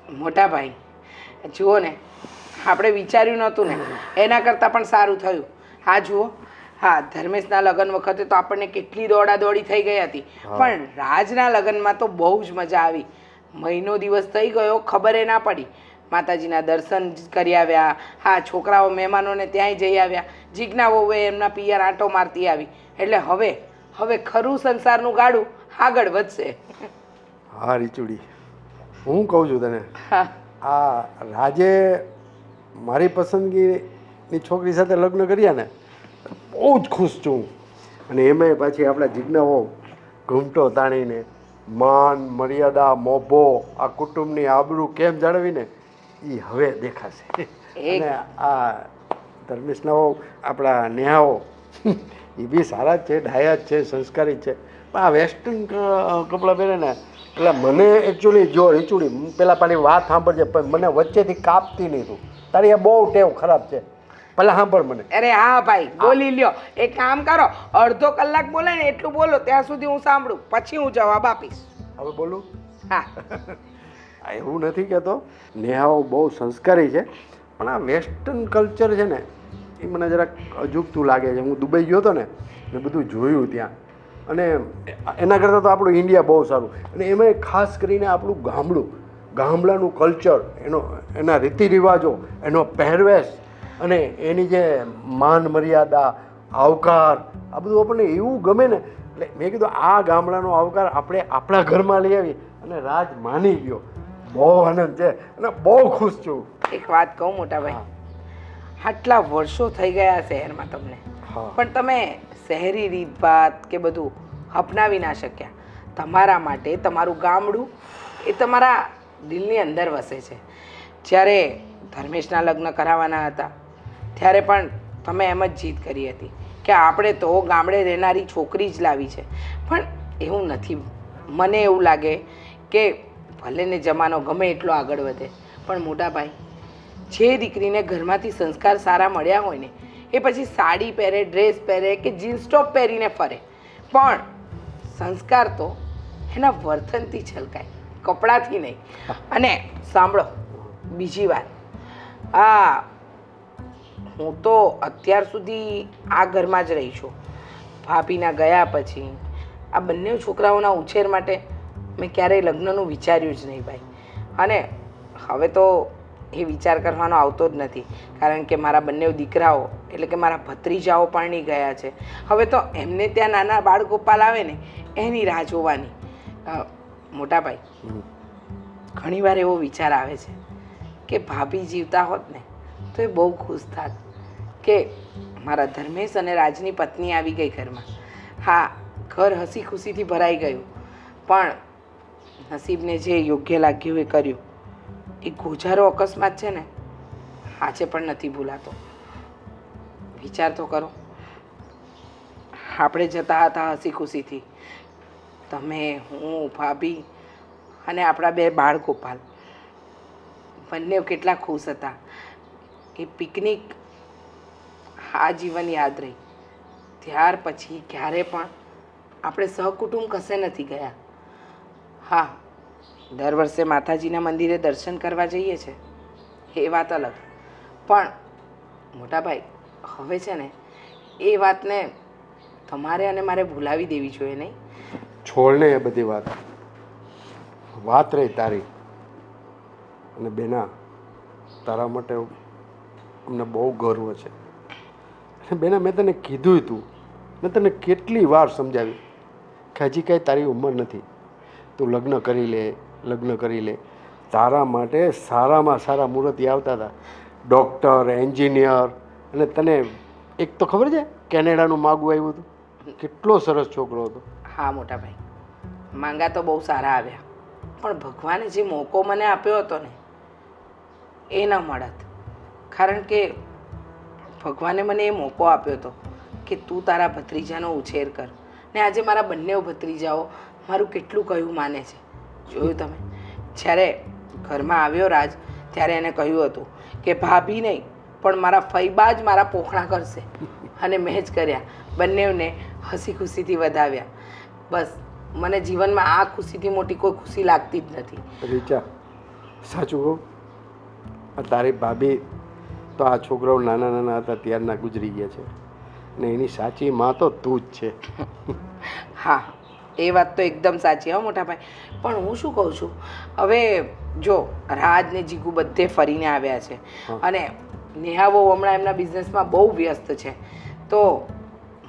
મોટા ભાઈ જુઓ ને, આપણે વિચાર્યું નહોતું ને એના કરતાં પણ સારું થયું. હા જુઓ, હા ધર્મેશના લગ્ન વખતે તો આપણને કેટલી દોડાદોડી થઈ ગઈ હતી, પણ રાજના લગ્નમાં તો બહુ જ મજા આવી. મહિનો દિવસ થઈ ગયો ખબર ના પડી. માતાજીના દર્શન કરી આવ્યા. હા છોકરાઓ મહેમાનોને ત્યાંય જઈ આવ્યા. જીજ્ઞા વહુએ એમના પિયર આંટો મારતી આવી. એટલે હવે ખરું સંસારનું ગાડું આગળ વધશે. હા રીચુડી, હું કહું છું તને, હા આ રાજે મારી પસંદગીની છોકરી સાથે લગ્ન કર્યા ને, બહુ જ ખુશ છું. અને એમાંય પાછી આપણા જીજ્ઞાઓ ઘૂમટો તાણીને માન મર્યાદા મોભો આ કુટુંબની આબરૂ કેમ જાળવીને એ હવે દેખાશે. અને આ ધર્મેશનાઓ આપણા નેહાઓ એ બી સારા જ છે, ડાયા જ છે, સંસ્કારી જ છે. પણ આ વેસ્ટર્ન કપડાં પહેરે ને એટલે મને એકચ્યુઅલી જો રીચુડી પેલા પાછી વાત સાંભળજે, પણ મને વચ્ચેથી કાપતી નહીં તું. તારી આ બહુ ટેવ ખરાબ છે. પહેલાં સાંભળ મને. અરે હા ભાઈ બોલી લ્યો. એક કામ કરો, અડધો કલાક બોલાય ને એટલું બોલો, ત્યાં સુધી હું સાંભળું, પછી હું જવાબ આપીશ. હવે બોલું? હા એવું નથી કહેતો, નેહાઓ બહુ સંસ્કારી છે, પણ આ વેસ્ટર્ન કલ્ચર છે ને એ મને જરાક અજુગતું લાગે છે. હું દુબઈ ગયો હતો ને મેં બધું જોયું ત્યાં, અને એના કરતાં તો આપણું ઇન્ડિયા બહુ સારું. અને એમાં ખાસ કરીને આપણું ગામડાનું કલ્ચર, એના રીતિ રિવાજો, એનો પહેરવેશ અને એની જે માન મર્યાદા, આવકાર, આ બધું આપણને એવું ગમે ને. એટલે મેં કીધું આ ગામડાનો આવકાર આપણે આપણા ઘરમાં લઈ આવી, અને રાજ માની ગયો. બહુ આનંદ છે અને બહુ ખુશ છું. એક વાત કહું મોટા ભાઈ, આટલા વર્ષો થઈ ગયા શહેરમાં તમને, પણ તમે શહેરી રીતભાત કે બધું અપનાવી ના શક્યા. તમારા માટે તમારું ગામડું એ તમારા દિલની અંદર વસે છે. જ્યારે ધર્મેશના લગ્ન કરાવવાના હતા ત્યારે પણ તમે એમ જ જીદ કરી હતી કે આપણે તો ગામડે રહેનારી છોકરી જ લાવી છે. પણ એવું નથી. મને એવું લાગે કે ભલે ને જમાનો ગમે એટલો આગળ વધે, પણ મોટા ભાઈ જે દીકરીને ઘરમાંથી સંસ્કાર સારા મળ્યા હોય ને એ પછી સાડી પહેરે, ડ્રેસ પહેરે કે જીન્સ ટોપ પહેરીને ફરે, પણ સંસ્કાર તો એના વર્તનથી છલકાય, કપડાથી નહીં. અને સાંભળો બીજી વાત, હું તો અત્યાર સુધી આ ઘરમાં જ રહી છું. ભાભીના ગયા પછી આ બંને છોકરાઓના ઉછેર માટે મેં ક્યારેય લગ્નનું વિચાર્યું જ નહીં ભાઈ. અને હવે તો એ વિચાર કરવાનો આવતો જ નથી, કારણ કે મારા બંને દીકરાઓ એટલે કે મારા ભત્રીજાઓ પરણી ગયા છે. હવે તો એમને ત્યાં નાના બાળ ગોપાલ આવે ને એની રાહ જોવાની. મોટા ભાઈ, ઘણીવાર એવો વિચાર આવે છે કે ભાભી જીવતા હોત ને તો એ બહુ ખુશ થાત કે મારા ધર્મેશ અને રાજની પત્ની આવી ગઈ ઘરમાં. હા ઘર હસી ખુશીથી ભરાઈ ગયું, પણ નસીબને જે યોગ્ય લાગ્યું એ કર્યું. એ ગોજારો અકસ્માત છે ને આજે પણ નથી ભૂલાતો. વિચાર તો કરો, આપણે જતા હતા હસી ખુશીથી, તમે, હું, ભાભી અને આપણા બે બાળ ગોપાલ, બંને કેટલા ખુશ હતા. એ પિકનિક આજીવન યાદ રહી. ત્યાર પછી ક્યારે પણ આપણે સહકુટુંબ કશે નથી ગયા. હા દર વર્ષે માતાજીના મંદિરે દર્શન કરવા જઈએ છે એ વાત અલગ, પણ મોટાભાઈ હવે છે ને એ વાતને તમારે અને મારે ભૂલાવી દેવી જોઈએ નહીં? છોડને એ બધી વાત રહી તારી. અને બેના, તારા માટે અમને બહુ ગર્વ છે. અને બેના મેં તને કીધું હતું, મેં તને કેટલી વાર સમજાવ્યું કે હજી કાંઈ તારી ઉંમર નથી, તું લગ્ન કરી લે. તારા માટે સારામાં સારા મુહૂર્ત આવતા હતા, ડૉક્ટર, એન્જિનિયર. અને તને એક તો ખબર છે કેનેડાનું માગું આવ્યું હતું, કેટલો સરસ છોકરો હતો. હા મોટા ભાઈ, માંગા તો બહુ સારા આવ્યા, પણ ભગવાને જે મોકો મને આપ્યો હતો ને એ ન મળત. કારણ કે ભગવાને મને એ મોકો આપ્યો હતો કે તું તારા ભત્રીજાનો ઉછેર કર, ને આજે મારા બંને ભત્રીજાઓ મારું કેટલું કહ્યું માને છે. જોયું તમે, જ્યારે ઘરમાં આવ્યો રાજ ત્યારે એને કહ્યું હતું કે ભાભી નહીં પણ મારા ફૈબા જ મારા પોખણા કરશે, અને મેં જ કર્યા. બંનેને હસી ખુશીથી વધાવ્યા. બસ મને જીવનમાં આ ખુશીથી મોટી કોઈ ખુશી લાગતી જ નથી. રીચા, સાચું કહું, આ તારી ભાભી તો આ છોકરાઓ નાના નાના હતા ત્યારના ગુજરી ગયા છે ને એની સાચી માં તો તું જ છે. હા, એ વાત તો એકદમ સાચી હો મોટા ભાઈ. પણ હું શું કહું છું, હવે જો રાજ ને જીગુ બધે ફરીને આવ્યા છે અને નેહાવો હમણાં એમના બિઝનેસમાં બહુ વ્યસ્ત છે, તો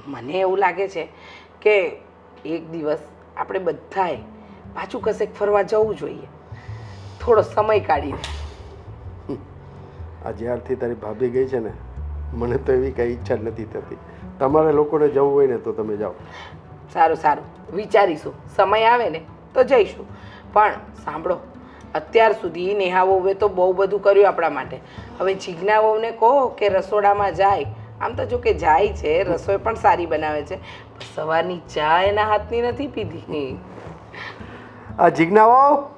મને એવું લાગે છે કે એક દિવસ આપણે બધાએ પાછું કશેક ફરવા જવું જોઈએ, થોડો સમય કાઢીને. આ જ્યારથી તારી ભાભી ગઈ છે ને મને તો એવી કંઈ ઈચ્છા જ નથી થતી. તમારે લોકોને જવું હોય ને તો તમે જાઓ. સારું સારું, વિચારીશું, સમય આવે ને તો જઈશું. પણ સાંભળો, અત્યાર સુધી નેહાવોએ તો બહુ બધું કર્યું આપણા માટે. હવે જીજ્ઞાવોને કહો કે રસોડામાં જાય. આમ તો જો કે જાય છે, રસોઈ પણ સારી બનાવે છે, પણ સવારની ચા એના હાથની નથી પીધી. આ જીજ્ઞાઓ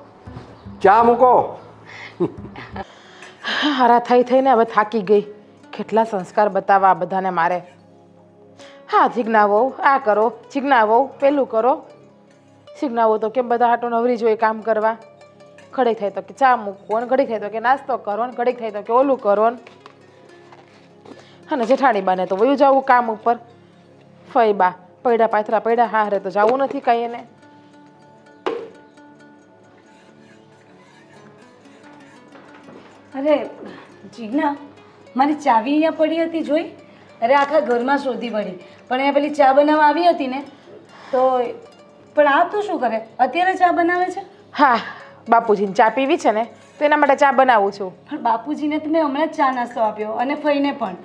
ચા મૂકો. હારા થઈને હવે થાકી ગઈ. કેટલા સંસ્કાર બતાવવા આ બધાને મારે. હા, જીજ્ઞા વહુ આ કરો, જીજ્ઞા વહુ પેલું કરો. જીજ્ઞા વહુ તો કેમ બધા હાટો નવરી જોઈએ કામ કરવા. ઘડીક થાય તો કે ચા મૂકવો ને, ઘડીક થાય તો કે નાસ્તો કરો ને, ઘડીક થાય તો કે ઓલું કરો ને. અને જેઠાણી બાને તો વયું જવું કામ ઉપર. ફઈ બા પૈડા પાથરા પૈડા, હારે તો જવું નથી કાંઈ એને. અરે જીજ્ઞા, મારી ચાવી અહીંયા પડી હતી જોઈ. અરે આખા ઘરમાં શોધી પડી, પણ અહીંયા પેલી ચા બનાવવા આવી હતી ને તો. પણ આ તું શું કરે, અત્યારે ચા બનાવે છે? હા, બાપુજીને ચા પીવી છે ને તો એના માટે ચા બનાવું છું. પણ બાપુજીને તો મેં હમણાં જ ચા નાસ્તો આપ્યો અને ફઈને પણ.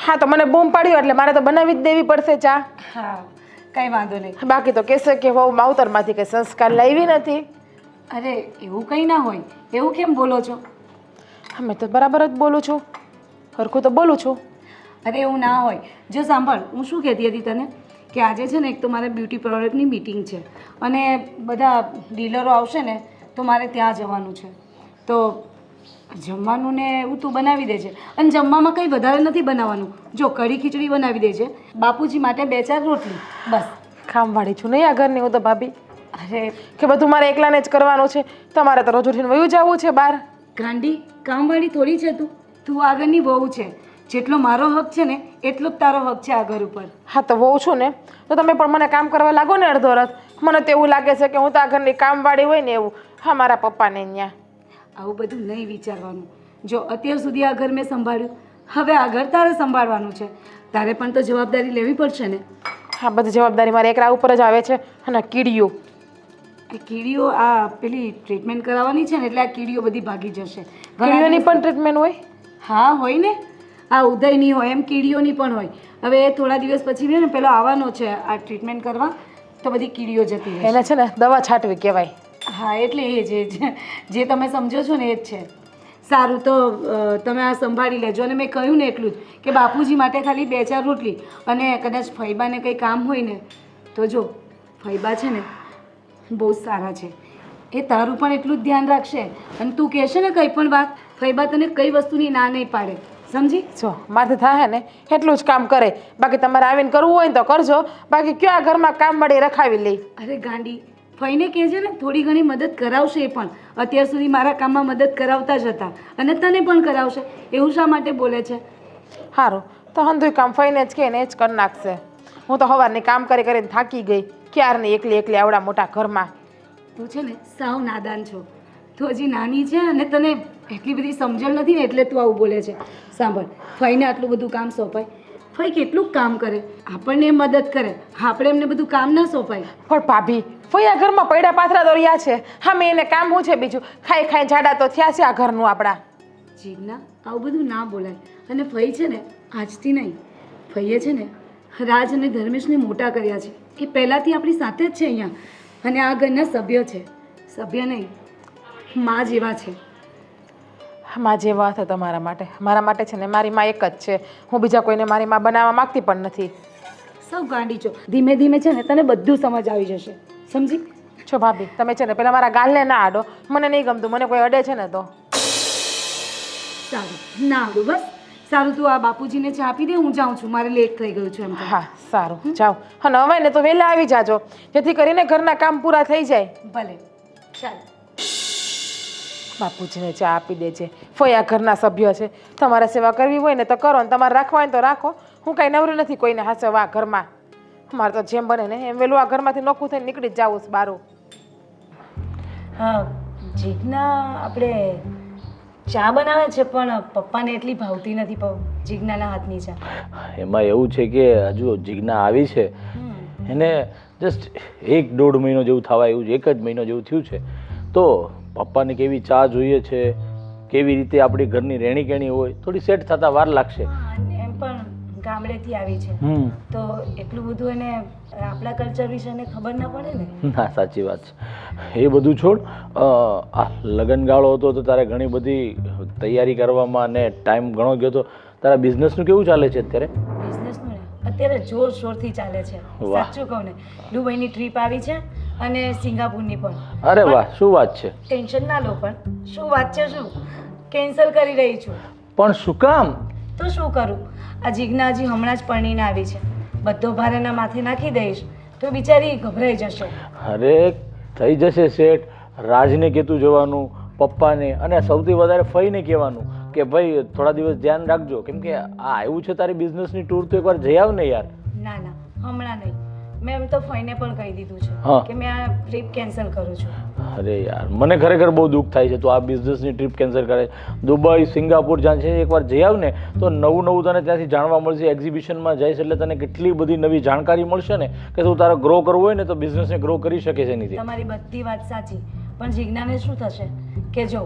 હા, તો મને બૂમ પાડ્યો એટલે મારે તો બનાવી જ દેવી પડશે ચા. હા, કંઈ વાંધો નહીં. બાકી તો કહેશે કે વહુ માવતરમાંથી કંઈ સંસ્કાર લાવી નથી. અરે એવું કંઈ ના હોય, એવું કેમ બોલો છો? મેં તો બરાબર જ બોલું છું, હરખું તો બોલું છું. અરે એવું ના હોય. જો સાંભળ, હું શું કહેતી હતી તને કે આજે છે ને એક તો મારે બ્યુટી પ્રોડક્ટની મીટિંગ છે અને બધા ડીલરો આવશે ને તો મારે ત્યાં જવાનું છે. તો જમવાનું ને એવું તું બનાવી દેજે. અને જમવામાં કંઈ વધારે નથી બનાવવાનું. જો કઢી ખીચડી બનાવી દેજે, બાપુજી માટે 2-4 રોટલી, બસ. કામવાળી છું નહીં આ ઘરની હું તો ભાભી. અરે કે બધું મારે એકલાને જ કરવાનું છે, તમારે તો રોજ ઉઠીને વયું જવું છે બહાર. ગાંડી, કામવાળી થોડી છે તું. તું આગળની વહુ છે. જેટલો મારો હક છે ને એટલો જ તારો હક છે આ ઘર ઉપર. હા, તો વહુ છું ને તો તમે પણ મને કામ કરવા લાગો ને અડધો રાત. મને તો એવું લાગે છે કે હું તો આ ઘરની કામવાળી હોય ને એવું. હા, મારા પપ્પાને અહીંયા. આવું બધું નહીં વિચારવાનું. જો અત્યાર સુધી આ ઘર મેં સંભાળ્યું, હવે આ ઘર તારે સંભાળવાનું છે. તારે પણ તો જવાબદારી લેવી પડશે ને. હા, બધી જવાબદારી મારે એકલા ઉપર જ આવે છે. અને કીડીઓ, એ કીડીઓ આ પેલી ટ્રીટમેન્ટ કરાવવાની છે ને એટલે આ કીડીઓ બધી ભાગી જશે. કીડીઓની પણ ટ્રીટમેન્ટ હોય? હા હોય ને. આ ઉદયની હોય એમ કીડીઓની પણ હોય. હવે એ થોડા દિવસ પછી ને પેલો આવવાનો છે આ ટ્રીટમેન્ટ કરવા, તો બધી કીડીઓ જતી રહેશે. એને છે ને દવા છાંટવી કહેવાય. હા, એટલે એ જે તમે સમજો છો ને એ જ છે. સારું, તો તમે આ સંભાળી લેજો. અને મેં કહ્યું ને એટલું જ કે બાપુજી માટે ખાલી 2-4 રોટલી. અને કદાચ ફઈબાને કંઈ કામ હોય ને તો જો ફઈબા છે ને બહુ જ સારા છે, એ તારું પણ એટલું જ ધ્યાન રાખશે. અને તું કહેશે ને કંઈ પણ વાત, ફઈબા તને કઈ વસ્તુની ના નહીં પાડે, સમજી? જો માથે થાય ને એટલું જ કામ કરે, બાકી તમારે આવીને કરવું હોય ને તો કરજો, બાકી કયો આ ઘરમાં કામ મળી રખાવી લઈ. અરે ગાંડી, ફઈને કહેજે ને થોડી ઘણી મદદ કરાવશે. એ પણ અત્યાર સુધી મારા કામમાં મદદ કરાવતા જ હતા અને તને પણ કરાવશે. એવું શા માટે બોલે છે? સારું, તો હંધુય કામ ફઈને જ કે ને જ કરી નાખશે. હું તો સવારની કામ કરી કરીને થાકી ગઈ, ક્યારની એકલી એકલી આવડા મોટા ઘરમાં. તું છે ને સાવ નાદાન છો. તું હજી નાની છે અને તને એટલી બધી સમજણ નથી ને એટલે તું આવું બોલે છે. સાંભળ, ફઈને આટલું બધું કામ સોંપાય. ફઈ કેટલું કામ કરે, આપણને મદદ કરે, આપણે એમને બધું કામ ના સોંપાય. પણ ભાભી, ફઈ આ ઘરમાં પૈડા પાથરા તો રહ્યા છે. હા, મેં એને કામ શું છે બીજું, ખાઈ ખાઈ જાડા તો થયા છે આ ઘરનું આપણા. જીજ્ઞા, આવું બધું ના બોલાય. અને ફઈ છે ને આજથી નહીં, ફઈએ છે ને રાજ અને ધર્મેશને મોટા કર્યા છે. એ પહેલાંથી આપણી સાથે જ છે અહીંયા. અને આ ઘરના સભ્ય છે. સભ્ય નહીં, માં જેવા છે. માં જેવા હતા તમારા માટે. મારા માટે છે ને મારી માં એક જ છે. હું બીજા કોઈને મારી માં બનાવવા માંગતી પણ નથી. સૌ ગાંડી છો. ધીમે ધીમે છે ને તને બધું સમજ આવી જશે, સમજી? છો ભાભી, તમે છે ને પેલા મારા ગાલને ના આડો. મને નહીં ગમતું, મને કોઈ અડે છે ને તો. સારું, ના આવડું બસ. સારું, તું આ બાપુજીને ચા આપી દે, હું જાઉં છું, મારે લેટ થઈ ગયું છે એમ. હા સારું, જાઓ. અને હવે ને તો વહેલા આવી જાજો, જેથી કરીને ઘરના કામ પૂરા થઈ જાય. ભલે, ચાલ. બાપુજીને ચા આપી દેજે. ફોયા ઘરના સભ્ય છે, તમારે સેવા કરવી હોય ને તો કરો, ને તમારે રાખવા હોય ને તો રાખો. હું કાંઈ નવરી નથી કોઈને હાચવવા આ ઘરમાં. મારે તો જેમ બને ને એમ વહેલું આ ઘરમાંથી નોખું થઈને નીકળી જ જાવું છે બારું. હા, જીજ્ઞા આપણે ચા બનાવે છે પણ પપ્પાને એટલી ભાવતી નથી જીજ્ઞાના હાથની ચા. એમાં એવું છે કે હજુ જીજ્ઞા આવી છે, એને જસ્ટ 1-1.5 મહિનો જેવું થવા આવ્યું છે, 1 જ મહિનો જેવું થયું છે. તો પપ્પાને કેવી ચા જોઈએ છે, કેવી રીતે આપણી ઘરની રહેણી કહેણી હોય, થોડી સેટ થતા વાર લાગશે. અને એમ પણ ગામડેથી આવી છે તો એટલું બધું એને આપણા કલ્ચર વિશે એને ખબર ના પડે ને. ના, સાચી વાત છે. એ બધું છોડ, આ લગ્નગાળો હતો તો તારે ઘણી બધી તૈયારી કરવામાં અને ટાઈમ ઘણો ગયો હતો. તારા બિઝનેસનું કેવું ચાલે છે અત્યારે? બિઝનેસનું ને અત્યારે જોરશોરથી ચાલે છે. સાચું કહું ને, દુબઈની ટ્રીપ આવી છે અને સિંગાપુરની પણ. અરે વાહ, શું વાત છે! ટેન્શન ના લો, પણ શું વાત છે, શું કેન્સલ કરી રહી છું. પણ શું કામ? તો શું કરું, આ જીજ્ઞા હજી હમણાં જ પરણીને આવી છે, બધો ભાર એના માથે નાખી દઈશ તો બિચારી ગભરાઈ જશે. અરે થઈ જશે સેટ. રાજને કહેતું જવાનું, પપ્પાને, અને સૌથી વધારે ફઈને કહેવાનું કે ભાઈ થોડા દિવસ ધ્યાન રાખજો, કેમ કે આ આવ્યું છે તારી બિઝનેસની ટૂર, તો એકવાર જઈ આવ ને યાર. ના ના, હમણાં નહીં. મેં એમ તો ફઈને પણ કહી દીધું હા. છે કે મેં આ ટ્રીપ કેન્સલ કરું છું. અરે યાર, મને ખરેખર બહુ દુઃખ થાય છે. તો આ બિઝનેસની ટ્રીપ કેન્સલ કરે. દુબઈ, સિંગાપુર જ્યાં છે એકવાર જઈ આવ ને તો નવું નવું તને ત્યાંથી જાણવા મળશે. એક્ઝિબિશનમાં જઈશ એટલે તને કેટલી બધી નવી જાણકારી મળશે ને કે તું તારે ગ્રો કરવું હોય ને તો બિઝનેસને ગ્રો કરી શકે છે એની. તમારી બધી વાત સાચી, પણ જીજ્ઞાને શું થશે કે જો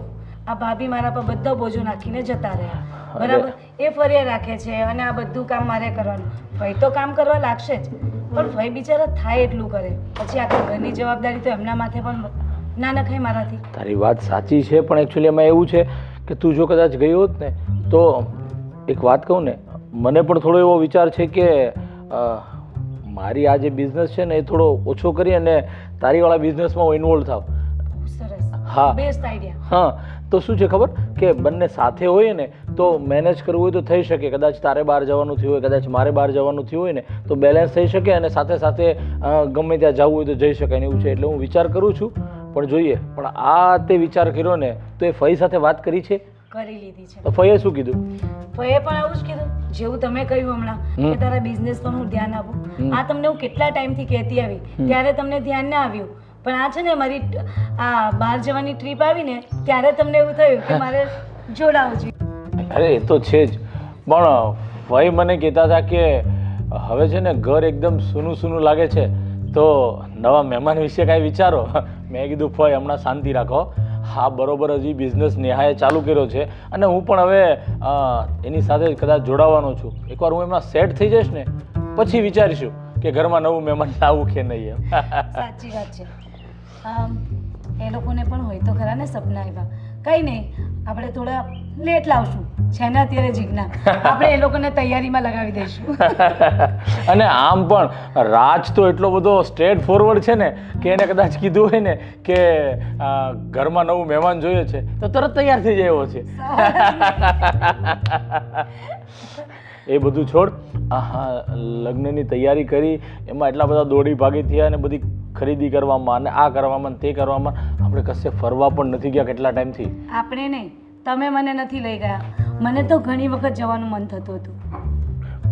આ ભાભી મારા પર બધો બોજો નાખીને જતા રહ્યા, બરાબર, એ ફર્યા રાખે છે અને આ બધું કામ મારે કરવાનું. ભાઈ તો કામ કરવા લાગશે જ, પણ ભાઈ બિચારા થાય એટલું કરે, પછી આખી ઘરની જવાબદારી તો એમના માથે પણ ના નખાય મારાથી. તારી વાત સાચી છે, પણ એકચ્યુઅલી એમાં એવું છે કે તું જો કદાચ ગઈ હોત ને તો એક વાત કહું ને, મને પણ થોડો એવો વિચાર છે કે મારી આ જે બિઝનેસ છે ને એ થોડો ઓછો કરી અને તારીવાળા બિઝનેસમાં હું ઇન્વોલ્વ થાવ. સરસ, હા, બેસ્ટ આઈડિયા. હા, તો શું છે ખબર કે બંને સાથે હોઈએ ને તો મેનેજ કરવું હોય તો થઈ શકે. કદાચ તારે બહાર જવાનું થયું હોય, કદાચ મારે બહાર જવાનું થયું હોય ને તો બેલેન્સ થઈ શકે અને સાથે સાથે ગમે ત્યાં જવું હોય તો જઈ શકાય એવું છે. એટલે હું વિચાર કરું છું, પણ જોઈએ. પણ આ તે વિચાર કર્યો ને તો એ ફઈ સાથે વાત કરી છે? કરી લીધી છે. તો ફઈએ શું કીધું? ફઈએ પણ આવું જ કીધું જેવું તમે કહ્યું હમણાં કે તારા બિઝનેસ પર હું ધ્યાન આપું. આ તમને હું કેટલા ટાઈમથી કહેતી આવી, ત્યારે તમને ધ્યાન ના આવ્યું, પણ આ છે ને મારી આ બહાર જવાની ટ્રીપ આવી ને ત્યારે તમને એવું થયું કે મારે જોડાવું જોઈએ. અરે એ તો છે જ, પણ ભાઈ મને કહેતા હતા કે હવે છે ને ઘર એકદમ સૂનું સૂનું લાગે છે, તો નવા મહેમાન વિશે કાંઈ વિચારો. મેં કીધું ભાઈ હમણાં શાંતિ રાખો. હા બરોબર, હજી બિઝનેસ નેહાએ ચાલુ કર્યો છે અને હું પણ હવે એની સાથે કદાચ જોડાવાનો છું. એકવાર હું એમાં સેટ થઈ જઈશ ને પછી વિચારીશું કે ઘરમાં નવું મહેમાન લાવવું કે નહીં એમ. સાચી વાત છે. એ લોકોને પણ હોય તો ખરા ને સપના એવા. કંઈ નહીં, આપણે થોડા લેટ લાવશું છે ને અત્યારે જીજ્ઞા, આપણે એ લોકોને તૈયારીમાં લગાવી દઈશું. અને આમ પણ રાજ તો એટલો બધો સ્ટ્રેટ ફોરવર્ડ છે ને કે એને કદાચ કીધું હોય ને કે ઘરમાં નવું મહેમાન જોઈએ છે તો તરત તૈયાર થઈ જાય એવો છે. એ બધું છોડ. હા, લગ્નની તૈયારી કરી એમાં એટલા બધા દોડી ભાગી થયા અને બધી ખરીદી કરવામાં અને આ કરવામાં તે કરવામાં આપણે કશે ફરવા પણ નથી ગયા કેટલા ટાઈમથી. આપણે નહીં, તમે મને નથી લઈ ગયા. મને તો ઘણી વખત જવાનું મન થતું હતું,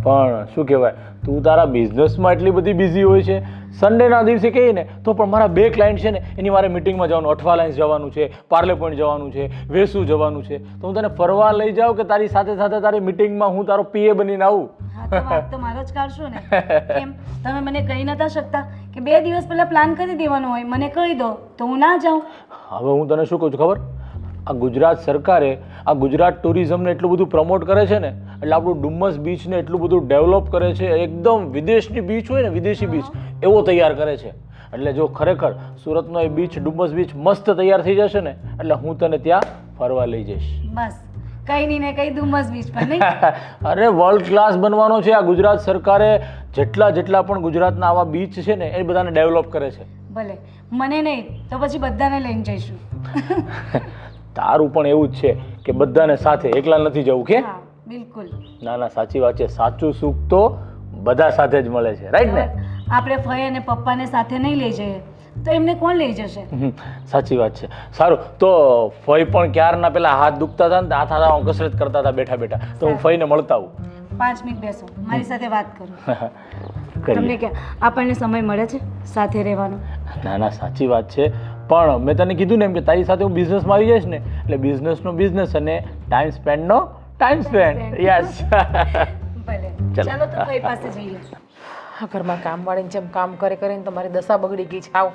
પણ શું કહેવાય, તું તારા બિઝનેસમાં એટલી બધી બિઝી હોય છે. સન્ડેના દિવસે કહીએ ને તો પણ મારા 2 ક્લાયન્ટ છે ને એની મારે મિટિંગમાં જવાનું, અઠવા લાઇન્સ જવાનું છે, પાર્લે પોઈન્ટ જવાનું છે, વેસુ જવાનું છે, તો હું તને ફરવા લઈ જાઉં કે તારી સાથે સાથે તારી મિટિંગમાં હું તારો પીએ બનીને આવું? હા તો વાત તો મારો જ કાઢશો ને. કેમ તમે મને કહી નતા શકતા કે 2 દિવસ પહેલા પ્લાન કરી દેવાનો હોય, મને કહી દો તો હું ના જાઉં? હવે હું તને શું કહું છું ખબર, આ ગુજરાત સરકારે આ ગુજરાત ટુરિઝમને એટલું બધું પ્રમોટ કરે છે ને, એટલે આપણું ડુમ્મસ બીચને એટલું બધું ડેવલપ કરે છે, એકદમ વિદેશની બીચ હોય ને વિદેશી બીચ એવો તૈયાર કરે છે. એટલે જો ખરેખર સુરતનો એ બીચ, ડુમ્મસ બીચ મસ્ત તૈયાર થઈ જશે ને એટલે હું તને ત્યાં ફરવા લઈ જઈશ. બસ કઈ નહીં ને કઈ ડુમ્મસ બીચ પર નહીં. અરે વર્લ્ડ ક્લાસ બનવાનો છે. આ ગુજરાત સરકારે જેટલા પણ ગુજરાતના આવા બીચ છે ને એ બધાને ડેવલપ કરે છે. ભલે મને નહીં તો પછી બધાને લઈને જઈશું. તારું પણ એવું જ છે કે બધાને સાથે, એકલા નથી જવું કે? હા બિલકુલ. ના ના, સાચી વાત છે. સાચું સુખ તો બધા સાથે જ મળે છે, રાઈટ ને? આપણે ફઈ અને પપ્પાને સાથે નહીં લઈ જઈએ તો એમને કોણ લઈ જશે? સાચી વાત છે. સારું, તો ફઈ પણ ક્યારના પેલા હાથ દુખતા હતા ને હાથ હાથ કસરત કરતા હતા બેઠા બેઠા, તો હું ફઈને મળતા આવું. 5 મિનિટ બેસો, મારી સાથે વાત કરો. કરીએ. તમને કે આપણને સમય મળે છે સાથે રહેવાનો? ના ના, સાચી વાત છે, પણ મેં તને કીધું ને એમ કે તારી સાથે હું બિઝનેસમાં આવી જઈશ ને એટલે બિઝનેસનો બિઝનેસ અને ટાઈમ સ્પેન્ડનો ટાઈમ સ્પેન્ડ. યસ. ભલે, ચાલો. ચાલો તો ભાઈ પાસે જઈએ. આ ઘરમાં કામવાળીને જેમ કામ કરે કરીને તમારી દશા બગડી ગઈ છે. આવ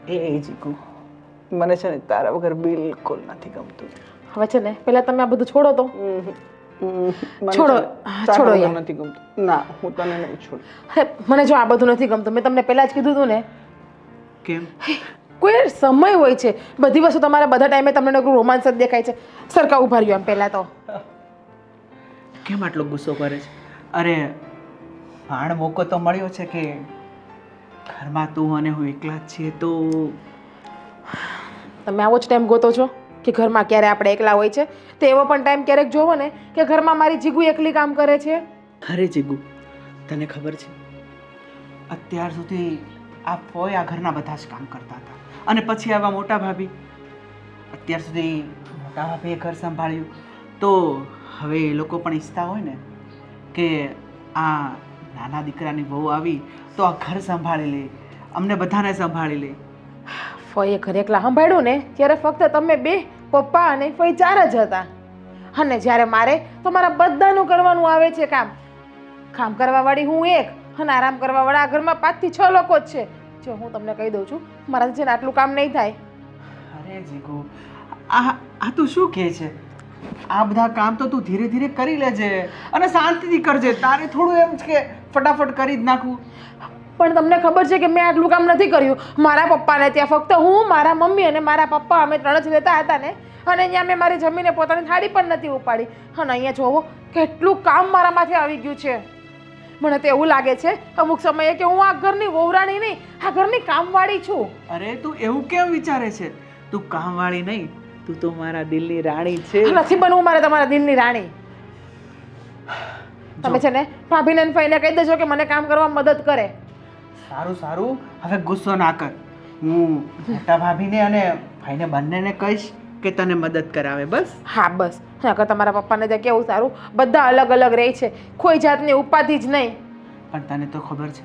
એ જીગુ, મને છે ને તારા વગર બિલકુલ નથી ગમતું. હવે છે ને પહેલાં તમે આ બધું છોડો તો. મને છોડો. છે ને હા, તારા છોડો વગર યાર. નથી ગમતું. ના, હું તને નહીં છોડું. અરે, મને જો આ બધું નથી ગમતું. મેં તમને પહેલાં જ કીધું હતું ને, કેમ? કોઈ સમય હોય છે. બધી વસ્તુ તમારા બધા ટાઈમે તમને નકરું રોમાન્સ જ દેખાય છે. સરખા ઉભા રહ્યો આમ પહેલાં તો. કેમ આટલો ગુસ્સો કરે છે? અરે ભાણ મોકો તો મળ્યો છે કે ઘરમાં તું અને હું એકલા જ છીએ, તો તમે આવો જ ટાઈમ ગોતો છો કે ઘરમાં ક્યારે આપણે એકલા હોય છે? તો એવો પણ ટાઈમ ક્યારેક જોવો ને કે ઘરમાં મારી જીગુ એકલી કામ કરે છે. અરે જીગુ, તને ખબર છે અત્યાર સુધી આ ફોય આ ઘરના બધા જ કામ કરતા હતા, અને પછી આવા મોટા ભાભી. અત્યાર સુધી મોટા ભાભીએ ઘર સંભાળ્યું, તો હવે એ લોકો પણ ઈચ્છતા હોય ને કે આ નાના દીકરાની વહુ આવી તો આ ઘર સંભાળી લે, અમને બધાને સંભાળી લે. ફઈએ ઘરે એકલા સંભાળ્યું ને ત્યારે ફક્ત તમે બે, પપ્પા અને ફઈ 4 જ હતા. અને જ્યારે મારે તો મારા બધાનું કરવાનું આવે છે કામ. કામ કરવાવાળી હું એક અને આરામ કરવાવાળા આ ઘરમાં 5 થી 6 લોકો જ છે. જો હું તમને કહી દઉં છું, મારાથી છે ને આટલું કામ નહીં થાય. અરે જીગુ, આ તું શું કહે છે? આ બધા કામ તો તું ધીરે ધીરે કરી લેજે અને શાંતિથી કરજે. તારે થોડું એમ છે કે ફટાફટ કરી જ નાખવું. પણ તમને ખબર છે કે મેં આટલું કામ નથી કર્યું. મારા પપ્પાને ત્યાં ફક્ત હું, મારા મમ્મી અને મારા પપ્પા અમે 3 જ રહેતા હતા ને, અને અહીંયા મેં મારી જમીને પોતાની થાળી પણ નથી ઉપાડી. અને અહીંયા જોવો કેટલું કામ મારા માથે આવી ગયું છે. મને તો એવું લાગે છે અમુક સમયે કે હું આ ઘરની વહુરાણી નહીં, આ ઘરની કામવાળી છું. અરે તું એવું કેમ વિચારે છે? તું કામવાળી નહીં, તું તો મારા દિલની રાણી છે. નથી બનવું મારે તમારા દિલની રાણી. તમે છે ને ભાભીને અને ફઈને કહી દેજો કે મને કામ કરવામાં મદદ કરે. સારું સારું, હવે ગુસ્સો ના કર. હું મોટા ભાભીને અને ભાઈને બંનેને કહીશ કે તને મદદ કરાવે. બસ. હા બસ. નકર તમારા પપ્પાને ત્યાં કેવું સારું, બધા અલગ અલગ રહે છે, કોઈ જાતની ઉપાધિ જ નહીં. પણ તને તો ખબર છે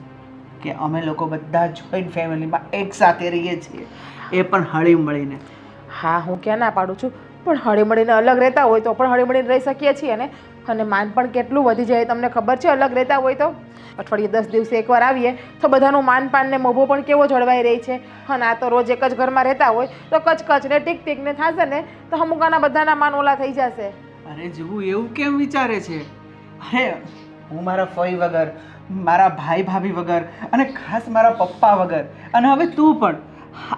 કે અમે લોકો બધા જોઈન્ટ ફેમિલીમાં એક સાથે રહીએ છીએ, એ પણ હળી મળીને. હા, હું ક્યાં ના પાડું છું, પણ હળીમળીને અલગ રહેતા હોય તો પણ હળીમળીને રહી શકીએ છીએ ને. અને માન પણ કેટલું વધી જાય તમને ખબર છે અલગ રહેતા હોય તો. અઠવાડિયે 10 દિવસે એકવાર આવીએ તો બધાનું માન પાન ને મોભો પણ કેવો જળવાઈ રહી છે. અને આ તો રોજ એક જ ઘરમાં રહેતા હોય તો કચ ને ટીક ટીક ને થશે ને તો અમુકાના બધાના માન ઓલા થઈ જશે. અરે જીવું એવું કેમ વિચારે છે? અરે હું મારા ફઈ વગર, મારા ભાઈ ભાભી વગર અને ખાસ મારા પપ્પા વગર, અને હવે તું પણ,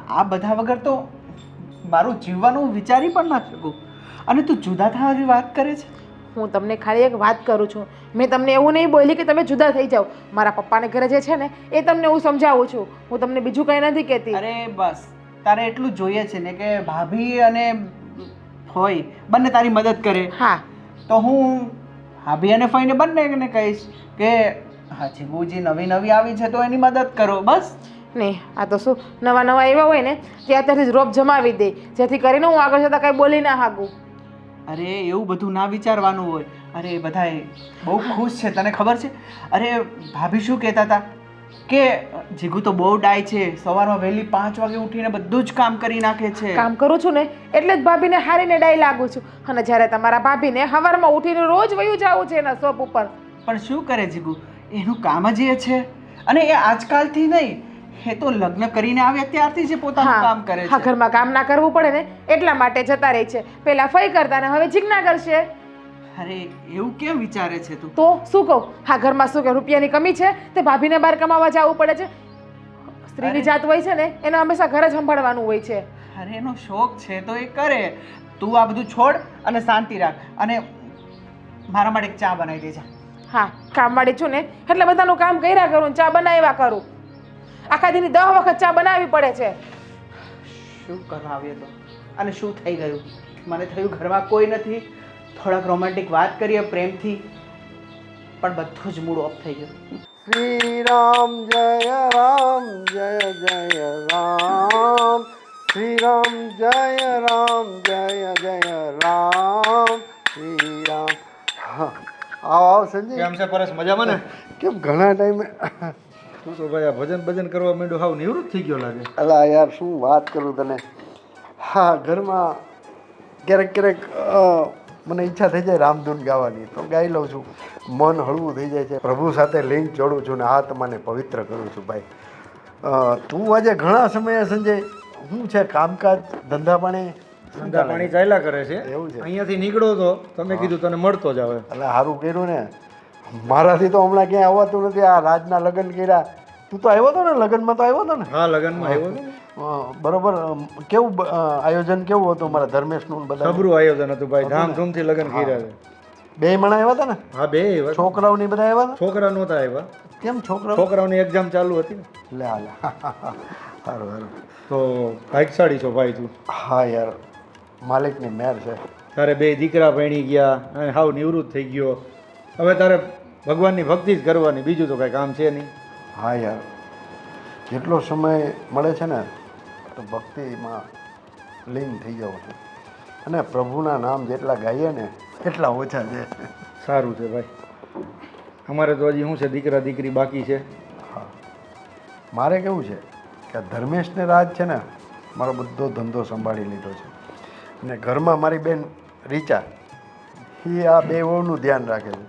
આ બધા વગર તો મારું જીવવાનું વિચારી પણ ના શકું. અને તું જુદા થવાની વાત કરે છે? હું તમને ખાલી એક વાત કરું છું. મેં તમને એવું નહીં બોલી કે તમે જુદા થઈ જાઓ. મારા પપ્પાને ઘરે જે છે ને એ તમને હું સમજાવું છું. હું તમને બીજું કંઈ નથી કહેતી. અરે બસ, તારે એટલું જોઈએ છે ને કે ભાભી અને ફઈ બંને તારી મદદ કરે. હા, તો હું ભાભી અને ફઈને બંનેને કહીશ કે હા જીગુજી નવી આવી છે તો એની મદદ કરો. બસ. નહીં, આ તો શું નવા એવા હોય ને તે અત્યારથી જ રોપ જમાવી દે, જેથી કરીને હું આગળ જતાં કાંઈ બોલી ના હાગું. અરે એવું બધું ના વિચારવાનું હોય. અરે બધાએ બહુ ખુશ છે, તને ખબર છે? અરે ભાભી શું કહેતા હતા કે જીગુ તો બહુ ડાય છે, સવારમાં વહેલી 5 વાગે ઉઠીને બધું જ કામ કરી નાખે છે. કામ કરું છું ને એટલે જ ભાભીને હારીને ડાઈ લાગુ છું. અને જ્યારે તમારા ભાભીને સવારમાં ઉઠીને રોજ વયું જવું છે એના શોપ ઉપર. પણ શું કરે જીગુ, એનું કામ જ એ છે. અને એ આજકાલથી નહીં, એ તો લગ્ન કરીને આવ્યા ત્યારથી જ પોતાનું કામ કરે હા, છે. ઘરમાં કામ ના કરવું પડે ને એટલા માટે જતા રહે છે. પહેલા ફઈ કરતા ને હવે જીજ્ઞા કરશે. અરે એવું કેમ વિચારે છે તું? તો શું કહું, હા ઘરમાં શું કે રૂપિયાની કમી છે તે ભાભીને બહાર કમાવા જવું પડે છે. સ્ત્રીની જાત હોય છે ને એને હંમેશા ઘર જ સંભાળવાનું હોય છે. અરે એનો શોખ છે તો એ કરે. તું આ બધું છોડ અને શાંતિ રાખ, અને મારા માટે એક ચા બનાવી દેજે. હા, કામવાળી છું ને એટલે બધાનું કામ કર્યા કરું, ચા બનાવ્યા કરું. આખા દીની 10 વખત ચા બનાવવી પડે છે. શું કરવા આવ્યો તો અને શું થઈ ગયું? મને થયું ઘરમાં કોઈ નથી, થોડાક રોમેન્ટિક વાત કરીએ પ્રેમથી, પણ બધું જ મૂડ ઓફ થઈ ગયું. શ્રી રામ જય રામ જય જય રામ શ્રી રામ જય રામ જય જય રામ શ્રી રામ. હા આવો સંજય. કેમ છે પરેશ, મજામાં ને? કેમ ઘણા ટાઈમે? તું તો ભાઈ આ ભજન કરવા માંડ્યો, હાવ નિવૃત્ત થઈ ગયો લાગે. અલા યાર શું વાત કરું તને. હા ઘરમાં ક્યારેક ક્યારેક મને ઈચ્છા થઈ જાય રામધૂન ગાવાની તો ગાઈ લઉં છું. મન હળવું થઈ જાય છે. પ્રભુ સાથે લિંક જોડું છું ને આત્માને પવિત્ર કરું છું ભાઈ. તું આજે ઘણા સમયે સંજય શું છે કામકાજ ધંધા પાણી? ધંધા પાણી ચાલ્યા કરે છે. એવું છે? અહીંયાથી નીકળો તો તમે કીધું તને મળતો જ આવે. એટલે સારું કર્યું ને. મારાથી તો હમણાં ક્યાંય આવવાતું નથી. આ રાજના લગ્ન કર્યા. તું તો આવ્યો હતો ને લગ્નમાં? તો આવ્યો હતો ને? હા લગ્નમાં આવ્યો હતો. બરોબર. કેવું આયોજન કેવું હતું મારા ધર્મેશનું? બધા સબરું આયોજન હતું ભાઈ, ધામધૂમથી લગ્ન કર્યા છે. બે મણા આવ્યા હતા ને? હા બે આવ્યા. છોકરાઓની બધા આવ્યા હતા? છોકરા નહોતા આવ્યા. કેમ છોકરાઓ? છોકરાઓની એક્ઝામ ચાલુ હતી ને. લે હાલે. સારું સારું. તો ભાગશાળી છો ભાઈ તું. હા યાર માલિકની મહેર છે. તારે બે દીકરા ભણી ગયા અને હાવ નિવૃત્ત થઈ ગયો. હવે તારે ભગવાનની ભક્તિ જ કરવાની, બીજું તો કાંઈ કામ છે નહીં. હા યાર જેટલો સમય મળે છે ને તો ભક્તિમાં લીન થઈ જાઉં છું. અને પ્રભુના નામ જેટલા ગાઈએ ને એટલા ઓછા છે. સારું છે ભાઈ. અમારે તો હજી શું છે, દીકરા દીકરી બાકી છે. હા મારે કેવું છે કે ધર્મેશને રાજ છે ને મારો બધો ધંધો સંભાળી લીધો છે. અને ઘરમાં મારી બેન રીચા એ આ બે વહુનું ધ્યાન રાખે છે.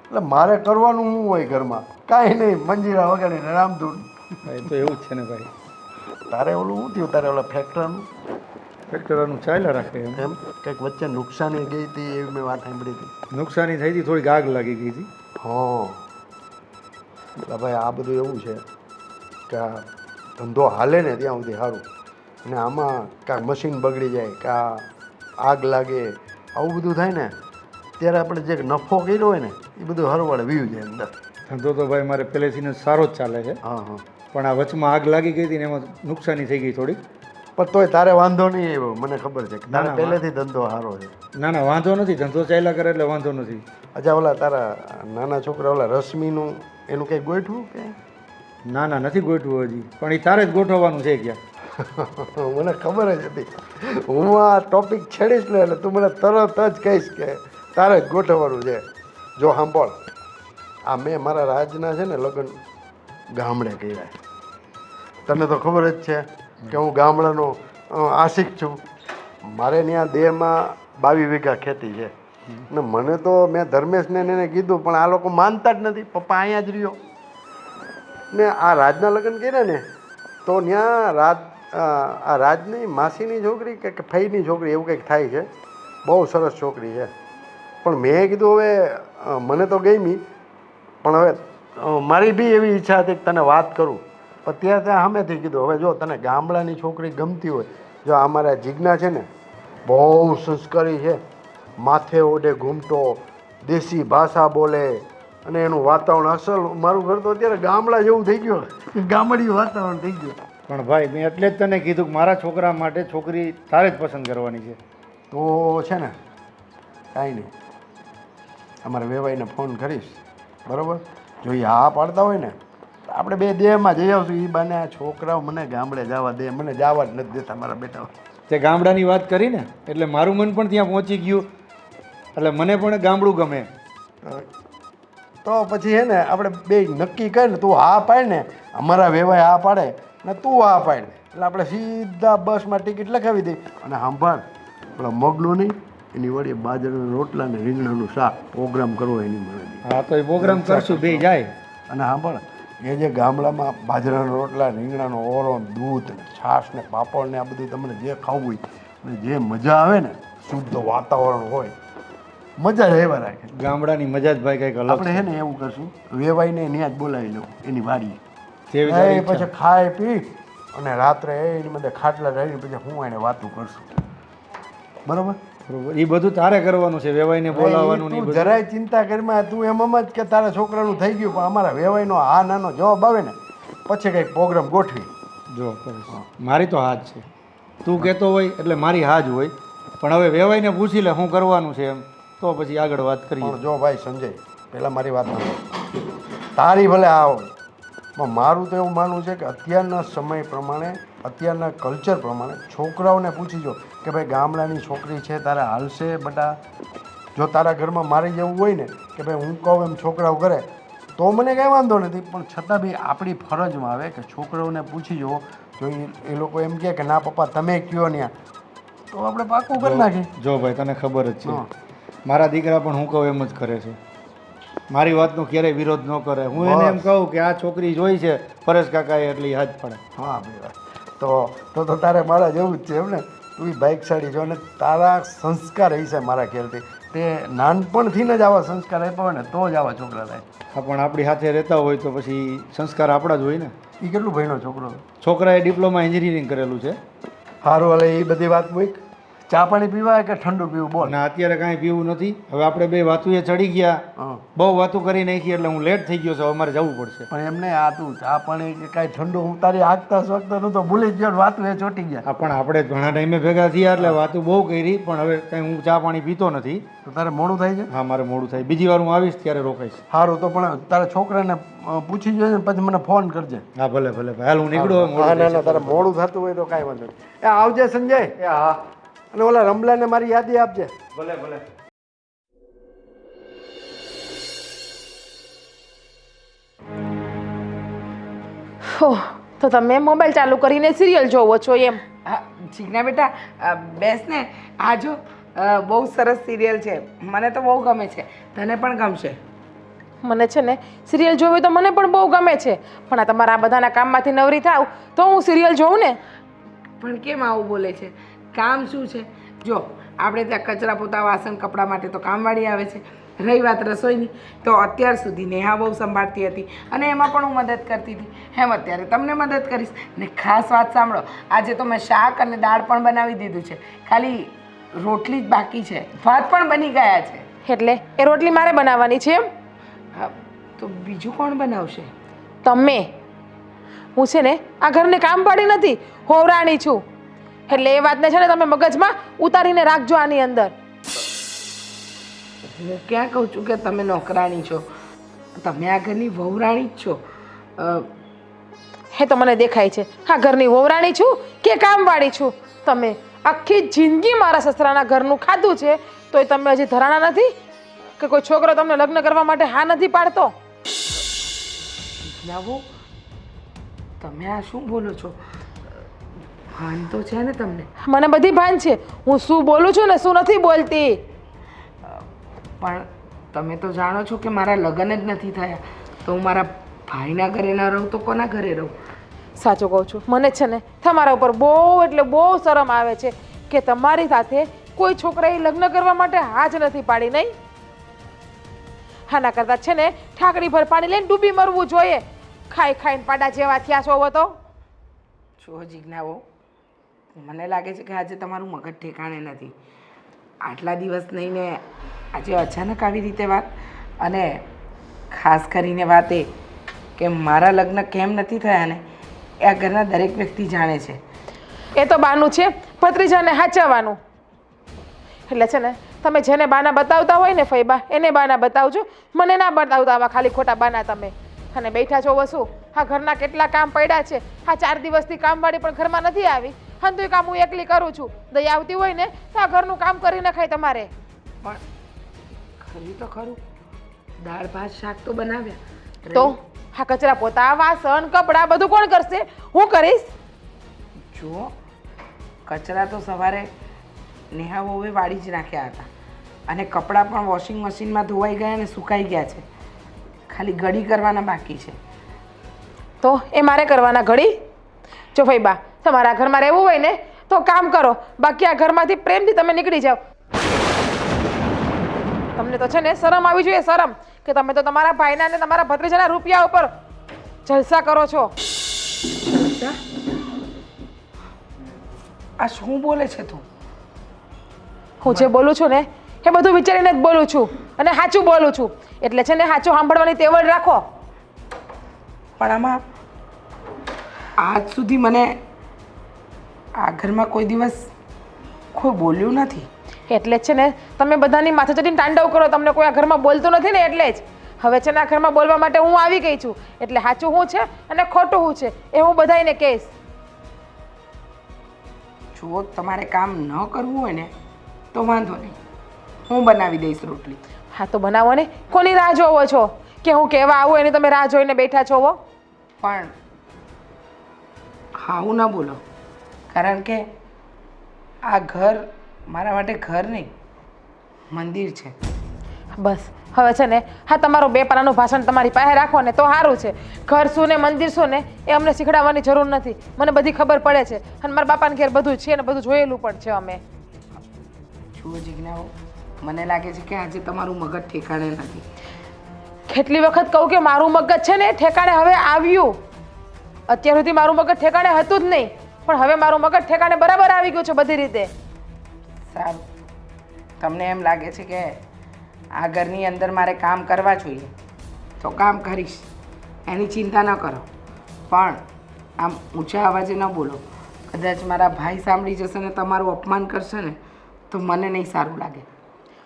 એટલે મારે કરવાનું શું હોય ઘરમાં? કાંઈ નહીં, મંજીરા વગાડીને રામધૂન. હા, એ તો એવું જ છે ને ભાઈ. તારે ઓલું શું થયું? તારે ઓલા ફેક્ટરનું ફેક્ટરનું ચાલ્યા રાખે એમ. એમ કંઈક વચ્ચે નુકસાની ગઈ હતી એવી મેં વાત સાંભળી હતી. નુકસાની થઈ હતી, થોડીક આગ લાગી ગઈ હતી. હા એટલે ભાઈ આ બધું એવું છે કે આ ધંધો હાલે ને ત્યાં સુધી સારું. અને આમાં કાંઈક મશીન બગડી જાય, કાં આગ લાગે, આવું બધું થાય ને ત્યારે આપણે જે નફો કર્યો હોય ને એ બધું હરવાળે વીયું જાય અંદર. ધંધો તો ભાઈ મારે પહેલેથી સારો જ ચાલે છે. હા હા પણ આ વચમાં આગ લાગી ગઈ હતી ને એમાં નુકસાની થઈ ગઈ થોડીક. પણ તોય તારે વાંધો નહીં આવ્યો, મને ખબર છે કે તારે ના, પહેલેથી ધંધો સારો છે. ના ના વાંધો નથી, ધંધો ચાલ્યા કરે એટલે વાંધો નથી. અચ્છા ઓલા તારા નાના છોકરા ઓલા રશ્મિનું એનું કંઈ ગોઠવું કે? ના ના નથી ગોઠવું હજી, પણ એ તારે જ ગોઠવવાનું છે ક્યાં. મને ખબર જ હતી. હું આ ટોપિક છેડીશ ને એટલે તું મને તરત જ કહીશ કે તારે જ ગોઠવવાનું છે. જો સાંભળ, આ મેં મારા રાજના છે ને લગ્ન ગામડે કર્યા. તને તો ખબર જ છે કે હું ગામડાનો આશિક છું. મારે ત્યાં દેહમાં 22 વીઘા ખેતી છે. ને મને તો મેં ધર્મેશને એને કીધું પણ આ લોકો માનતા જ નથી. પપ્પા અહીંયા જ રહ્યો ને આ રાજના લગ્ન કર્યા ને તો ત્યાં આ રાજની માસીની છોકરી કે ફઈની છોકરી એવું કંઈક થાય છે. બહુ સરસ છોકરી છે. પણ મેં કીધું હવે મને તો ગમી, પણ હવે મારી બી એવી ઈચ્છા હતી કે તને વાત કરું. પણ ત્યાં સામેથી કીધું હવે જો તને ગામડાની છોકરી ગમતી હોય, જો અમારા જીજ્ઞા છે ને બહુ સંસ્કારી છે, માથે ઓઢે ઘૂમટો, દેશી ભાષા બોલે અને એનું વાતાવરણ અસલ. મારું ઘર તો અત્યારે ગામડા જેવું થઈ ગયું, ગામડી વાતાવરણ થઈ ગયું. પણ ભાઈ મેં એટલે જ તને કીધું કે મારા છોકરા માટે છોકરી તારે જ પસંદ કરવાની છે. તો છે ને કાંઈ નહીં, અમારે વેવાઈને ફોન કરીશ, બરાબર? જો એ હા પાડતા હોય ને તો આપણે બે દેહમાં જઈ આવશું. એ બાને આ છોકરાઓ મને ગામડે જવા દે, મને જવા જ નથી દેતા મારા બેટા. તે ગામડાની વાત કરી ને એટલે મારું મન પણ ત્યાં પહોંચી ગયું. એટલે મને પણ ગામડું ગમે. તો પછી છે ને આપણે બે નક્કી કરીને તું હા પાડ ને, અમારા વેવાય હા પાડે ને તું હા પાડ, એટલે આપણે સીધા બસમાં ટિકિટ લખાવી દઈ. અને સાંભળ, પેલા મગનું નહીં એની વળી બાજરાના રોટલા ને રીંગણાનું શાક પ્રોગ્રામ કરવો એની મને. હા તો એ પ્રોગ્રામ કરશું, બે જાય. અને સાંભળ, એ જે ગામડામાં બાજરાના રોટલા, રીંગણાનો ઓરો, દૂધ ને છાશ ને પાપડ ને આ બધું તમને જે ખાવું હોય અને જે મજા આવે ને, શુદ્ધ વાતાવરણ હોય, મજા જ એવા રાખે. ગામડાની મજા જ ભાઈ કંઈક અલગ આપણે છે ને એવું કરશું, વેવાઈને ત્યાં જ બોલાવી લઉં એની વાડી. જેવી તારી એ ઈચ્છા. પછી ખાઈ પી અને રાત્રે એની બધે ખાટલા રહીને પછી હું એને વાતું કરશું, બરોબર? બરોબર, એ બધું તારે કરવાનું છે, વેવાઈને બોલાવવાનું ને ઈ તું બધું. જરાય ચિંતા કરીમાં, તું એમ જ કે તારા છોકરાનું થઈ ગયું, પણ અમારા વેવાઈનો હા નાનો જવાબ આવે ને પછી કંઈક પ્રોગ્રામ ગોઠવી. જો કરીશ. મારી તો હા જ છે. તું કહેતો હોય એટલે મારી હા જ હોય. પણ હવે વેવાઈને પૂછી લે શું કરવાનું છે એમ, તો પછી આગળ વાત કરીએ. પણ જો ભાઈ સંજય, પહેલાં મારી વાત સાંભળ. તારી ભલે આ હોય પણ મારું તો એવું માનવું છે કે અત્યારના સમય પ્રમાણે અત્યારના કલ્ચર પ્રમાણે છોકરાઓને પૂછી જો કે ભાઈ ગામડાની છોકરી છે તારે હાલશે બેટા. જો તારા ઘરમાં મારી જેવું હોય ને કે ભાઈ હું કહું એમ છોકરાઓ કરે તો મને કાંઈ વાંધો નથી, પણ છતાં બી આપણી ફરજમાં આવે કે છોકરાઓને પૂછી જુઓ. જો એ લોકો એમ કહે કે ના પપ્પા તમે કયો ત્યાં, તો આપણે પાકું કરી નાખીએ. જો ભાઈ તને ખબર જ છે મારા દીકરા પણ હું કહું એમ જ કરે છે. મારી વાતનો ક્યારેય વિરોધ ન કરે. હું એને એમ કહું કે આ છોકરી જોઈ છે પરેશ કાકાએ એટલી હાથ પડે. હા ભાઈ તો તારે મારા જેવું જ છે એમ ને. તું બાઇક સાડી જો ને તારા સંસ્કાર હશે મારા ખ્યાલથી. તે નાનપણથી જ આવા સંસ્કાર આપ્યા હોય ને તો જ આવા છોકરા થાય. હા પણ આપણી સાથે રહેતા હોય તો પછી સંસ્કાર આપણા જ હોય ને. એ કેટલું ભણ્યો છોકરો? છોકરાએ ડિપ્લોમા એન્જિનિયરિંગ કરેલું છે. સારું હાલે એ બધી વાત મૂક. ચા પાણી પીવા કે ઠંડુ પીવું બોલ. ના અત્યારે કાંઈ પીવું નથી. હવે આપણે બે વાતુએ ચડી ગયા, હા બહુ વાતું કરી નાખી એટલે હું લેટ થઈ ગયો છું. હવે મારે જવું પડશે. પણ એમને આ તું ચા પાણી કે કાંઈ ઠંડુ હું તારી આગતા સ્વગતા તું તો ભૂલી જ ગયો ને વાતું એ ચોટી ગયા. હા પણ આપણે ઘણા ટાઈમે ભેગા થયા એટલે વાતું બહુ કરી પણ હવે કાંઈ હું ચા પાણી પીતો નથી. તો તારે મોડું થાય છે? હા મારે મોડું થાય. બીજી વાર હું આવીશ ત્યારે રોકાઈશ. સારું તો પણ તારા છોકરાને પૂછી જોઈએ ને પછી મને ફોન કરજે. હા ભલે ભલે હાલ હું નીકળું. હા ના તારે મોડું થતું હોય તો કાંઈ વાંધો નહીં. એ આવજે સંજય. એ હા અને ઓલા રમલાને મારી યાદી આપજે. ભલે ભલે. તો તમે મોબાઈલ ચાલુ કરીને સિરિયલ જોવો છો એમ? હા જીજ્ઞા બેટા બેસ ને. આ જો બહુ સરસ સિરિયલ છે, મને તો બહુ ગમે છે. તને પણ ગમશે. મને છે ને સિરિયલ જોવી તો મને પણ બહુ ગમે છે, પણ આ તમારા બધાના કામમાંથી નવરી થાવ તો હું સિરિયલ જોઉં ને. પણ કેમ આવું બોલે છે? કામ શું છે? જો આપણે ત્યાં કચરા પોતા વાસણ કપડાં માટે તો કામવાળી આવે છે. રહી વાત રસોઈની તો અત્યાર સુધી નેહા બહુ સંભાળતી હતી અને એમાં પણ હું મદદ કરતી હતી. એમ અત્યારે તમને મદદ કરીશ. ને ખાસ વાત સાંભળો, આજે તો મેં શાક અને દાળ પણ બનાવી દીધું છે, ખાલી રોટલી જ બાકી છે. ભાત પણ બની ગયા છે. એટલે એ રોટલી મારે બનાવવાની છે એમ? હા તો બીજું કોણ બનાવશે? તમે. હું છે ને આ ઘરને કામ પાડી નથી, હોવરાણી છું. એટલે એ વાતને છે ને તમે મગજમાં ઉતારીને રાખજો આની અંદર. હું ક્યાં કહું છું કે તમે નોકરાણી છો? તમે આ ઘરની વહુરાણી જ છો. હે તો મને દેખાય છે હા ઘરની વહુરાણી છું કે કામવાળી છું. તમે આખી જિંદગી મારા સસરાના ઘરનું ખાધું છે તોય તમે હજી ધરાણા નથી કે કોઈ છોકરો તમને લગ્ન કરવા માટે હા નથી પાડતો? લાવો, તમે આ શું બોલો છો? ભાન તો છે ને તમને? મને બધી ભાન છે હું શું બોલું છું ને શું નથી બોલતી. પણ તમે તો જાણો છો કે મારા લગ્ન જ નથી થયા, તો હું મારા ભાઈના ઘરે ન રહું તો કોના ઘરે રહું? સાચું કહું છું, મને છે ને તમારા ઉપર બહુ એટલે બહુ શરમ આવે છે કે તમારી સાથે કોઈ છોકરાએ લગ્ન કરવા માટે હા જ નથી પાડી. નહીં, હાના કરતા છે ને ઠાકડી ભર પાણી લઈને ડૂબી મરવું જોઈએ. ખાઈ ખાઈને પાડા જેવા થયા છો હવે તો. જો જીજ્ઞાઓ, મને લાગે છે કે આજે તમારું મગજ ઠેકાણે નથી. આટલા દિવસ નહીં ને આજે અચાનક આવી રીતે વાત, અને ખાસ કરીને વાત એ કે મારા લગ્ન કેમ નથી થયા ને એ આ ઘરના દરેક વ્યક્તિ જાણે છે. એ તો બાનું છે ભત્રીજાને હાચવવાનું. એટલે છે ને તમે જેને બાના બતાવતા હોય ને ફઈબા એને બાના બતાવજો, મને ના બતાવતા આવા ખાલી ખોટા બાના. તમે અને બેઠા છો વસુ હા ઘરના કેટલા કામ પડ્યા છે. હા 4 દિવસથી કામવાળી પણ ઘરમાં નથી આવી. હા તો એ કામ હું એકલી કરું છું. દયા આવતી હોય ને તો આ ઘરનું કામ કરી નખાય તમારે. પણ ખરી તો ખરું, દાળ ભાત શાક તો બનાવ્યા, તો હા કચરા પોતા વાસણ કપડાં બધું કોણ કરશે? હું કરીશ. જુઓ, કચરા તો સવારે નેહા વહુએ વાળી જ નાખ્યા હતા અને કપડાં પણ વોશિંગ મશીનમાં ધોવાઈ ગયા અને સુકાઈ ગયા છે. ખાલી ઘડી કરવાના બાકી છે. તો એ મારે કરવાના ઘડી? જો ભાઈ બા તમારા ઘરમાં રહેવું હોય ને તો કામ કરો, બાકી આ ઘરમાંથી પ્રેમથી તમે નીકળી જાઓ. તમને તો છે ને શરમ આવી જોઈએ, શરમ કે તમે તો તમારા ભાઈના ને તમારા ભત્રીજાના રૂપિયા ઉપર જલસા કરો છો. આ શું બોલે છે તું? હું જે બોલું છું ને એ બધું વિચારીને જ બોલું છું અને સાચું બોલું છું. એટલે છે ને સાચું સાંભળવાની તેવડ રાખો. પણ આમાં આજ સુધી મને આ ઘરમાં કોઈ દિવસ કોઈ બોલ્યું નથી. એટલે જ છે ને તમે બધાની માથે ચડીને તાંડવ કરો. તમને કોઈ આ ઘરમાં બોલતું નથી ને એટલે જ. હવે છે ને આ ઘરમાં બોલવા માટે હું આવી ગઈ છું, એટલે સાચું શું છે અને ખોટું શું છે એ હું બધાને કહીશ. જો તમારે કામ ન કરવું હોય ને તો વાંધો નહીં, હું બનાવી દઈશ રોટલી. હા તો બનાવો ને. કોની રાહ જોવો છો કે હું કહેવા આવું એની તમે રાહ જોઈને બેઠા છો? પણ હાવું ન બોલો, કારણ કે આ ઘર મારા માટે ઘર નહીં મંદિર છે. બસ હવે છે ને હા તમારું બે પાનાનું ભાષણ તમારી પાસે રાખો ને તો સારું છે. ઘર શું ને મંદિર શું ને એ અમને શીખડાવવાની જરૂર નથી, મને બધી ખબર પડે છે અને મારા બાપાને ઘેર બધું છે ને બધું જોયેલું પણ છે અમે. જુઓ જીજ્ઞાઓ, મને લાગે છે કે આજે તમારું મગજ ઠેકાણે નથી. કેટલી વખત કહું કે મારું મગજ છે ને ઠેકાણે હવે આવ્યું. અત્યાર સુધી મારું મગજ ઠેકાણે હતું જ નહીં, પણ હવે મારું મગજ ઠેકાણે બરાબર આવી ગયું છે બધી રીતે. સારું, તમને એમ લાગે છે કે આ ઘરની અંદર મારે કામ કરવા જોઈએ તો કામ કરીશ, એની ચિંતા ન કરો. પણ આમ ઊંચા અવાજે ન બોલો, કદાચ મારા ભાઈ સાંભળી જશે ને તમારું અપમાન કરશે ને તો મને નહીં સારું લાગે,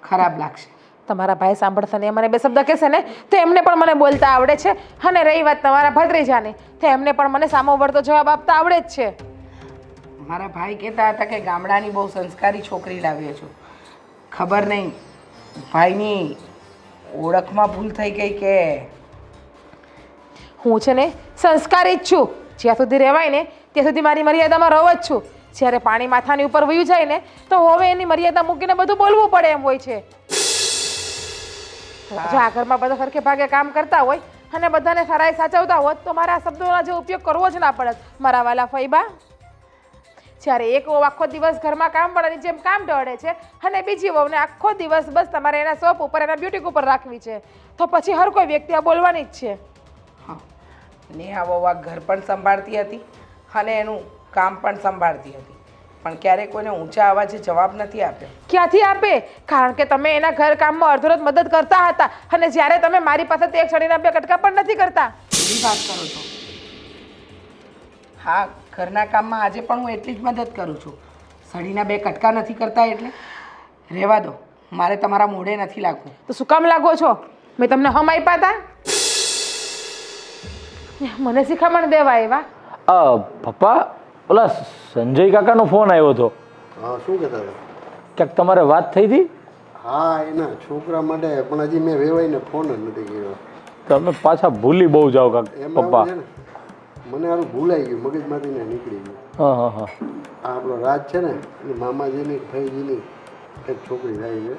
ખરાબ લાગશે. તમારા ભાઈ સાંભળશે ને એ મને બે શબ્દ કહેશે ને તો એમને પણ મને બોલતા આવડે છે. અને રહી વાત તમારા ભત્રીજાની, તો એમને પણ મને સામો વળતો જવાબ આપતા આવડે જ છે. મારા ભાઈ કહેતા હતા કે ગામડાની બહુ સંસ્કારી છોકરી લાવ્યો છું. ખબર નહીં ભાઈની ઓળખમાં ભૂલ થઈ ગઈ કે હું છે ને સંસ્કારી જ છું. જ્યાં સુધી રહેવાય ને ત્યાં સુધી મારી મર્યાદામાં રહું જ છું. જ્યારે પાણી માથાની ઉપર વયું જાય ને તો હવે એની મર્યાદા મૂકીને બધું બોલવું પડે એમ હોય છે. જો આ ઘરમાં બધા સરખે ભાગે કામ કરતા હોય અને બધાને સારાએ સાચવતા હોત તો મારે આ શબ્દોનો જે ઉપયોગ કરવો જ ના પડત. મારા વાલા ફઈબા, જ્યારે એક વહુ આખો દિવસ ઘરમાં કામ વાળાની જેમ કામ ઢળે છે અને બીજી વહુને આખો દિવસ બસ તમારે એના શોપ ઉપર એના બ્યુટીક ઉપર રાખવી છે, તો પછી હર કોઈ વ્યક્તિ આ બોલવાની જ છે. હા, નેહા વહુ આ ઘર પણ સંભાળતી હતી અને એનું કામ પણ સંભાળતી હતી, પણ ક્યારેય કોઈને ઊંચા અવાજે જવાબ નથી આપ્યો. ક્યાંથી આપે? કારણ કે તમે એના ઘર કામમાં અડધોરત મદદ કરતા હતા અને જ્યારે તમે મારી પાસેથી એક છડીના બે કટકા પણ નથી કરતા. એવી વાત કરો છો? હા, ઘરના કામમાં આજે પણ હું એટલી જ મદદ કરું છું. સળીના બે કટકા નથી કરતા એટલે રહેવા દો, મારે તમારા મોઢે નથી લાગવું. તો શું કામ લાગો છો? મેં તમને હમ આપ્યા હતા? મને શિખામણ દેવા આવ્યા? પપ્પા, ઓલા સંજય કાકાનો ફોન આવ્યો હતો. હા, શું કહેતા હતા? ક્યાંક તમારે વાત થઈ હતી? હા, એના છોકરા માટે, પણ હજી મેં વેવાઈને ફોન જ નથી કર્યો. તમે પાછા ભૂલી બહુ જાઓ એમાં પપ્પા. છે ને, મને હારું ભૂલાઈ ગયું, મગજમાંથી ને નીકળી ગયું. હા હા હા. આ આપણો રાજ છે ને એની મામાજીની ભાઈજીની એક છોકરી થાય છે.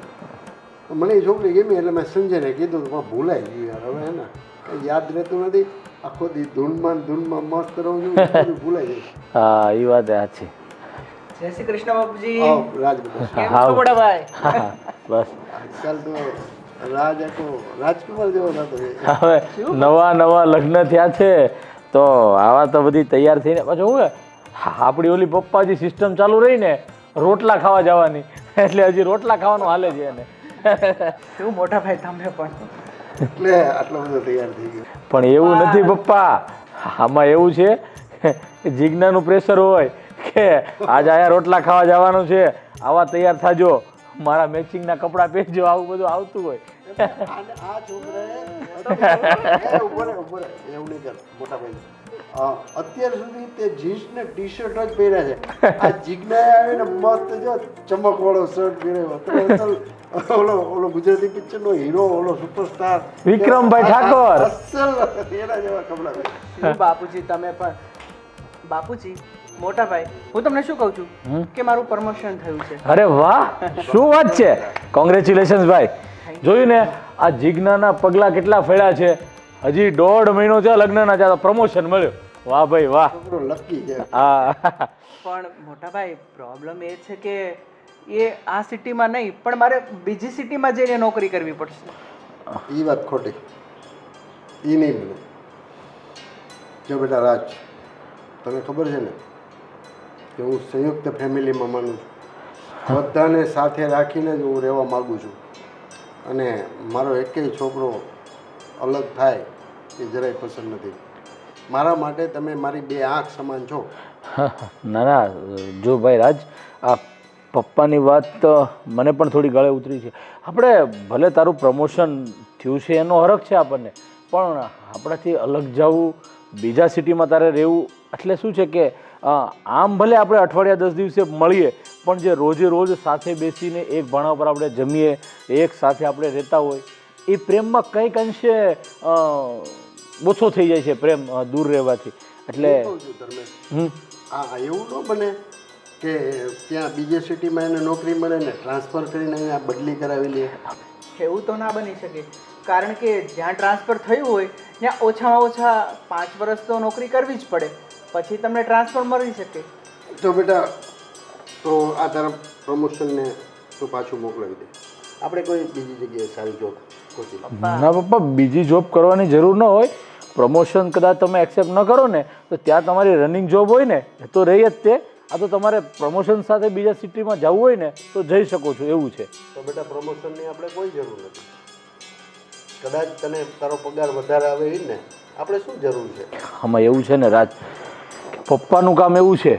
મને એ છોકરી ગમી એટલે મેં સંજયને કીધું તો પણ ભૂલાઈ ગયું યાર. હવે હે ને કંઈ યાદ રહેતું નથી, આખો દી ધૂનમાં મસ્ત રહું છું, બધું ભૂલાઈ જાય. હા, એ વાત સાચી. જય શ્રી કૃષ્ણ બાપુજી. આવ રાજ બધા. કેમ છો મોટા ભાઈ? બસ આજકાલ તો રાજ આખો રાજકુમાર જેવો થતો છે. હવે નવા લગ્ન થયા છે તો આવા તો બધી તૈયાર થઈને પાછું શું આપણી ઓલી પપ્પાજી સિસ્ટમ ચાલુ રહી ને રોટલા ખાવા જવાની, એટલે હજી રોટલા ખાવાનું હાલે છે એને. શું મોટા ભાઈ તમે પણ? એટલે આટલો બધો તૈયાર થઈ ગયો. પણ એવું નથી પપ્પા, આમાં એવું છે કે જીજ્ઞાનું પ્રેશર હોય કે આજ આયા રોટલા ખાવા જવાનું છે, આવા તૈયાર થાજો, મારા મેચિંગના કપડાં પહેરજો, આવું બધું આવતું હોય. આ છોકરાએ ઉપર એવું નહીં કર મોટા ભાઈ. અત્યાર સુધી તે જીન્સ ને ટી શર્ટ જ પહેર્યા છે. આ જીજ્ઞાએ આવીને મસ્ત જો ચમકવાળો શર્ટ પહેર્યો. ઓલો ગુજરાતી પિક્ચર નો હીરો, ઓલો સુપરસ્ટાર વિક્રમભાઈ ઠાકોર. અસલ એના જેવા કપડા પહેર્યા. શું બાપુજી તમે પણ? બાપુજી, મોટા ભાઈ, હું તમને શું કહું છું કે મારું પ્રમોશન થયું છે. અરે વાહ, શું વાત છે! કોંગ્રેચ્યુલેશન્સ ભાઈ. જોયું ને આ જીજ્ઞાના પગલા કેટલા ફેર્યા છે, હજી 1.5 મહિનો છે લગ્નના, ત્યાં પ્રમોશન મળ્યો. વાહ ભાઈ વાહ. છોકરો લકી છે. હા. પણ મોટા ભાઈ, પ્રોબ્લેમ એ છે કે એ આ સિટીમાં નહીં પણ મારે બીજી સિટીમાં જઈને નોકરી કરવી પડશે. એ વાત ખોટી, એ નહીં બને. જો બેટા રાજ, તને ખબર છે ને કે હું સંયુક્ત ફેમિલીમાં માનું છું. બધાને સાથે રાખીને જ હું રહેવા માગું છું, અને મારો એકેય છોકરો અલગ થાય એ જરાય પસંદ નથી. મારા માટે તમે મારી બે આંખ સમાન છો. ના ના, જો ભાઈ રાજ, આ પપ્પાની વાત તો મને પણ થોડી ગળે ઉતરી છે. આપણે ભલે તારું પ્રમોશન થયું છે એનો હરખ છે આપણને, પણ આપણાથી અલગ જવું, બીજા સિટીમાં તારે રહેવું એટલે શું છે કે આમ ભલે આપણે અઠવાડિયા 10 દિવસે મળીએ, પણ જે રોજે રોજ સાથે બેસીને એક ભાણા પર આપણે જમીએ, એક સાથે આપણે રહેતા હોય, એ પ્રેમમાં કંઈક અંશે ઓછો થઈ જાય છે પ્રેમ દૂર રહેવાથી. એટલે કહું છું ધર્મેશ, આ એવું ન બને કે ત્યાં બીજે સિટીમાં એને નોકરી મળે ને ટ્રાન્સફર કરીને અહીંયા બદલી કરાવી લે. એવું તો ના બની શકે, કારણ કે જ્યાં ટ્રાન્સફર થયું હોય ત્યાં ઓછામાં ઓછા 5 વર્ષ તો નોકરી કરવી જ પડે, પછી તમને ટ્રાન્સફર મળી શકે. તો બેટા, તો આ તારા પ્રમોશનને તું પાછું મોકલાવી દે. આપણે કોઈ બીજી જગ્યાએ સારી જોબ ગોતી લઈએ. ના પપ્પા, બીજી જોબ કરવાની જરૂર ન હોય. પ્રમોશન કદાચ તમે એક્સેપ્ટ ન કરો ને તો ત્યાં તમારી રનિંગ જોબ હોય ને એ તો રહી જ તે. આ તો તમારે પ્રમોશન સાથે બીજા સિટીમાં જવું હોય ને તો જઈ શકો છો, એવું છે. તો બેટા, પ્રમોશનની આપણે કોઈ જરૂર નથી. કદાચ તને તારો પગાર વધારે આવે એ ને આપણે શું જરૂર છે? આમાં એવું છે ને રાજ, પપ્પાનું કામ એવું છે,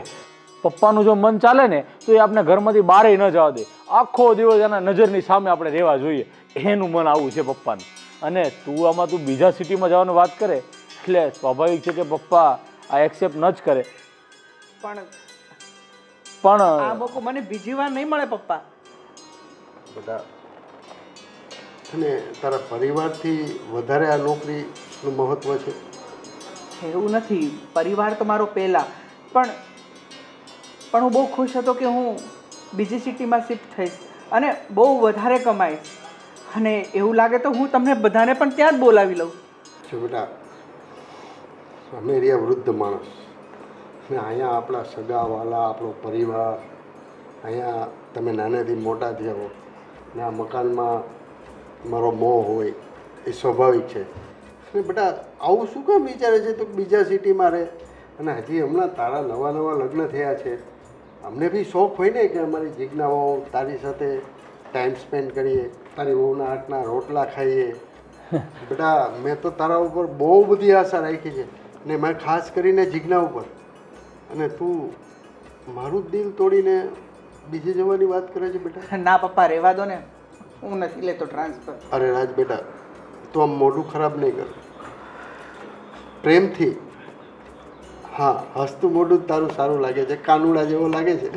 પપ્પાનું જો મન ચાલે ને તો એ આપણે ઘરમાંથી બહાર ન જવા દે. આખો દિવસ એના નજરની સામે આપણે રહેવા જોઈએ, એનું મન આવું છે પપ્પાનું. અને તું બીજા સિટીમાં જવાની વાત કરે એટલે સ્વાભાવિક છે કે પપ્પા આ એક્સેપ્ટ ન જ કરે. પણ આ મોકો મને બીજી વાર નહીં મળે પપ્પા. બેટા, અને તારા પરિવારથી વધારે આ નોકરીનું મહત્ત્વ છે? એવું નથી, પરિવાર તો મારો પહેલાં, પણ હું બહુ ખુશ હતો કે હું બીજી સિટીમાં શિફ્ટ થઈશ અને બહુ વધારે કમાઈશ. અને એવું લાગે તો હું તમને બધાને પણ ત્યાં જ બોલાવી લઉં. જો બેટા, અમે રહ્યા વૃદ્ધ માણસ ને અહીંયા આપણા સગાવાલા, આપણો પરિવાર, અહીંયા તમે નાનેથી મોટા થયા હો ને આ મકાનમાં મારો મોહ હોય એ સ્વાભાવિક છે. અને બેટા, આવું શું કામ વિચારે છે તો બીજા સિટીમાં રહે? અને હજી હમણાં તારા નવા લગ્ન થયા છે, અમને બી શોખ હોય ને કે અમારી જીજ્ઞાઓ તારી સાથે ટાઈમ સ્પેન્ડ કરીએ, તારી વહુના હાથના રોટલા ખાઈએ. બેટા, મેં તો તારા ઉપર બહુ બધી આશા રાખી છે ને મેં ખાસ કરીને જીજ્ઞા ઉપર. અને તું મારું જ દિલ તોડીને બીજે જવાની વાત કરે છે બેટા? ના પપ્પા, રહેવા દો ને, હું નથી લેતો ટ્રાન્સફર. અરે રાજ બેટા, તું આમ મોઢું ખરાબ નહીં કર, પ્રેમથી. હા, હસતું મોઢું જ તારું સારું લાગે છે, કાનુડા જેવો લાગે છે.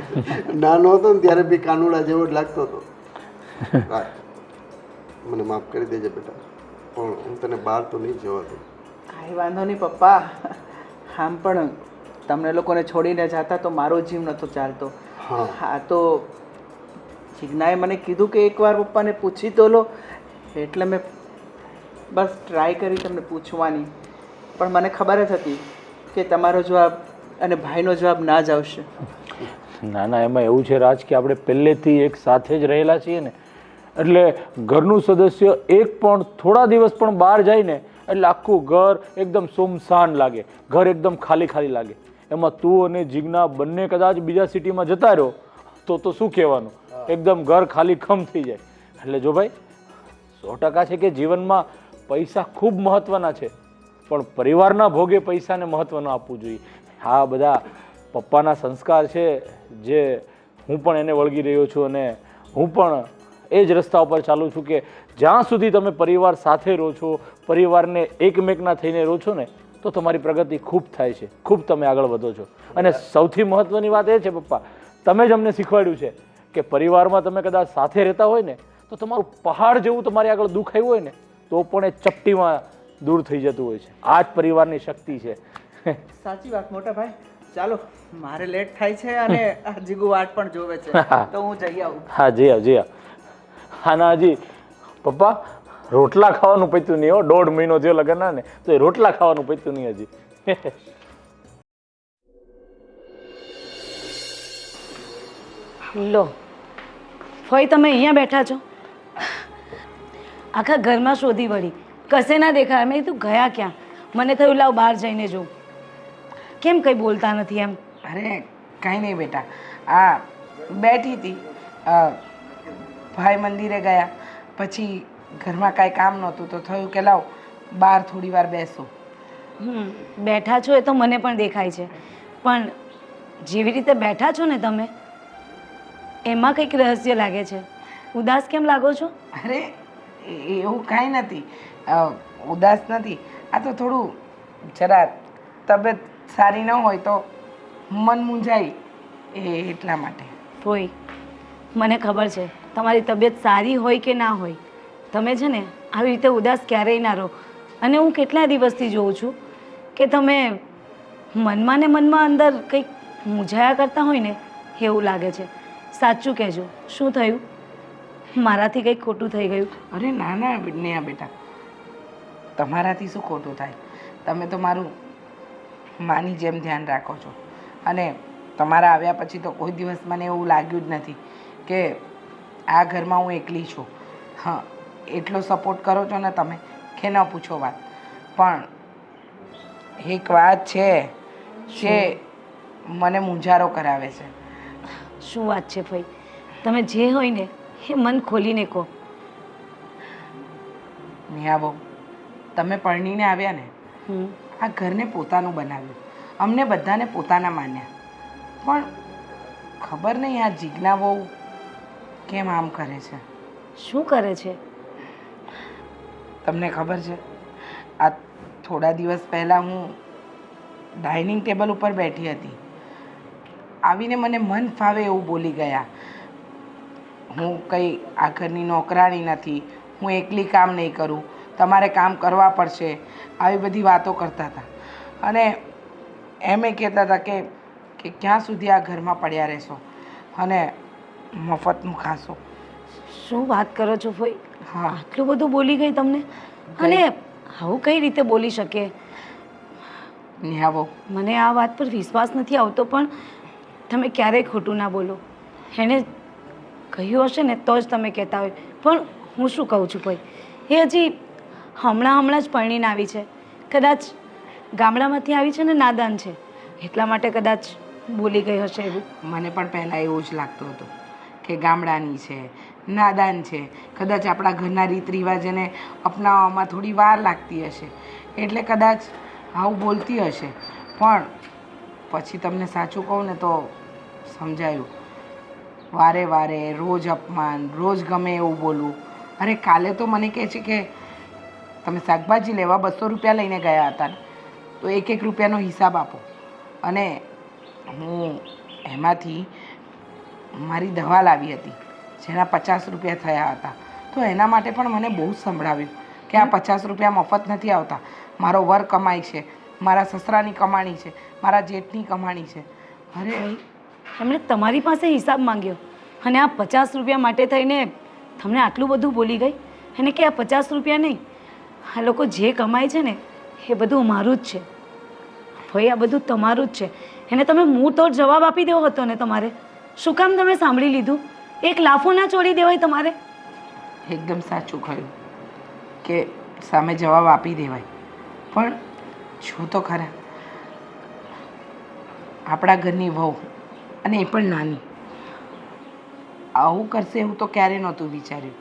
નાનો હતો ને ત્યારે બી કાનુડા જેવો જ લાગતો હતો. રાજ, મને માફ કરી દેજે બેટા, પણ હું તને બહાર તો નહીં જવા દઉં. કાંઈ વાંધો નહીં પપ્પા. આમ પણ તમને લોકોને છોડીને જતા તો મારો જીવ નહોતો ચાલતો. હા, તો જીજ્ઞાએ મને કીધું કે એકવાર પપ્પાને પૂછી તો લો, એટલે મેં બસ ટ્રાય કરી તમને પૂછવાની. પણ મને ખબર જ હતી કે તમારો જવાબ અને ભાઈનો જવાબ ના જ આવશે. ના ના, એમાં એવું છે રાજ કે આપણે પહેલેથી એક સાથે જ રહેલા છીએ ને, એટલે ઘરનું સદસ્ય એક પણ થોડા દિવસ પણ બહાર જાય ને એટલે આખું ઘર એકદમ સુમસાન લાગે, ઘર એકદમ ખાલી ખાલી લાગે. એમાં તું અને જીજ્ઞા બંને કદાચ બીજા સિટીમાં જતા રહો તો શું કહેવાનું, એકદમ ઘર ખાલી ખમ થઈ જાય. એટલે જો ભાઈ, 100% છે કે જીવનમાં પૈસા ખૂબ મહત્ત્વના છે, પણ પરિવારના ભોગે પૈસાને મહત્ત્વ ન આપવું જોઈએ. આ બધા પપ્પાના સંસ્કાર છે જે હું પણ એને વળગી રહ્યો છું અને હું પણ એ જ રસ્તા ઉપર ચાલું છું કે જ્યાં સુધી તમે પરિવાર સાથે રહો છો, પરિવારને એકમેકના થઈને રહો છો ને તો તમારી પ્રગતિ ખૂબ થાય છે, ખૂબ તમે આગળ વધો છો. અને સૌથી મહત્ત્વની વાત એ છે પપ્પા, તમે જ અમને શીખવાડ્યું છે કે પરિવારમાં તમે કદાચ સાથે રહેતા હોય ને તો તમારું પહાડ જેવું તમારી આગળ દુઃખ આવ્યું હોય ને તો પણ એ ચપટીમાં દૂર થઈ જતું હોય છે. આ જ પરિવારની શક્તિ છે. સાચી વાત મોટા ભાઈ. ચાલો, મારે લેટ થાય છે અને આ જીગુ વાટ પણ જોવે છે, તો હું જઈ આવું. હા, જઈ આવ, જઈ આવ. હા ના, હજી પપ્પા રોટલા ખાવાનું પત્યું નહીં હો. 1.5 મહિનો થયો લગ્નના ને તો એ રોટલા ખાવાનું પત્યું નહીં હજી. લો ફોઈ, તમે અહીંયા બેઠા છો? આખા ઘરમાં શોધી વળી, કશે ના દેખાય. મેં કીધું ગયા ક્યાં? મને થયું લાવ બહાર જઈને જોઉં. કેમ કંઈ બોલતા નથી એમ? અરે કાંઈ નહીં બેટા, આ બેઠી હતી, ભાઈ મંદિરે ગયા, પછી ઘરમાં કાંઈ કામ નહોતું તો થયું કે લાવ બહાર થોડી વાર બેસો. બેઠા છો એ તો મને પણ દેખાય છે, પણ જેવી રીતે બેઠા છો ને તમે એમાં કંઈક રહસ્ય લાગે છે. ઉદાસ કેમ લાગો છો? અરે એવું કાંઈ નથી, ઉદાસ નથી. આ તો થોડું જરા તબિયત સારી ન હોય તો મન મૂંઝાય એટલા માટે. ફોઈ, મને ખબર છે તમારી તબિયત સારી હોય કે ના હોય, તમે છે ને આવી રીતે ઉદાસ ક્યારેય ના રહો. અને હું કેટલા દિવસથી જોઉં છું કે તમે મનમાં ને મનમાં અંદર કંઈક મૂંઝાયા કરતા હોય ને એવું લાગે છે. સાચું કહેજો, શું થયું? મારાથી કંઈક ખોટું થઈ ગયું? અરે ના ના નેહા બેટા, તમારાથી શું ખોટું થાય? તમે તો મારું માની જેમ ધ્યાન રાખો છો, અને તમારા આવ્યા પછી તો કોઈ દિવસ મને એવું લાગ્યું જ નથી કે આ ઘરમાં હું એકલી છું. હા, એટલો સપોર્ટ કરો છો ને તમે કે ન પૂછો વાત. પણ એક વાત છે જે મને મૂંઝારો કરાવે છે. શું વાત છે ભાઈ? તમે જે હોય ને એ મન ખોલીને કહો. નેહા બહુ, તમે પરણીને આવ્યા ને, આ ઘરને પોતાનું બનાવ્યું, અમને બધાને પોતાના માન્યા. પણ ખબર નહીં આ જીજ્ઞા બહુ કેમ આમ કરે છે. શું કરે છે? તમને ખબર છે, આ થોડા દિવસ પહેલાં હું ડાઇનિંગ ટેબલ ઉપર બેઠી હતી, આવીને મને મન ફાવે એવું બોલી ગયા. હું કંઈ આ ઘરની નોકરાણી નથી, હું એકલી કામ નહીં કરું, તમારે કામ કરવા પડશે, આવી બધી વાતો કરતા હતા. અને એમ કહેતા હતા કે ક્યાં સુધી આ ઘરમાં પડ્યા રહેશો અને મફતનું ખાશો. શું વાત કરો છો ભાઈ? હા, આટલું બધું બોલી ગઈ તમને? અને આવું કઈ રીતે બોલી શકે? નેહા બહુ, મને આ વાત પર વિશ્વાસ નથી આવતો, પણ તમે ક્યારેય ખોટું ના બોલો. એણે કહ્યું હશે ને તો જ તમે કહેતા હોય. પણ હું શું કહું છું ભાઈ, એ હજી હમણાં જ પરણીને આવી છે, કદાચ ગામડામાંથી આવી છે ને નાદાન છે, એટલા માટે કદાચ બોલી ગઈ હશે એવું. મને પણ પહેલાં એવું જ લાગતું હતું કે ગામડાની છે, નાદાન છે, કદાચ આપણા ઘરના રીત રિવાજને અપનાવવામાં થોડી વાર લાગતી હશે એટલે કદાચ આવું બોલતી હશે. પણ પછી તમને સાચું કહું ને તો સમજાયું, વારે વારે રોજ અપમાન, રોજ ગમે એવું બોલવું. અરે કાલે તો મને કહે છે કે તમે શાકભાજી લેવા 200 રૂપિયા લઈને ગયા હતા ને, તો 1 રૂપિયાનો હિસાબ આપો. અને હું એમાંથી મારી દવા લાવી હતી જેના 50 રૂપિયા થયા હતા, તો એના માટે પણ મને બહુ સંભળાવ્યું કે આ 50 રૂપિયા મફત નથી આવતા, મારો વર કમાય છે, મારા સસરાની કમાણી છે, મારા જેઠની કમાણી છે. અરે એમણે તમારી પાસે હિસાબ માંગ્યો અને આ 50 રૂપિયા માટે થઈને તમને આટલું બધું બોલી ગઈ? એને કે આ 50 રૂપિયા નહીં, આ લોકો જે કમાય છે ને એ બધું મારું જ છે ભાઈ, આ બધું તમારું જ છે. એને તમે મુંહ તોડ જવાબ આપી દેવો હતો ને તમારે. શું કામ તમે સાંભળી લીધું? એક લાફો ના છોડી દેવાય તમારે? એકદમ સાચું કહ્યું કે સામે જવાબ આપી દેવાય, પણ જો તો ખરા, આપણા ઘરની વહુ અને એ પણ નાની આવું કરશે એવું તો ક્યારે નહોતું વિચાર્યું.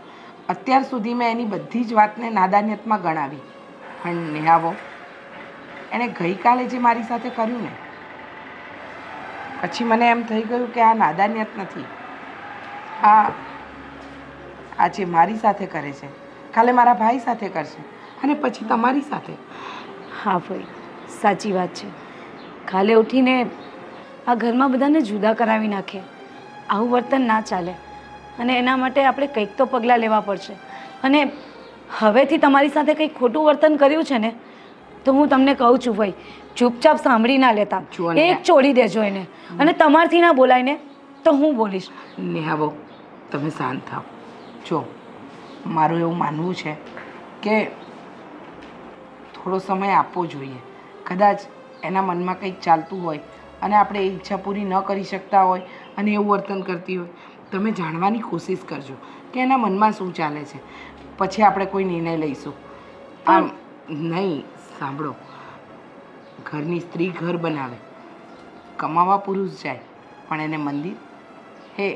અત્યાર સુધી મેં એની બધી જ વાતને નાદાનિયતમાં ગણાવી, પણ નેહા વહુ, એણે ગઈકાલે જે મારી સાથે કર્યું ને, પછી મને એમ થઈ ગયું કે આ નાદાનિયત નથી, આ જે મારી સાથે કરે છે કાલે મારા ભાઈ સાથે કરશે અને પછી તમારી સાથે. હા ભાઈ, સાચી વાત છે. કાલે ઉઠીને આ ઘરમાં બધાને જુદા કરાવી નાખે, આવું વર્તન ના ચાલે. અને એના માટે આપણે કંઈક તો પગલાં લેવા પડશે. અને હવેથી તમારી સાથે કંઈક ખોટું વર્તન કર્યું છે ને, તો હું તમને કહું છું ભાઈ, ચૂપચાપ સાંભળી ના લેતા, એક છોડી દેજો એને. અને તમારથી ના બોલાય ને તો હું બોલીશ. નેહા બહુ, તમે શાંત થાઓ. જો મારું એવું માનવું છે કે થોડો સમય આપવો જોઈએ. કદાચ એના મનમાં કંઈક ચાલતું હોય અને આપણે એ ઈચ્છા પૂરી ન કરી શકતા હોય અને એવું વર્તન કરતી હોય, તમે જાણવાની કોશિશ કરજો કે એના મનમાં શું ચાલે છે, પછી આપણે કોઈ નિર્ણય લઈશું. આમ નહીં, સાંભળો, ઘરની સ્ત્રી ઘર બનાવે, કમાવા પુરુષ જાય, પણ એને મંદિર હે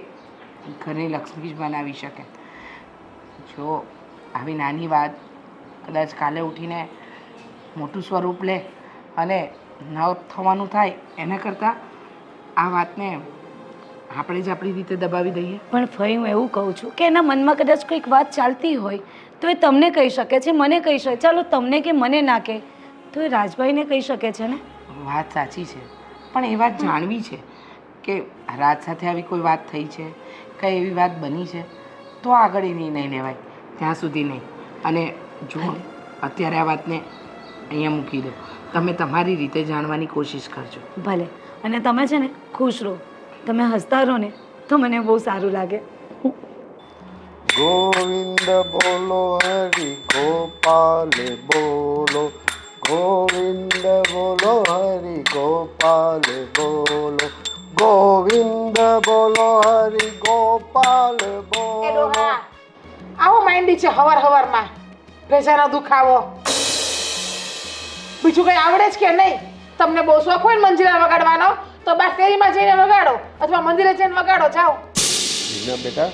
ઘરની લક્ષ્મી જ બનાવી શકે. જો આવી નાની વાત કદાચ કાલે ઉઠીને મોટું સ્વરૂપ લે અને ન થવાનું થાય, એના કરતાં આ વાતને આપણે જ આપણી રીતે દબાવી દઈએ. પણ ફઈ હું એવું કહું છું કે એના મનમાં કદાચ કોઈક વાત ચાલતી હોય તો એ તમને કહી શકે છે, મને કહી શકે. ચાલો તમને કે મને ના કહે તો એ રાજભાઈને કહી શકે છે ને. વાત સાચી છે, પણ એ વાત જાણવી છે કે રાજ સાથે આવી કોઈ વાત થઈ છે, કઈ એવી વાત બની છે તો આગળ એ નિર્ણય લેવાય, ત્યાં સુધી નહીં. અને જો અત્યારે આ વાતને અહીંયા મૂકી દો, તમે તમારી રીતે જાણવાની કોશિશ કરજો. ભલે. અને તમે છે ને ખુશ રહો, તમે હસતા રહો ને તો મને બહુ સારું લાગે. ગોવિંદ બોલો હરિ ગોપાલ બોલો, ગોવિંદ બોલો હરિ ગોપાલ બોલો, ગોવિંદ બોલો હરિ ગોપાલ બોલો. આવો માંડી છે હવારમાં ભેજાનો દુખાવો. બીજું કઈ આવડે જ કે નહીં? તમને બહુ શોખ હોય ને મંજીરા વગાડવાનો તો બસ શેરીમાં જઈને વગાડો અથવા મંદિરે જઈને વગાડો. જાઓ. જીના બેટા,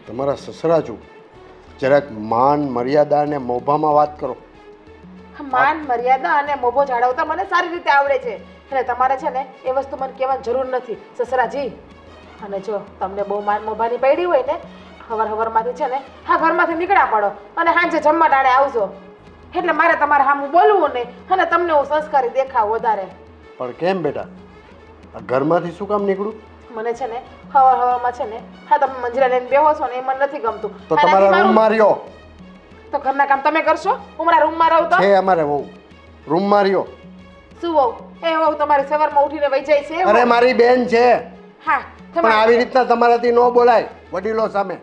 તમારા સસરા છું, જરાક માન મર્યાદા અને મોભામાં વાત કરો. માન મર્યાદા અને મોભો જાળવતા મને સારી રીતે આવડે છે, એટલે તમારે છે ને એ વસ્તુ મને કહેવાની જરૂર નથી સસરાજી. અને જો તમને બહુ માન મોભાની પડી હોય ને, હવારમાંથી છે ને હા ઘરમાંથી નીકળ્યા પડો અને સાંજે જમવા ટાણે આવજો. એટલે મારે તમારે સામું બોલવું નહીં અને તમને હું સંસ્કારી દેખાવ વધારે. પણ કેમ બેટા, આ ઘરમાંથી શું કામ નીકળું? મને છે ને હવારમાં છે ને હા તમે મંજીરા લઈને બેહો છો ને એ મને નથી ગમતું. તો તમારા રૂમમાં રહ્યો. તો ઘરના કામ તમે કરશો? હું મારા રૂમમાં રહું તો? છે અમારે વહુ, રૂમમાં રહ્યો. શું વહુ? એ વહુ તમારી સવારમાં ઉઠીને વહી જાય છે? અરે મારી બેન છે. હા પણ આવી રીતના તમારાથી ન બોલાય વડીલો સામે.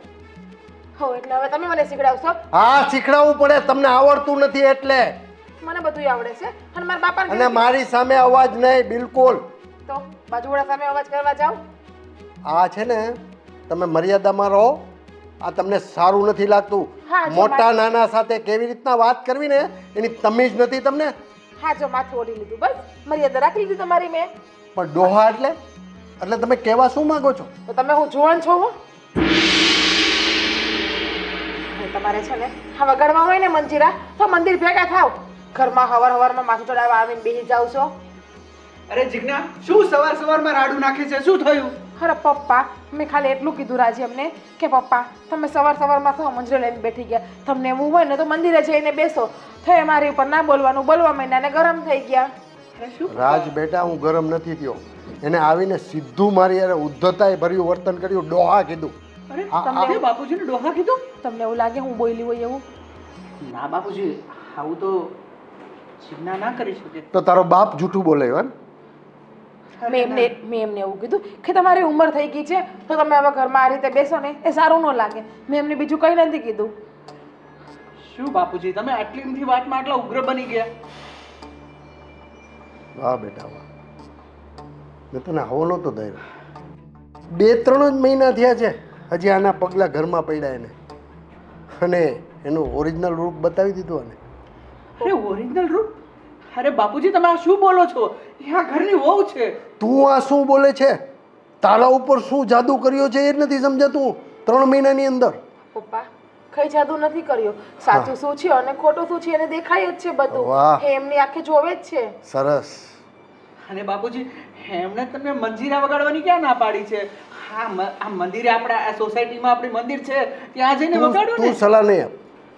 હો એટલે હવે તમે મને શીખડાવશો? હા શીખડાવવું પડે, તમને આવડતું નથી એટલે. મને બધું આવડે છે અને મારા બાપાને અને મારી સામે અવાજ નહીં બિલકુલ. તો બાજુવાળા સામે અવાજ કરવા જાવ? આ છે ને તમે મર્યાદામાં રહો, આ તમને સારું નથી લાગતું. હા, જો મોટા નાના સાથે કેવી રીતના વાત કરવી ને એની તમીજ નથી તમને. હા જો માથું ઓઢી લીધું, બસ મર્યાદા રાખી લીધી તમારી મેં. પણ ડોહા એટલે તમે કહેવા શું માંગો છો? તો તમે હું જુવાન છો? તમારે છે ને હા વગાડવા હોય ને મંજીરા તો મંદિર ભેગા થાવ. ઘરમાં હવારમાં માથું ચડાવવા આવીને બેસી જાવ છો. અરે જીજ્ઞા, શું સવારમાં રાડું નાખે છે? શું થયું? અરે પપ્પા, મેં ખાલી એટલું કીધું રાજે એમને કે પપ્પા તમે સવારમાં તો મંજીરો લઈને બેઠી ગયા, તમને એવું હોય ને તો મંદિરે જઈને બેસો. થઈ મારી ઉપર ના બોલવાનું, બોલવા માંડ્યા ને ગરમ થઈ ગયા. રાજ બેટા, હું ગરમ નથી થયો. એને આવીને સીધું મારી યાર ઉદ્ધતાએ ભર્યું વર્તન કર્યું, ડોહા કીધું. અરે બાપુજીને ડોહા કીધું? તમને એવું લાગે હું બોલી હોય એવું? ના બાપુજી, આવું તો જીજ્ઞા ના કરી શકે. તો તારો બાપ જૂઠું બોલે એમ? મેં એમને એવું કીધું કે તમારી ઉંમર થઈ ગઈ છે તો તમે હવે ઘરમાં આ રીતે બેસો ને એ સારું ન લાગે. મેં એમને બીજું કંઈ નથી કીધું. શું બાપુજી, તમે આટલી બધી વાતમાં આટલા ઉગ્ર બની ગયા? વાહ બેટા વાહ, મેં તને આવો નહોતો ધાર્યો. 2-3 જ મહિના થયા છે હજી આના પગલાં ઘરમાં પડ્યા એને, અને એનું ઓરિજિનલ રૂપ બતાવી દીધું. અને અરે ઓરિજિનલ રૂપ? અરે બાપુજી, તમે આ શું બોલો છો? એ આ ઘરની વહુ છે. તું આ શું બોલે છે? તારા ઉપર શું જાદુ કર્યો છે એ જ નથી સમજાતું 3 મહિનાની અંદર. પપ્પા કઈ જાદુ નથી કર્યો, સાચું શું છે અને ખોટું શું છે એને દેખાય જ છે બધું. વાહ. એ એમની આંખે જોવે જ છે. સરસ. અને બાપુજી, એમણે તમને મંજીરા વગાડવાની ક્યાં ના પાડી છે? હા, આ મંદિરે આપણા આ સોસાયટીમાં આપણી મંદિર છે, ત્યાં જઈને વગાડો ને. તું સલાહ નહીં આપ,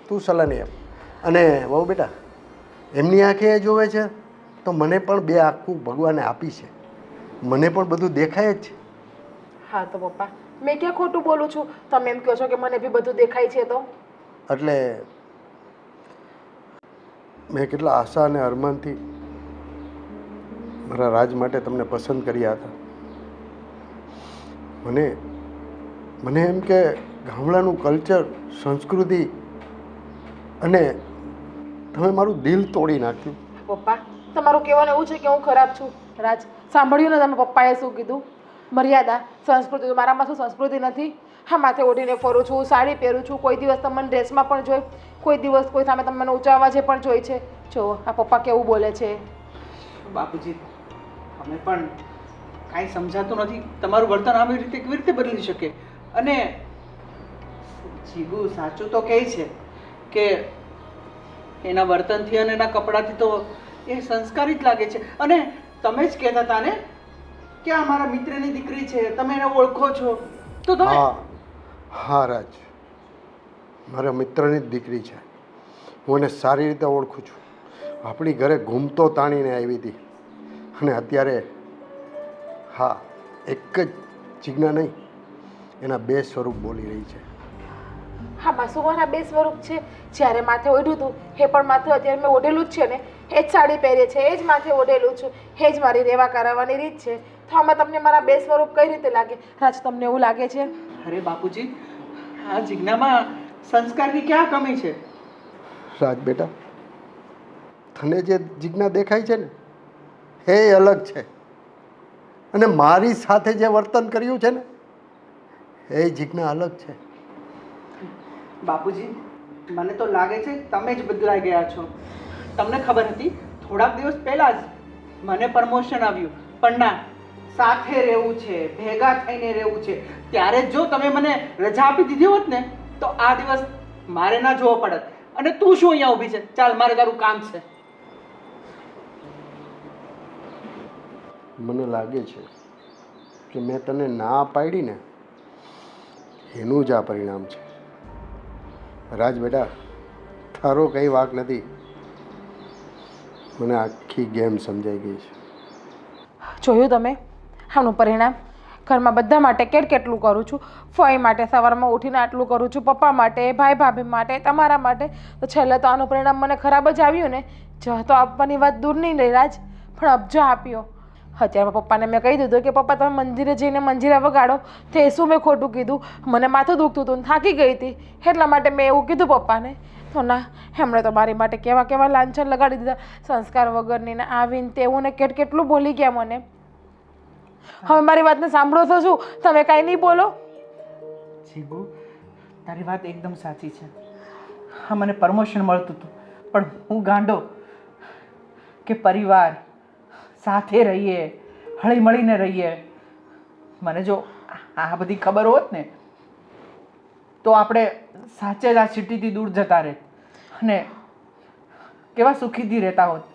તું સલાહ નહીં આપ. અને બહુ બેટા, એમની આંખે જોવે છે તો મને પણ 2 આંખું ભગવાને આપી છે, મને પણ બધું દેખાય જ છે. હા તો પપ્પા મેં ક્યાં ખોટું બોલું છું? તમે એમ કહો છો કે મને બી બધું દેખાય છે તો? એટલે મેં કેટલા આશા અને અરમાનથી મારા રાજ માટે તમને પસંદ કર્યા હતા. મને એમ કે ગામડાનું કલ્ચર, સંસ્કૃતિ, અને તમે મારું દિલ તોડી નાખ્યું. પપ્પા તમારું કહેવાનું એવું છે કે હું ખરાબ છું? રાજ સાંભળ્યું ને તમે પપ્પાએ શું કીધું? મર્યાદા, સંસ્કૃતિ. મારામાં શું સંસ્કૃતિ નથી? હા માથે ઓઢીને ફરું છું, સાડી પહેરું છું, કોઈ દિવસ તમને ડ્રેસમાં પણ જોઈ, કોઈ દિવસ કોઈ સામે તમને ઊંચા અવાજે પણ જોઈ છે. જો આ પપ્પા કેવું બોલે છે. બાપુજી, અમે પણ કાંઈ સમજાતું નથી. તમારું વર્તન આવી રીતે કેવી રીતે બદલી શકે? અને જીગુ સાચું તો કહે છે કે એના વર્તનથી અને એના કપડાથી તો એ સંસ્કારી જ લાગે છે. અને તમે જ કહેતા હતા ને કે આ મારા મિત્રની દીકરી છે, તમે એને ઓળખો છો, તો તમે હા હા રાજ, મારા મિત્રની જ દીકરી છે. હું એને સારી રીતે ઓળખું છું. આપણી ઘરે ઘૂમતો તાણીને આવી હતી અને અત્યારે હા એક જ જીજ્ઞા નહીં, એના 2 સ્વરૂપ બોલી રહી છે. હા માસુમાના 2 સ્વરૂપ છે. જ્યારે માથે ઓઢ્યું હતું એ પણ માથે અત્યારે મેં ઓઢેલું જ છે ને, એ જ સાડી પહેરે છે, એ જ માથે ઓઢેલું છું, એ જ મારી રેવા કરાવવાની રીત છે. તો આમાં તમને મારા 2 સ્વરૂપ કઈ રીતે લાગે? રાજ, તમને એવું લાગે છે? અરે બાપુજી, આ જીજ્ઞામાં સંસ્કારની ક્યાં કમી છે? રાજ બેટા, તને જે જીજ્ઞા દેખાય છે ને એ અલગ છે, અને મારી સાથે જે વર્તન કર્યું છે ને એ જીજ્ઞા અલગ છે. બાપુજી, મને તો લાગે છે તમે જ બદલાઈ ગયા છો. તમને ખબર હતી થોડાક દિવસ પહેલા જ મને પ્રમોશન આવ્યું, પણ ના, સાથે રહેવું છે, ભેગા થઈને રહેવું છે. ત્યારે જો તમે મને રજા આપી દીધી હોત ને તો આ દિવસ મારે ના જોવો પડત. અને તું શું અહીંયા ઊભી છે? ચાલ, મારે તારું કામ છે. મને લાગે છે કે મેં તને ના પાડી ને એનું જ આ પરિણામ છે. રાજ બેટા, તારો કંઈ વાંક નથી. મને આખી ગેમ સમજાઈ ગઈ છે. જોયું તમે આનું પરિણામ? ઘરમાં બધા માટે કેટલું કરું છું. ફઈ માટે સવારમાં ઉઠીને આટલું કરું છું, પપ્પા માટે, ભાઈ ભાભી માટે, તમારા માટે. તો છેલ્લે તો આનું પરિણામ મને ખરાબ જ આવ્યું ને. જ તો આપવાની વાત દૂર નહીં રહી રાજ, પણ અબજો આપ્યો. અત્યારે પપ્પાને મેં કહી દીધું કે પપ્પા તમે મંદિરે જઈને મંજીરા વગાડો. તે શું મેં ખોટું કીધું? મને માથું દુખતું હતું ને થાકી ગઈ હતી, એટલા માટે મેં એવું કીધું પપ્પાને. તો ના, એમણે તો મારી માટે કેવા લાંછન લગાડી દીધા, સંસ્કાર વગરની ને આવીને તેવું ને કેટલું બોલી ગયા મને. હવે મારી વાતને સાંભળો છો શું? તમે કાંઈ નહીં બોલો? જીગુ, તારી વાત એકદમ સાચી છે. હા, મને પ્રમોશન મળતું હતું, પણ હું ગાંડો કે પરિવાર સાથે રહીએ, હળી મળીને રહીએ. મને જો આ બધી ખબર હોત ને તો આપણે સાચે જ આ સિટીથી દૂર જતા રહે અને કેવા સુખીથી રહેતા હોત.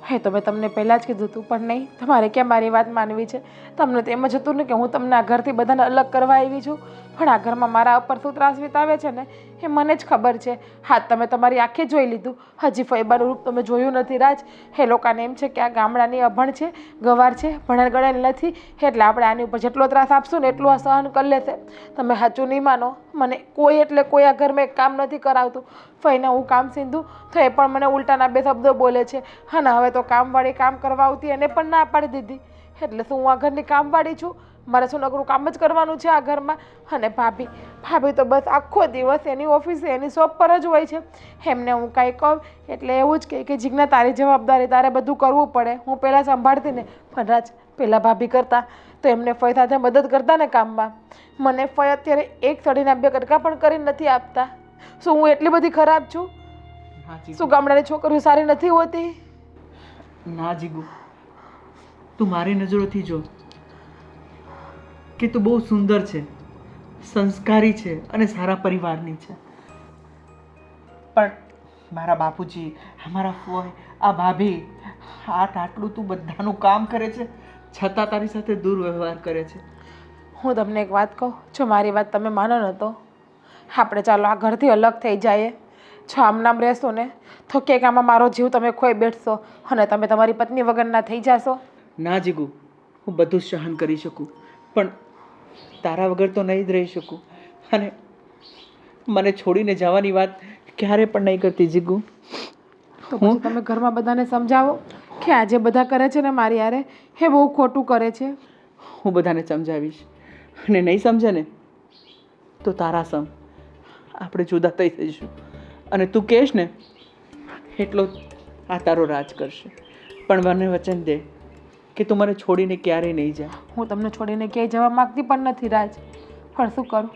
હે તો મેં તમને પહેલાં જ કીધું હતું, પણ નહીં, તમારે ક્યાં મારી વાત માનવી છે? તમને તો એમ જ હતું ને કે હું તમને આ ઘરથી બધાને અલગ કરવા આવી છું, પણ આ ઘરમાં મારા ઉપર શું ત્રાસ વિતાવે છે ને એ મને જ ખબર છે. હા, તમે તમારી આંખે જોઈ લીધું, હજી ફૈબાનું રૂપ તમે જોયું નથી રાજ. એ લોકોને એમ છે કે આ ગામડાની અભણ છે, ગવાર છે, ભણેલ ગણેલ નથી, એટલે આપણે આની ઉપર જેટલો ત્રાસ આપશું ને એટલું આ સહન કરી લેશે. તમે સાચું નહીં માનો, મને કોઈ એટલે કોઈ આ ઘરમાં એક કામ નથી કરાવતું. ફઈને હું કામ સીંધું તો એ પણ મને ઉલટાના 2 શબ્દો બોલે છે. હા ને, હવે તો કામવાળી કામ કરવા આવતી એને પણ ના પાડી દીધી. એટલે શું હું આ ઘરની કામવાળી છું? મારે શું નકરું કામ જ કરવાનું છે આ ઘરમાં? અને ભાભી તો બસ આખો દિવસ એની ઓફિસે, એની શોપ પર જ હોય છે. એમને હું કાંઈ કહું એટલે એવું જ કહે કે જીજ્ઞા તારી જવાબદારી, તારે બધું કરવું પડે. હું પહેલાં સંભાળતી ને, પણ રાજ પહેલાં ભાભી કરતા તો એમને ફઈ સાથે મદદ કરતા ને કામમાં. મને ફઈ અત્યારે એક સડીના 2 કટકા પણ કરીને નથી આપતા. શું હું એટલી બધી ખરાબ છું? શું ગામડાની છોકરીઓ સારી નથી હોતી? ના જીગુ, તું મારી નજરોથી જો કે તું બહુ સુંદર છે, સંસ્કારી છે અને સારા પરિવારની છે. પણ મારા બાપુજી, મારા ફોય, આ ભાભી, આટલું તું બધાનું કામ કરે છે છતાં તારી સાથે દુર્વ્યવહાર કરે છે. હું તમને એક વાત કહું, જો મારી વાત તમે માનો ન તો આપણે ચાલો આ ઘરથી અલગ થઈ જઈએ. જો આમ નામ રહેશો ને તો કે આમાં મારો જીવ તમે ખોઈ બેઠશો અને તમે તમારી પત્ની વગરના થઈ જશો. ના જીગુ, હું બધું સહન કરી શકું, પણ તારા વગર તો નહીં જ રહી શકું. અને મને છોડીને જવાની વાત ક્યારે પણ નહીં કરતી જીગુ. તો પછી તમે ઘરમાં બધાને સમજાવો કે આજે બધા કરે છે ને મારી યારે એ બહુ ખોટું કરે છે. હું બધાને સમજાવીશ, અને નહીં સમજે ને તો તારા સમ આપણે જુદા થઈ જઈશું. અને તું કહેશ ને એટલો આ તારો રાજ કરશે. પણ મને વચન દે કે તું મને છોડીને ક્યારેય નહીં જા. હું તમને છોડીને ક્યાંય જવા માગતી પણ નથી રાજ, પણ શું કરું?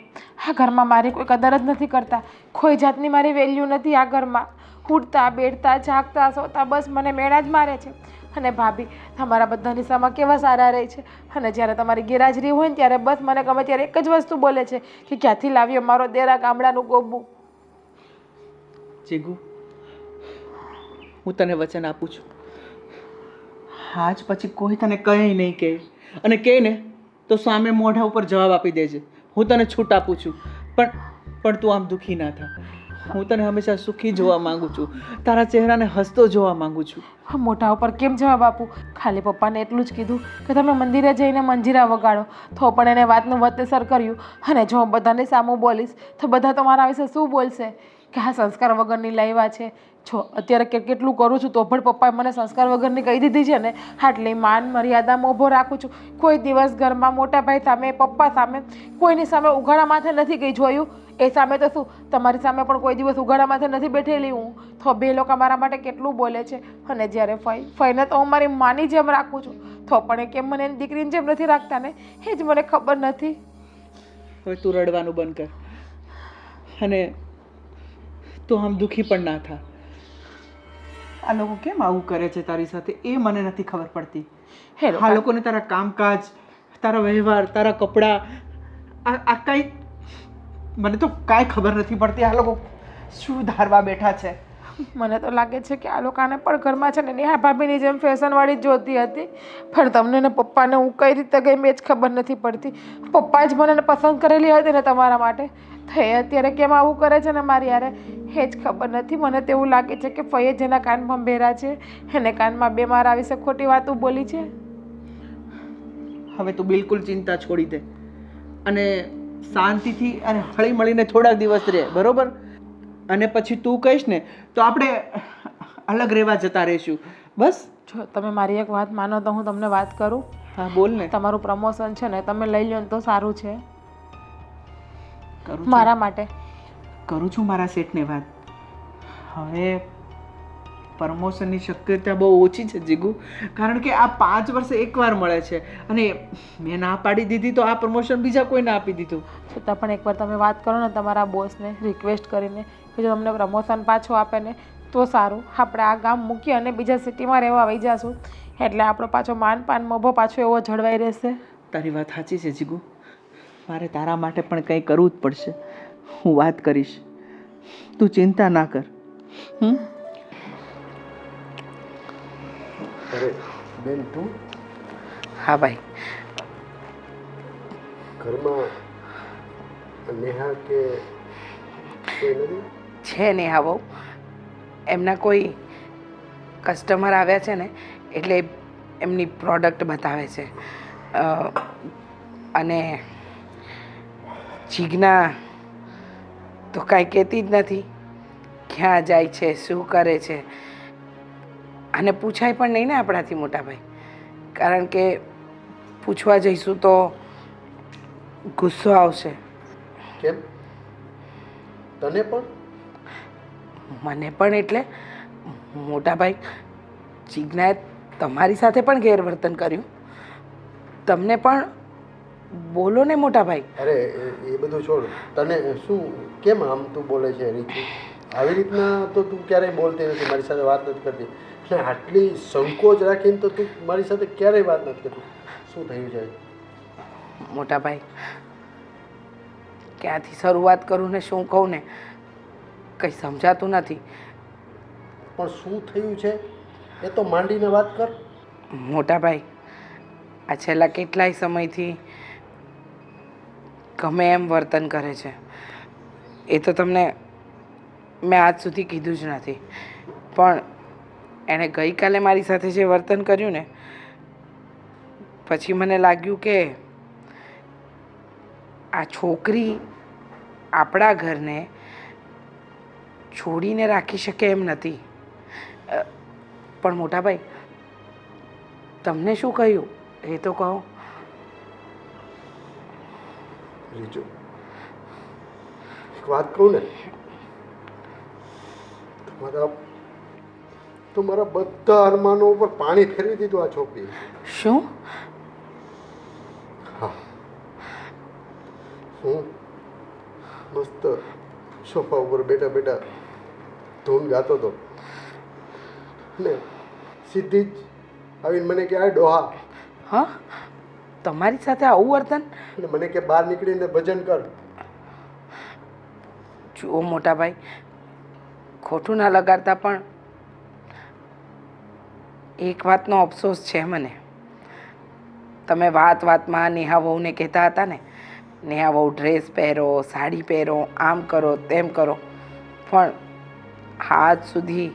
આ ઘરમાં મારી કોઈ કદર જ નથી કરતા, કોઈ જાતની મારી વેલ્યુ નથી આ ઘરમાં. ઉઠતા બેઠતા જાગતા સોતા બસ મને મેળા જ મારે છે. અને ભાભી તમારા બધાની સામા કેવા સારા રહે છે, અને જ્યારે તમારી ગેરહાજરી હોય ને ત્યારે બસ મને ગમે ત્યારે એક જ વસ્તુ બોલે છે કે ક્યાંથી લાવ્યો મારો દેરા ગામડાનું ગોબું. જીગુ, હું તને વચન આપું છું, આજ પછી કોઈ તને કંઈ નહીં કહે, અને કહે ને તો સામે મોઢા ઉપર જવાબ આપી દેજે. હું તને છૂટ આપું છું, પણ તું આમ દુઃખી ના થા. હું તને હંમેશા સુખી જોવા માંગુ છું, તારા ચહેરાને હસતો જોવા માંગુ છું. હા, મોઢા ઉપર કેમ જવાબ આપું? ખાલી પપ્પાને એટલું જ કીધું કે તમે મંદિરે જઈને મંજીરા વગાડો, તો પણ એને વાતનું વતેસર કર્યું. અને જો હું બધાને સામું બોલીશ તો બધા તો મારા વિશે શું બોલશે કે આ સંસ્કાર વગરની લાવ્યા છે. જો અત્યારે કેટલું કરું છું તો પણ પપ્પાએ મને સંસ્કાર વગરની કહી દીધી છે ને, આટલી માન મર્યાદામાં ઊભો રાખું છું. કોઈ દિવસ ઘરમાં મોટા ભાઈ સામે, પપ્પા સામે, કોઈની સામે ઉઘાડા માથે નથી ગઈ. જોયું એ સામે તો શું, તમારી સામે પણ કોઈ દિવસ ઉઘાડા માથે નથી બેઠેલી હું. તો બે લોકો મારા માટે કેટલું બોલે છે. અને જ્યારે ફઈને તો હું મારી માની જેમ રાખું છું, તો પણ એ કેમ મને એની દીકરીની જેમ નથી રાખતા ને, એ જ મને ખબર નથી. હવે તું રડવાનું બંધ કર અને તું આમ દુઃખી પણ ના થા. આ લોકો કેમ આવું કરે છે તારી સાથે એ મને નથી ખબર પડતી. આ લોકોને તારા કામકાજ, તારા વ્યવહાર, તારા કપડાં, આ કાંઈ મને તો કાંઈ ખબર નથી પડતી. આ લોકો શું ધારવા બેઠા છે? મને તો લાગે છે કે આ લોકોને પણ ઘરમાં છે ને નેહા ભાભીની જેમ ફેશનવાળી જ જોતી હતી. પણ તમને ને પપ્પાને હું કઈ રીતે ગઈ મેં જ ખબર નથી પડતી. પપ્પા જ મને પસંદ કરેલી હતી ને તમારા માટે, તો એ અત્યારે કેમ આવું કરે છે ને મારી યારે એ જ ખબર નથી. મને તો એવું લાગે છે કે ફઈએ જેના કાનમાં બેરા છે એને કાનમાં બે મારા વિશે ખોટી વાતો બોલી છે. હવે તું બિલકુલ ચિંતા છોડી દે અને શાંતિથી અને હળી મળીને થોડાક દિવસ રહે, બરોબર? અને પછી તું કહીશ ને તો આપણે અલગ રહેવા જતા રહીશું. બસ જો તમે મારી એક વાત માનો તો હું તમને વાત કરું. હા બોલ ને. તમારું પ્રમોશન છે ને તમે લઈ લો ને તો સારું છે કરું મારા માટે. કરું છું મારા શેઠને વાત. હવે પ્રમોશનની શક્યતા બહુ ઓછી છે જીગુ, કારણ કે આ 5 વર્ષે એકવાર મળે છે અને મેં ના પાડી દીધી તો આ પ્રમોશન બીજા કોઈને આપી દીધું. છતાં પણ એકવાર તમે વાત કરો ને તમારા બોસને રિક્વેસ્ટ કરીને કે જો તમને પ્રમોશન પાછું આપે ને તો સારું. આપણે આ ગામ મૂકી અને બીજા સિટીમાં રહેવા આવી જઈશું, એટલે આપણો પાછો માન પાન મોભો પાછો એવો જળવાઈ રહેશે. તારી વાત સાચી છે જીગુ, મારે તારા માટે પણ કંઈ કરવું જ પડશે. હું વાત કરીશ, તું ચિંતા ના કર. અરે બેન તું હા ભાઈ. ઘરમાં નેહા કે કોઈ નથી? છે નેહા બહુ, એમના કોઈ કસ્ટમર આવ્યા છે ને એટલે એમની પ્રોડક્ટ બતાવે છે. અને જીજ્ઞા તો કાંઈ કહેતી જ નથી, ક્યાં જાય છે, શું કરે છે. અને પૂછાય પણ નહીં ને આપણાથી મોટા ભાઈ, કારણ કે પૂછવા જઈશું તો ગુસ્સો આવશે. કેમ? તને પણ? મને પણ એટલે મોટા ભાઈ, જીજ્ઞાએ તમારી સાથે પણ ગેરવર્તન કર્યું. તમને પણ બોલો ને મોટા ભાઈ. અરે એ બધું છોડ. તને શું, કેમ આમ તું બોલે છે રીતિ? આવી રીતના તો તું ક્યારેય બોલતી નથી, મારી સાથે વાત નથી કરતી. એટલે આટલી સંકોચ રાખીને તો તું મારી સાથે ક્યારેય વાત નથી કરતી. શું થયું છે? મોટા ભાઈ, ક્યાંથી શરૂઆત કરું ને શું કહું ને કંઈ સમજાતું નથી. પણ શું થયું છે એ તો માંડીને વાત કર. મોટા ભાઈ, આ છેલ્લા કેટલાય સમયથી ગમે એમ વર્તન કરે છે. એ તો તમને મેં આજ સુધી કીધું જ નથી, પણ એણે ગઈકાલે મારી સાથે જે વર્તન કર્યું ને પછી મને લાગ્યું કે આ છોકરી આપણા ઘરને છોડીને રાખી શકે એમ નથી. પણ મોટા ભાઈ, તમને શું કહ્યું એ તો કહો. રીજુ, એક વાત કહું ને, તમારા બધા અરમાનો ઉપર પાણી ફેરવી દીધું આ છોકરી. શું? હા, હું મસ્ત સોફા ઉપર બેઠા બેઠા ધૂન ગાતો હતો ને સીધી જ આવીને મને કે આ ડોહા. હા, તમારી સાથે આવું વર્તન? અને મને કે બહાર નીકળીને ભજન કર. જુઓ મોટા ભાઈ, ખોટું ના લગાડતા પણ એક વાતનો અફસોસ છે મને. તમે વાતમાં નેહા વહુને કહેતા હતા ને, નેહા વહુ ડ્રેસ પહેરો, સાડી પહેરો, આમ કરો તેમ કરો, પણ આજ સુધી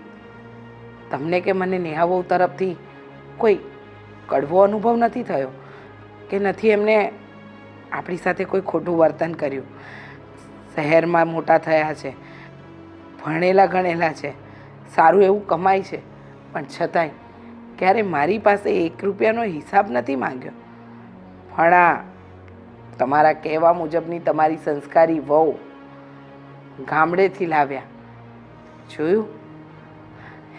તમને કે મને નેહા વહુ તરફથી કોઈ કડવો અનુભવ નથી થયો કે નથી એમને આપણી સાથે કોઈ ખોટું વર્તન કર્યું. શહેરમાં મોટા થયા છે, ભણેલા ગણેલા છે, સારું એવું કમાય છે, પણ છતાંય ક્યારે મારી પાસે 1 રૂપિયાનો હિસાબ નથી માંગ્યો. પણ આ તમારા કહેવા મુજબની તમારી સંસ્કારી વહુ ગામડેથી લાવ્યા, જોયું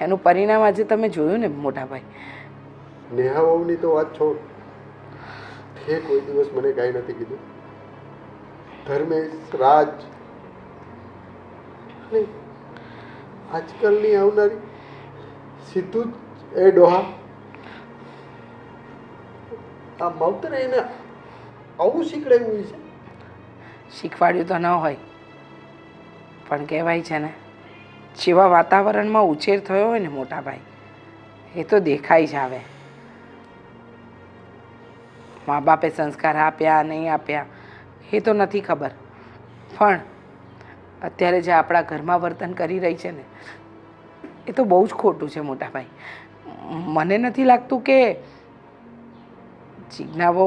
એનું પરિણામ આજે તમે જોયું ને મોટાભાઈ. નેહા વહુની તો વાત છોડ, તે કોઈ દિવસ મને કાંઈ નથી કીધું. ધર્મેશ, રાજ અને આજકાલની આવનારી સીધું જ એ ડોહા આ માવતરે એને આવું શીખડાવ્યું છે. શીખવાડ્યું તો ન હોય, પણ કહેવાય છે ને, જેવા વાતાવરણમાં ઉછેર થયો હોય ને મોટાભાઈ, એ તો દેખાઈ જ આવે. મા બાપે સંસ્કાર આપ્યા નહીં આપ્યા એ તો નથી ખબર, પણ અત્યારે જે આપણા ઘરમાં વર્તન કરી રહી છે ને, એ તો બહુ જ ખોટું છે મોટાભાઈ. મને નથી લાગતું કે જીજ્ઞા વહુ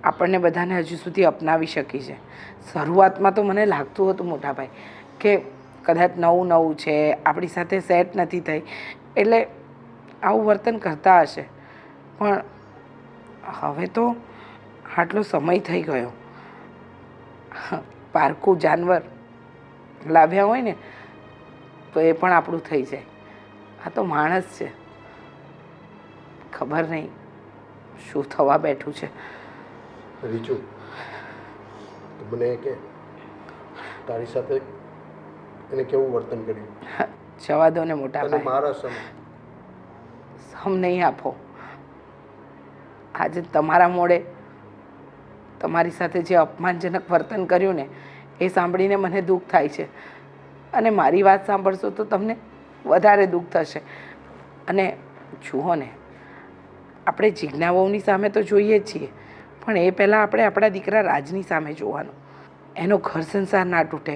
આપણને બધાને હજુ સુધી અપનાવી શકી છે. શરૂઆતમાં તો મને લાગતું હતું મોટાભાઈ કે કદાચ નવું નવું છે, આપણી સાથે સેટ નથી થઈ એટલે આવું વર્તન કરતા હશે, પણ હવે તો આટલો સમય થઈ ગયો. પારકું જાનવર લાવ્યા હોય ને તો એ પણ આપણું થઈ જાય. આ તો માણસ છે, ખબર નહીં શું થવા બેઠું છે. રીચુ, તું મને કે તારી સાથે એને કેવું વર્તન કર્યું? જવા દો ને અને મોટાભાઈ, મારા સમ નહીં આપો. આજે તમારા મોડે તમારી સાથે જે અપમાનજનક વર્તન કર્યું ને એ સાંભળીને મને દુઃખ થાય છે, અને મારી વાત સાંભળશો તો તમને વધારે દુઃખ થશે. અને જુઓ ને, આપણે જીજ્ઞા વહુની સામે તો જોઈએ જ છીએ, પણ એ પહેલાં આપણે આપણા દીકરા રાજની સામે જોવાનું. એનો ઘર સંસાર ના તૂટે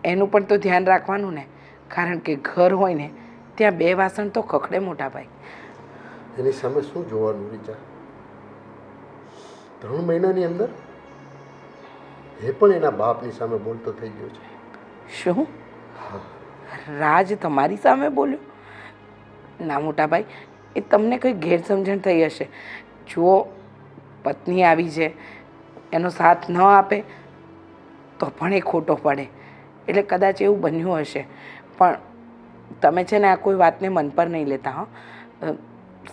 એનું પણ તો ધ્યાન રાખવાનું ને, કારણ કે ઘર હોય ને ત્યાં 2 વાસણ તો ખખડે મોટાભાઈ. એની સામે શું જોવાનું વિચાર? 3 મહિનાની અંદર એ પણ એના બાપની સામે બોલતો થઈ ગયો છે. શું રાજ તમારી સામે બોલ્યો? ના મોટાભાઈ, એ તમને કંઈ ગેરસમજણ થઈ હશે. જુઓ, પત્ની આવી છે, એનો સાથ ન આપે તો પણ એ ખોટો પડે, એટલે કદાચ એવું બન્યું હશે. પણ તમે છે ને આ કોઈ વાતને મન પર નહીં લેતા. હો,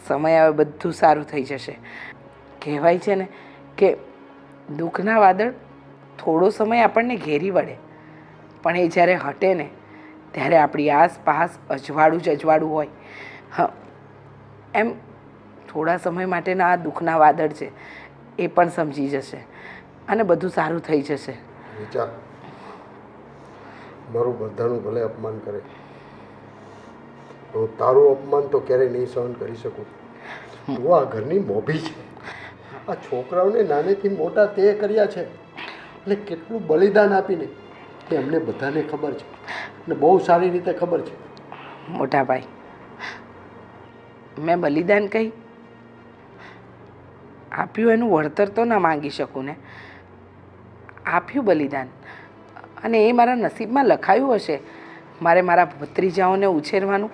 સમય આવે બધું સારું થઈ જશે. કહેવાય છે ને કે દુઃખના વાદળ થોડો સમય આપણને ઘેરી વળે, પણ એ જ્યારે હટે ને ત્યારે આપણી આસપાસ અજવાળું જ અજવાળું હોય. હા, એમ થોડા સમય માટેના આ દુઃખના વાદળ છે એ પણ સમજી જશે અને બધું સારું થઈ જશે. વિચાર, મારું બધાનું ભલે અપમાન કરે, હું તારું અપમાન તો ક્યારેય નહીં સહન કરી શકું. તું આ ઘરની મોભી છે. આ છોકરાઓને નાનેથી મોટા તે કર્યા છે, એટલે કેટલું બલિદાન આપીને તે અમને બધાને ખબર છે, અને બહુ સારી રીતે ખબર છે. મોટાભાઈ, મેં બલિદાન કહી આપ્યું એનું વળતર તો ના માંગી શકું ને. આપ્યું બલિદાન, અને એ મારા નસીબમાં લખાયું હશે. મારે મારા ભત્રીજાઓને ઉછેરવાનું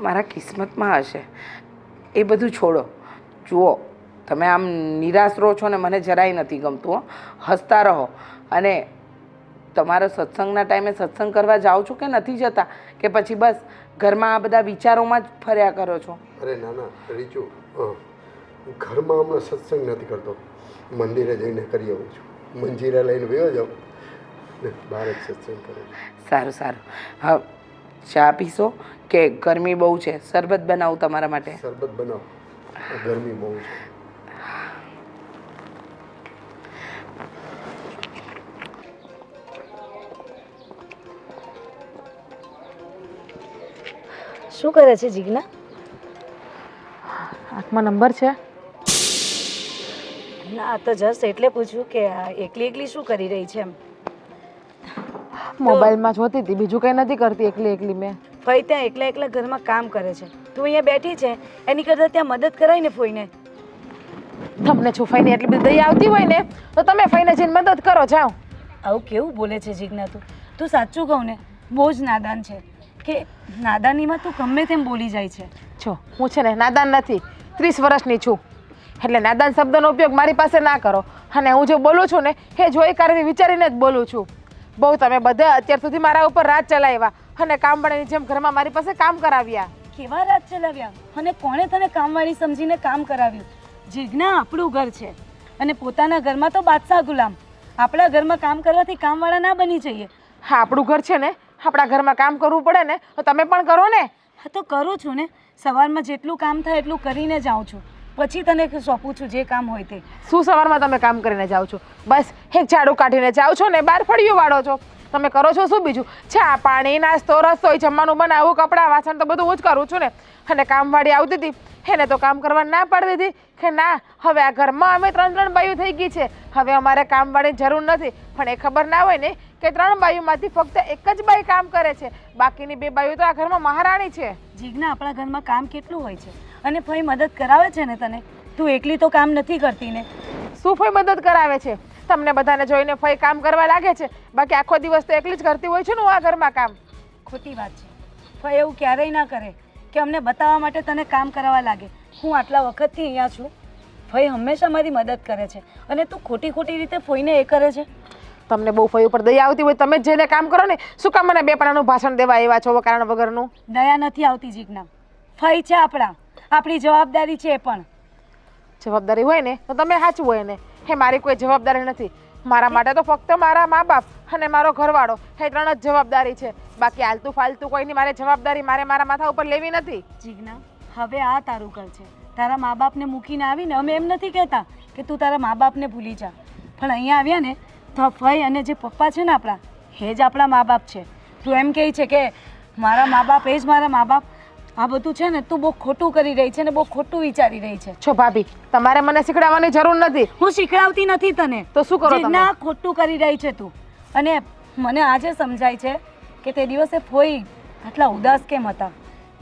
મારા કિસ્મતમાં હશે. એ બધું છોડો. જુઓ, તમે આમ નિરાશ રહો છો ને મને જરાય નથી ગમતું. હો, હસતા રહો. અને તમારો સત્સંગના ટાઈમે સત્સંગ કરવા જાઓ છો કે નથી જતા, કે પછી બસ ઘરમાં આ બધા વિચારોમાં જ ફર્યા કરો છો? અરે ના ના રીચુ, ઘરમાં હમણાં સત્સંગ નથી કરતો, મંદિરે જઈને કરી આવું છું. મંજીરા લઈને વયો જાઉં ને બહાર જ સત્સંગ કરું છું. સારું સારું. હા, ચા પીશો કે ગરમી બહુ છે? શરબત બનાવું તમારા માટે? શરબત બનાવો, ગરમી બહુ છે. શું કરે છે જીજ્ઞા? આંખમાં નંબર છે. ના તો જસ્ટ એટલે પૂછ્યું કે આ એકલી એકલી શું કરી રહી છે એમ. મોબાઈલમાં જોતી હતી, બીજું કંઈ નથી કરતી એકલી એકલી મેં. ફઈ ત્યાં એકલા એકલા ઘરમાં કામ કરે છે, તું અહીંયા બેઠી છે એની કરતાં ત્યાં મદદ કરાય ને ફોઈને. તમને છુફાઈને એટલી બધી દયા આવતી હોય ને તો તમે ફઈને જઈને મદદ કરો, જાઓ. આવું કેવું બોલે છે જીજ્ઞા તું? તું સાચું કહું ને બહુ જ નાદાન છે કે નાદાનીમાં તું ગમે તેમ બોલી જાય છે. જો હું છે ને નાદાન નથી, 30 વર્ષની છું, એટલે નાદાન શબ્દનો ઉપયોગ મારી પાસે ના કરો. અને હું જે બોલું છું ને એ જોઈ કરવી વિચારીને જ બોલું છું. બહુ તમે બધા અત્યાર સુધી મારા ઉપર રાજ ચલાવ્યા અને કામવાળાની જેમ ઘરમાં મારી પાસે કામ કરાવ્યા. કેવા રાત ચલાવ્યા અને કોણે તને કામવાળી સમજીને કામ કરાવ્યું? જીજ્ઞા આપણું ઘર છે અને પોતાના ઘરમાં તો બાદશાહ ગુલામ. આપણા ઘરમાં કામ કરવાથી કામવાળા ના બની જઈએ. હા, આપણું ઘર છે ને, આપણા ઘરમાં કામ કરવું પડે ને તો તમે પણ કરો ને. હા તો કરું છું ને, સવારમાં જેટલું કામ થાય એટલું કરીને જાઉં છું, પછી તને સોંપું છું જે કામ હોય તે. શું સવારમાં તમે કામ કરીને જાઓ છો? બસ એક ઝાડુ કાઢીને જાઓ છો ને, 12 ફળિયું વાળો છો. તમે કરો છો શું બીજું? ચા પાણી નાસ્તો રસોઈ જમવાનું બનાવવું કપડાં વાસણ તો બધું હું જ કરું છું ને. અને કામવાળી આવતી હતી એને તો કામ કરવા ના પાડી દીધી કે ના, હવે આ ઘરમાં અમે 3 બાઈઓ થઈ ગઈ છે, હવે અમારે કામવાળીની જરૂર નથી. પણ એ ખબર ના હોય ને કે 3 બાઈઓમાંથી ફક્ત એક જ બાઈ કામ કરે છે, બાકીની 2 બાઈઓ તો આ ઘરમાં મહારાણી છે. જીજ્ઞા આપણા ઘરમાં કામ કેટલું હોય છે અને ફઈ મદદ કરાવે છે ને તને. તું એકલી તો કામ નથી કરતી ને. શું ફઈ મદદ કરાવે છે? તમને બધાને જોઈને ફઈ કામ કરવા લાગે છે, બાકી આખો દિવસ તો એકલી જ કરતી હોય છે ને હું આ ઘરમાં કામ. ખોટી વાત છે. ફઈ એવું ક્યારેય ના કરે કે અમને બતાવવા માટે તને કામ કરાવવા લાગે. હું આટલા વખતથી અહીંયા છું, ફઈ હંમેશા મારી મદદ કરે છે અને તું ખોટી ખોટી રીતે ફઈને એ કરે છે. તમને બહુ ફઈ ઉપર દયા આવતી હોય તમે જ જઈને કામ કરો ને. શું કામ મને 2 પાનાનું ભાષણ દેવા આવ્યા છો કારણ વગરનું? દયા નથી આવતી જીજ્ઞા. ફઈ છે આપણી જવાબદારી છે. એ પણ જવાબદારી હોય ને તો તમે સાચું હોય ને. હે મારી કોઈ જવાબદારી નથી. મારા માટે તો ફક્ત મારા મા બાપ અને મારો ઘરવાળો એ 3 જ જવાબદારી છે. બાકી આલતું ફાલતું કોઈની મારે જવાબદારી મારા માથા ઉપર લેવી નથી. જીજ્ઞા હવે આ તારું ઘર છે. તારા મા બાપને મૂકીને આવીને અમે એમ નથી કહેતા કે તું તારા મા બાપને ભૂલી જા, પણ અહીંયા આવ્યા ને તો ફઈ અને જે પપ્પા છે ને આપણા, એ જ આપણા મા બાપ છે. તું એમ કહે છે કે મારા મા બાપ એ જ મારા મા બાપ. આ બધું છે ને તું બહુ ખોટું કરી રહી છે ને બહુ ખોટું વિચારી રહી છે. છો ભાભી, તમારે મને શીખડાવવાની જરૂર નથી. હું શીખડાવતી નથી તને. તો શું કરો તમે? ના, ખોટું કરી રહી છે તું. અને મને આજે સમજાય છે કે તે દિવસે ફોઈ આટલા ઉદાસ કેમ હતા.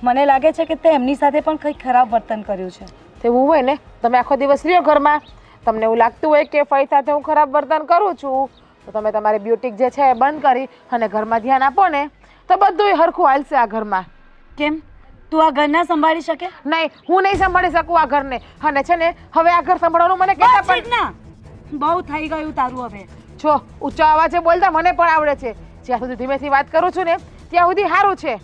મને લાગે છે કે તે એમની સાથે પણ કંઈક ખરાબ વર્તન કર્યું છે. તેવું હોય ને, તમે આખો દિવસ રહ્યો ઘરમાં, તમને એવું લાગતું હોય કે ફઈ સાથે હું ખરાબ વર્તન કરું છું, તો તમે તમારી બ્યુટી જે છે એ બંધ કરી અને ઘરમાં ધ્યાન આપો ને તો બધું હરખું હાલશે આ ઘરમાં. કેમ તું આ ઘર ના સંભાળી શકે? નહીં, હું નહીં સંભાળી શકું આ ઘરને. અને છે ને હવે આ ઘર સંભાળવાનું મને કહેતા પણ ના, બહુ થઈ ગયું તારું હવે. જો ઊંચા અવાજે બોલતા મને પણ આવડે છે. જ્યાં સુધી ધીમેથી વાત કરું છું ને ત્યાં સુધી સારું છે.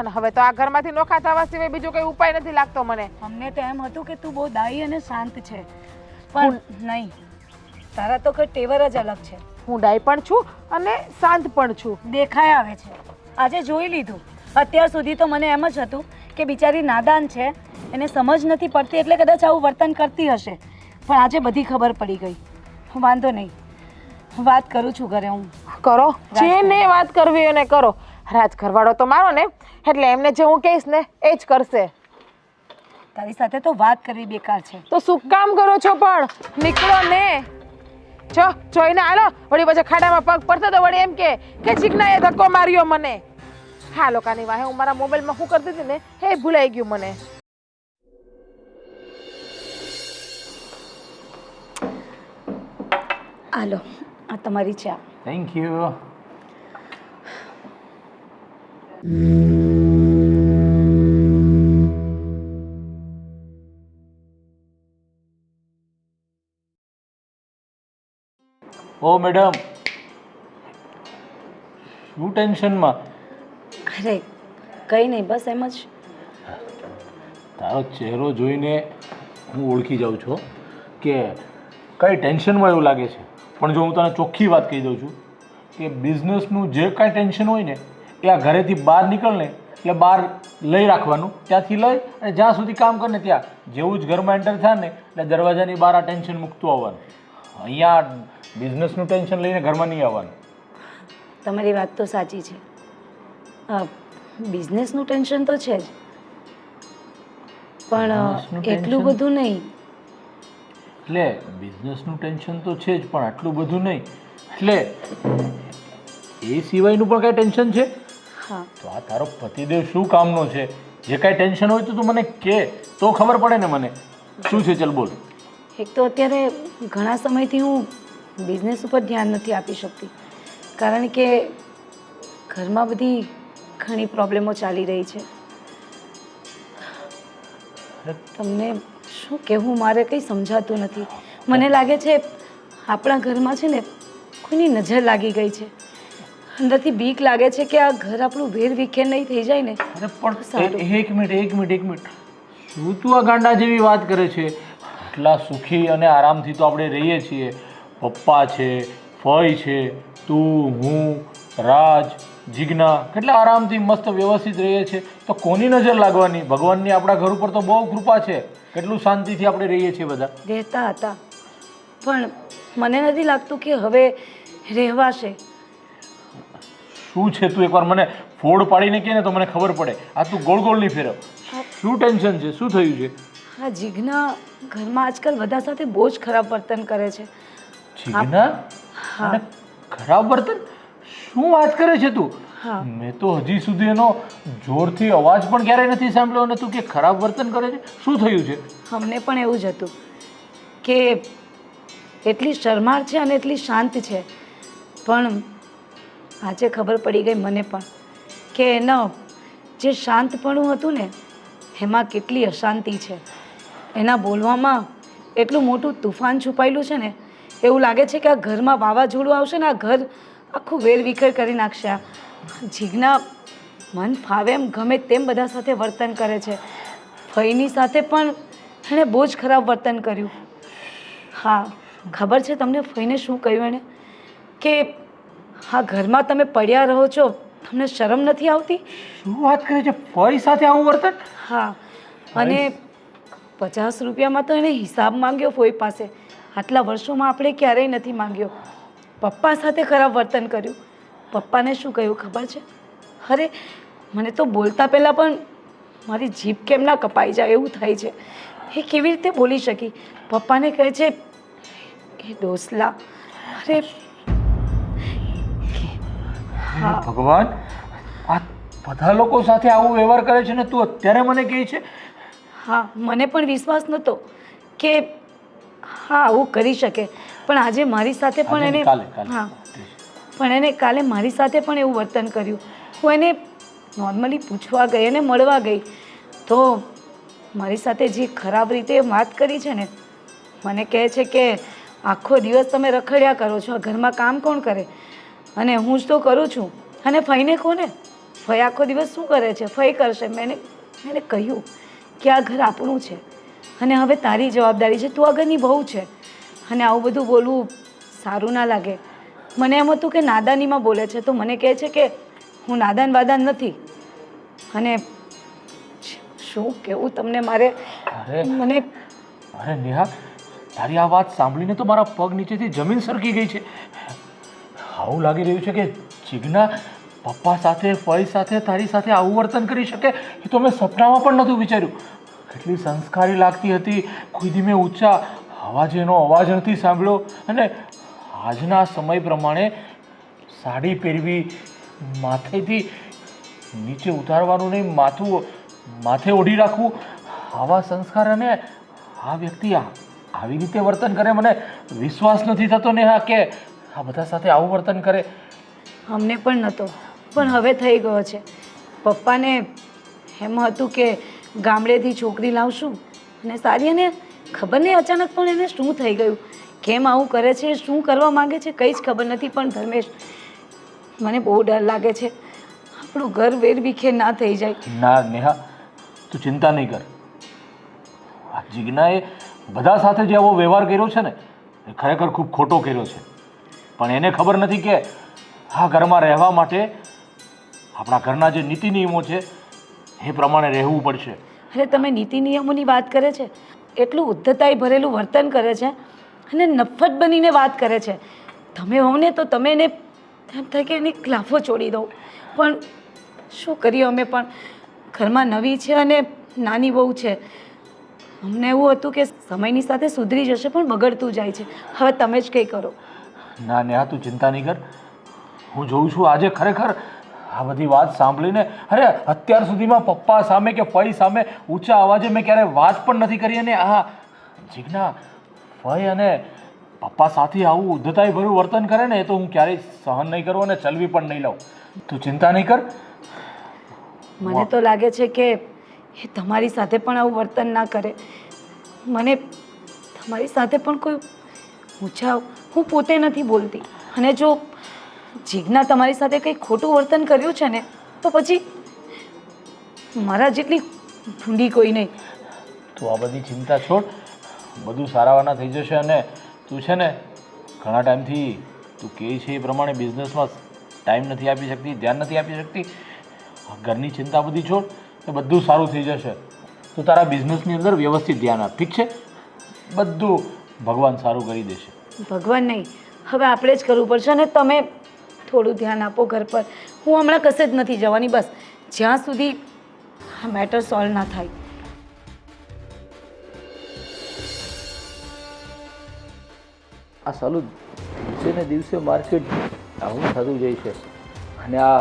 અને હવે તો આ ઘરમાંથી નોખા થવા સિવાય બીજો કોઈ ઉપાય નથી લાગતો મને. અમને તો એમ હતું કે તું બહુ દાઈ અને શાંત છે, પણ નહીં, તારા તો કઈ ટેવર જ અલગ છે. હું ડાય પણ છું અને શાંત પણ છું. દેખાય આવે છે. આજે જોઈ લીધું. અત્યાર સુધી તો મને એમ જ હતું કે બિચારી નાદાન છે, એને સમજ નથી પડતી એટલે કદાચ આવું વર્તન કરતી હશે, પણ આજે બધી ખબર પડી ગઈ. વાંધો નહીં, વાત કરું છું ઘરે. હું કરો જેને વાત કરવી એને કરો. રાજ ઘરવાળો તો મારો ને, એટલે એમને જે હું કહીશ ને એ જ કરશે. તારી સાથે તો વાત કરવી બેકાર છે. તો શું કામ કરો છો પણ? નીકળો ને. જો જોઈને હાલો, વળી પછી ખાડામાં પગ પડતો તો વળી એમ કે ચીકનાએ ધક્કો માર્યો મને. હા, લોકોની વાહે હું મારા મોબાઈલમાં શું કરતી હતી ને એ ભૂલાઈ ગયું મને. હાલો, આ તમારી ચા. Thank you. ઓ મેડમ, શું ટેન્શનમાં? અરે કંઈ નહીં, બસ એમ જ. તારો ચહેરો જોઈને હું ઓળખી જાઉં છું કે કઈ ટેન્શનમાં એવું લાગે છે. પણ જો હું તને ચોખ્ખી વાત કહી દઉં છું કે બિઝનેસનું જે કાંઈ ટેન્શન હોય ને એ આ ઘરેથી બહાર નીકળ ને એટલે બહાર લઈ રાખવાનું, ત્યાંથી લઈ અને જ્યાં સુધી કામ કરે ને ત્યાં જેવું જ ઘરમાં એન્ટર થાય ને એટલે દરવાજાની બહાર આ ટેન્શન મૂકતું આવવાનું. અહીંયા બિઝનેસનું ટેન્શન લઈને ઘરમાં નહીં આવવાનું. તમારી વાત તો સાચી છે. બિઝનેસનું ટેન્શન તો છે જ, પણ એટલું બધું નહીં. એટલે બિઝનેસનું ટેન્શન તો છે જ, પણ આટલું બધું નહીં. એટલે એ સિવાયનું પણ કાંઈ ટેન્શન છે? હા તો આ તારો પતિદેવ શું કામનો છે? જે કાંઈ ટેન્શન હોય તો તું મને કહે તો ખબર પડે ને મને. શું છે? ચાલ બોલ. એક તો અત્યારે ઘણા સમયથી હું બિઝનેસ ઉપર ધ્યાન નથી આપી શકતી, કારણ કે ઘરમાં બધી ઘણી પ્રોબ્લેમો ચાલી રહી છે. તમને શું કહેવું, મારે કંઈ સમજાતું નથી. મને લાગે છે આપણા ઘરમાં છે ને કોઈની નજર લાગી ગઈ છે. અંદરથી બીક લાગે છે કે આ ઘર આપણું વેર વિખેર નહીં થઈ જાય ને. અરે પણ એક મિનિટ શું તું આ ગાંડા જેવી વાત કરે છે? એટલા સુખી અને આરામથી તો આપણે રહીએ છીએ. પપ્પા છે, ફઈ છે, તું, હું, રાજ, જીજ્ઞા, કેટલા આરામથી મસ્ત વ્યવસ્થિત રહીએ છીએ. તો કોની નજર લાગવાની? ભગવાનની આપણા ઘર ઉપર તો બહુ કૃપા છે. કેટલું શાંતિથી આપણે રહીએ છીએ બધા. રહેતા હતા, પણ મને નથી લાગતું કે હવે રહેવાશે. શું છે તું એકવાર મને ફોડ પાડીને કહે ને તો મને ખબર પડે. આ તું ગોળ ગોળ નહીં ફેરવ. શું ટેન્શન છે? શું થયું છે? આ જીજ્ઞા ઘરમાં આજકાલ બધા સાથે બહુ જ ખરાબ વર્તન કરે છે. જીજ્ઞા? અને ખરાબ વર્તન? શું વાત કરે છે તું? હા. મેં તો હજી સુધી એનો જોરથી અવાજ પણ ક્યારેય નથી સાંભળ્યો અને તું કે ખરાબ વર્તન કરે છે. શું થયું છે? અમને પણ એવું જ હતું કે એટલી શરમાળ છે અને એટલી શાંત છે, પણ આજે ખબર પડી ગઈ મને પણ કે એનો જે શાંતપણું હતું ને એમાં કેટલી અશાંતિ છે. એના બોલવામાં એટલું મોટું તુફાન છુપાયેલું છે ને, એવું લાગે છે કે આ ઘરમાં વાવાઝોડું આવશે ને આ ઘર આખું વેરવિખેર કરી નાખશે. આ જીજ્ઞા મન ફાવે એમ ગમે તેમ બધા સાથે વર્તન કરે છે. ફઈની સાથે પણ એણે બહુ જ ખરાબ વર્તન કર્યું. હા, ખબર છે તમને ફઈને શું કહ્યું એણે? કે હા, ઘરમાં તમે પડ્યા રહો છો, તમને શરમ નથી આવતી? શું વાત કરે છે? ફઈ સાથે આવું વર્તન? હા, અને 50 રૂપિયામાં તો એને હિસાબ માંગ્યો ફોઈ પાસે. આટલા વર્ષોમાં આપણે ક્યારેય નથી માંગ્યો. પપ્પા સાથે ખરાબ વર્તન કર્યું. પપ્પાને શું કહ્યું ખબર છે? અરે મને તો બોલતા પહેલાં પણ મારી જીભ કેમ ના કપાઈ જાય એવું થાય છે. એ કેવી રીતે બોલી શકી? પપ્પાને કહે છે એ ડોસલા. અરે હે ભગવાન, આ બધા લોકો સાથે આવો વ્યવહાર કરે છે ને તું અત્યારે મને કહે છે? હા, મને પણ વિશ્વાસ નહોતો કે હા આવું કરી શકે, પણ આજે મારી સાથે પણ એને હા પણ એને કાલે મારી સાથે પણ એવું વર્તન કર્યું. હું એને નોર્મલી પૂછવા ગઈ અને મળવા ગઈ તો મારી સાથે જે ખરાબ રીતે વાત કરી છે ને, મને કહે છે કે આખો દિવસ તમે રખડ્યા કરો છો, ઘરમાં કામ કોણ કરે? અને હું જ તો કરું છું. અને ફઈને કોને? ફઈ આખો દિવસ શું કરે છે? ફઈ કરશે. મેં કહ્યું કે આ ઘર આપણું છે અને હવે તારી જવાબદારી છે, તું આ ઘરની બહુ છે અને આવું બધું બોલવું સારું ના લાગે. મને એમ હતું કે નાદાનીમાં બોલે છે, તો મને કહે છે કે હું નાદાન વાદાન નથી. અને શું કહેવું તમને મારે મને અરે નેહા, તારી આ વાત સાંભળીને તો મારા પગ નીચેથી જમીન સરકી ગઈ છે. આવું લાગી રહ્યું છે કે જીજ્ઞા પપ્પા સાથે, ફઈ સાથે, તારી સાથે આવું વર્તન કરી શકે એ તો મેં સપનામાં પણ નહોતું વિચાર્યું. કેટલી સંસ્કારી લાગતી હતી, કોઈ દી મેં ઊંચા અવાજે એનો અવાજ નથી સાંભળ્યો. અને આજના સમય પ્રમાણે સાડી પહેરવી, માથેથી નીચે ઉતારવાનું નહીં, માથે ઓઢી રાખવું, આવા સંસ્કાર અને આ વ્યક્તિ આવી રીતે વર્તન કરે, મને વિશ્વાસ નથી થતો નેહા કે આ બધા સાથે આવું વર્તન કરે. અમને પણ નહોતો, પણ હવે થઈ ગયો છે. પપ્પાને એમ હતું કે ગામડેથી છોકરી લાવશું અને સારી, અને ખબર નહીં અચાનક પણ એને શું થઈ ગયું, કેમ આવું કરે છે, શું કરવા માંગે છે કંઈ જ ખબર નથી. પણ ધર્મેશ, મને બહુ ડર લાગે છે આપણું ઘર વેરવિખેર ના થઈ જાય. ના નેહા, તું ચિંતા નહીં કર. આ જીજ્ઞાએ બધા સાથે જે આવો વ્યવહાર કર્યો છે ને એ ખરેખર ખૂબ ખોટો કર્યો છે. પણ એને ખબર નથી કે આ ઘરમાં રહેવા માટે આપણા ઘરના જે નીતિ નિયમો છે એ પ્રમાણે રહેવું પડશે. અરે તમે નીતિ નિયમોની વાત કરે છે, એટલું ઉદ્ધતાઈ ભરેલું વર્તન કરે છે અને નફ્ફત બનીને વાત કરે છે. તમે હો ને તો તમે એને એમ થાય કે એની ક્લાફો છોડી દો, પણ શું કરીએ અમે પણ ઘરમાં નવી છે અને નાની બહુ છે. અમને એવું હતું કે સમયની સાથે સુધરી જશે પણ બગડતું જાય છે. હવે તમે જ કંઈ કરો. ના નેહા તું ચિંતા નહીં કર. હું જોઉં છું આજે ખરેખર આ બધી વાત સાંભળીને અરે અત્યાર સુધીમાં પપ્પા સામે કે ફઈ સામે ઊંચા અવાજે મેં ક્યારેય વાત પણ નથી કરી. અને આ જીજ્ઞા ફઈ અને પપ્પા સાથે આવું ઉદ્ધતાઈ ભર્યું વર્તન કરે ને એ તો હું ક્યારેય સહન નહીં કરું અને ચલવી પણ નહીં લઉં. તું ચિંતા નહીં કર. મને તો લાગે છે કે એ તમારી સાથે પણ આવું વર્તન ના કરે. મને તમારી સાથે પણ કોઈ ઊંચા હું પોતે નથી બોલતી. અને જો જીજ્ઞા તમારી સાથે કંઈ ખોટું વર્તન કર્યું છે ને તો પછી મારા જેટલી ભૂંડી કોઈ નહીં. તું આ બધી ચિંતા છોડ. બધું સારાવાના થઈ જશે. અને તું છે ને ઘણા ટાઈમથી તું કહે છે એ પ્રમાણે બિઝનેસમાં ટાઈમ નથી આપી શકતી, ધ્યાન નથી આપી શકતી. ઘરની ચિંતા બધી છોડ. એ બધું સારું થઈ જશે. તું તારા બિઝનેસની અંદર વ્યવસ્થિત ધ્યાન આપ. ઠીક છે? બધું ભગવાન સારું કરી દેશે. ભગવાન નહીં, હવે આપણે જ કરવું પડશે. અને તમે થોડું ધ્યાન આપો ઘર પર. હું હમણાં કશે જ નથી જવાની, બસ જ્યાં સુધી આ મેટર સોલ્વ ના થાય. આ સાલું દિવસે ને દિવસે માર્કેટ ડાઉન થતું જાય છે. અને આ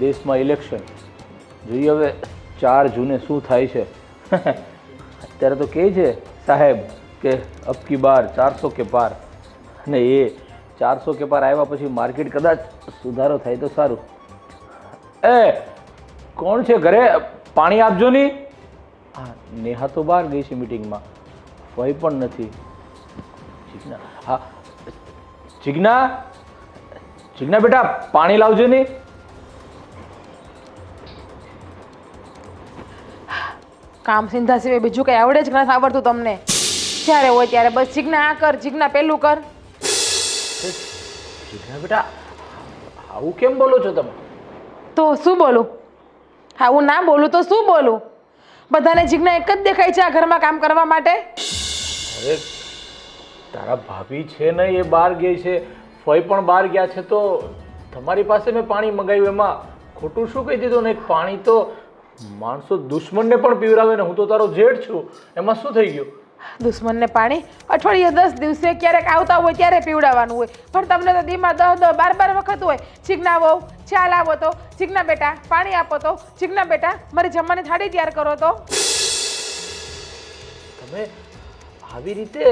દેશમાં ઇલેક્શન જોઈએ હવે 4 જૂને શું થાય છે. અત્યારે તો કહે છે સાહેબ કે અબકી બાર 400 કે પાર. અને એ 400 કે પાર આવ્યા પછી માર્કેટ કદાચ સુધારો થાય તો સારું. એ કોણ છે ઘરે? પાણી આપજો નહીં. હા, નેહા તો બહાર ગઈ છે મીટિંગમાં. વહી પણ નથી. જીજ્ઞા, હા જીજ્ઞા, જીજ્ઞા બેટા પાણી લાવજો નહીં. કામ સિંધા સિવાય બીજું કંઈ આવડે જ નથી આવડતું તમને. જ્યારે હોય ત્યારે બસ જીજ્ઞા આ કર, જીજ્ઞા પેલું કર. જીજ્ઞા બેટા આવું કેમ બોલો છો તમે? તો શું બોલું? હા, હું ના બોલું તો શું બોલું? બધાને જીજ્ઞા એક જ દેખાય છે આ ઘરમાં કામ કરવા માટે. અરે તારા ભાભી છે ને એ બહાર ગઈ છે, ફઈ પણ બહાર ગયા છે, તો તમારી પાસે મેં પાણી મંગાવ્યું એમાં ખોટું શું કહી દીધું? ને પાણી તો માણસો દુશ્મનને પણ પીવડાવે ને હું તો તારો જેઠ છું, એમાં શું થઈ ગયું? દુશ્મનને પાણી અઠવાડિયે 10 દિવસે ક્યારેક આવતા હોય ત્યારે પીવડાવવાનું હોય, પણ તમને તો દીમાં 10 12 વખત હોય. જીજ્ઞા વહુ ચા લાવો તો, જીજ્ઞા બેટા પાણી આપો તો, જીજ્ઞા બેટા મારી જમવાની થાળી તૈયાર કરો તો. તમે આવી રીતે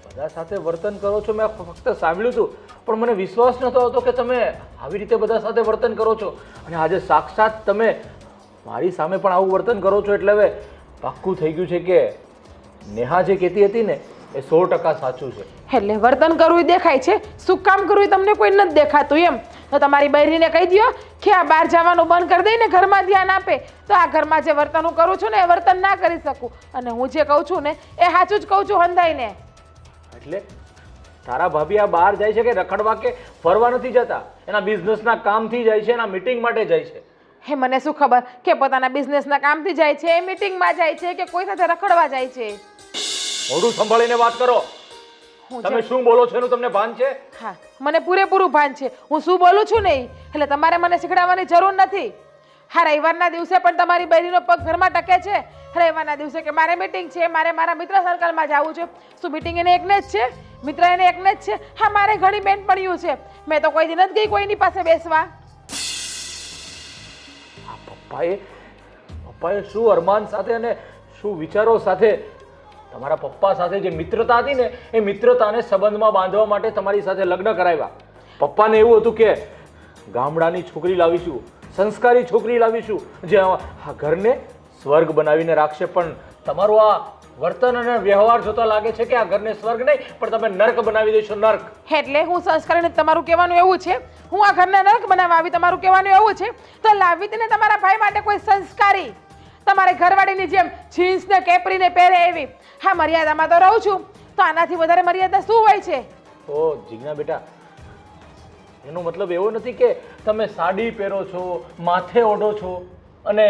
બધા સાથે વર્તન કરો છો મેં ફક્ત સાંભળ્યું હતું, પણ મને વિશ્વાસ નહોતો આવતો કે તમે આવી રીતે બધા સાથે વર્તન કરો છો. અને આજે સાક્ષાત તમે મારી સામે પણ આવું વર્તન કરો છો એટલે હવે પાક્કું થઈ ગયું છે કે નેહા જે કહેતી હતી ને એ 100% સાચું છે. એટલે વર્તન કરવું દેખાય છે, શું કામ કરવું તમને કોઈ નથી દેખાતું એમ? તો તમારી બૈરીને કહી દો કે આ બહાર જવાનું બંધ કરી દઈને ઘરમાં ધ્યાન આપે, તો આ ઘરમાં જે વર્તન હું કરું છું ને એ વર્તન ના કરી શકું. અને હું જે કહું છું ને એ સાચું જ કહું છું હંધાઈને. એટલે તારા ભાભી આ બહાર જાય છે કે રખડવા કે ફરવા નથી જતા? એના બિઝનેસના કામથી જાય છે, એના મીટિંગ માટે જાય છે. હે મને શું ખબર કે પોતાના બિઝનેસના કામથી જાય છે, મીટિંગમાં જાય છે કે કોઈ સાથે રખડવા જાય છે. મોઢું સંભાળીને વાત કરો. તમે શું બોલો છો એનું તમને ભાન છે? હા, મને પૂરેપૂરું ભાન છે હું શું બોલું છું નહીં, એટલે તમારે મને શીખડાવવાની જરૂર નથી. હા, રવિવારના દિવસે પણ તમારી બહેરીનો પગ ઘરમાં ટકે છે. રવિવારના દિવસે કે મારે મીટિંગ છે, મારે મારા મિત્ર સર્કલમાં જવું છે. શું મીટિંગ એને એકને જ છે? મિત્ર એને એકને જ છે? હા, મારે ઘણી બેનપણીઓ છે, મેં તો કોઈ દી નથી ગઈ કોઈની પાસે બેસવા. પપ્પાએ શું અરમાન સાથે અને શું વિચારો સાથે તમારા પપ્પા સાથે જે મિત્રતા હતી ને એ મિત્રતાને સંબંધમાં બાંધવા માટે તમારી સાથે લગ્ન કરાવ્યા. પપ્પાને એવું હતું કે ગામડાની છોકરી લાવીશું, સંસ્કારી છોકરી લાવીશું જે આ ઘરને સ્વર્ગ બનાવીને રાખશે. પણ તમારું આ વર્તન અને વ્યવહાર જોતા લાગે છે કે આ ઘરને સ્વર્ગ નહીં પણ તમે નર્ક બનાવી દેશો. નર્ક એટલે હું સંસ્કારી તમારું કહેવાનું એવું છે? હું આ ઘરને નર્ક બનાવવા આવી તમારું કહેવાનું એવું છે? તો લાવી ને તમારા ભાઈ માટે કોઈ સંસ્કારી, તમારે ઘરવાળીની જેમ જીન્સ ને કેપરી ને પહેરે એવી. હા, મર્યાદામાં તો રહું છું, તો આનાથી વધારે મર્યાદા શું હોય છે? ઓ જીજ્ઞા બેટા, એનો મતલબ એવો નથી કે તમે સાડી પહેરો છો, માથે ઓઢો છો અને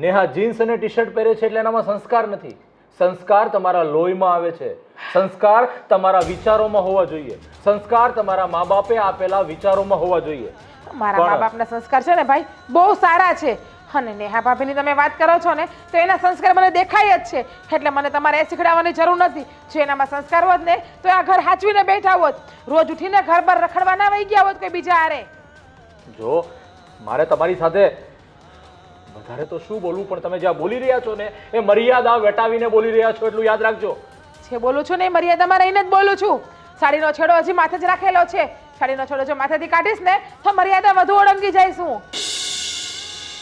નેહા જીન્સ અને ટી શર્ટ પહેરે છે એટલે એનામાં સંસ્કાર નથી. સંસ્કાર તમારા લોહીમાં આવે છે. સંસ્કાર તમારા વિચારોમાં હોવા જોઈએ. સંસ્કાર તમારા મા બાપે આપેલા વિચારોમાં હોવા જોઈએ. મારા મા બાપના સંસ્કાર છે ને ભાઈ બહુ સારા છે. અને નેહા ભાભીની તમે વાત કરો છો ને તો એના સંસ્કાર મને દેખાય જ છે, એટલે મને તમારે એ શીખડાવવાની જરૂર નથી. જો એનામાં સંસ્કાર હોત ને તો આ ઘર હાચવીને બેઠા હોત, રોજ ઉઠીને ઘર પર રખડવા ના વહી ગયા હોત કોઈ બીજા હારે. જો મારે તમારી સાથે વધારે તો શું બોલવું, પણ તમે જ્યાં બોલી રહ્યા છો ને એ મર્યાદા વટાવીને બોલી રહ્યા છો, એટલું યાદ રાખજો. જે બોલું છું ને એ મર્યાદામાં રહીને જ બોલું છું. સાડીનો છેડો હજી માથે જ રાખેલો છે, સાડીનો છેડો જો માથેથી કાઢીશ ને તો મર્યાદા વધુ ઓળંગી જઈશ હું.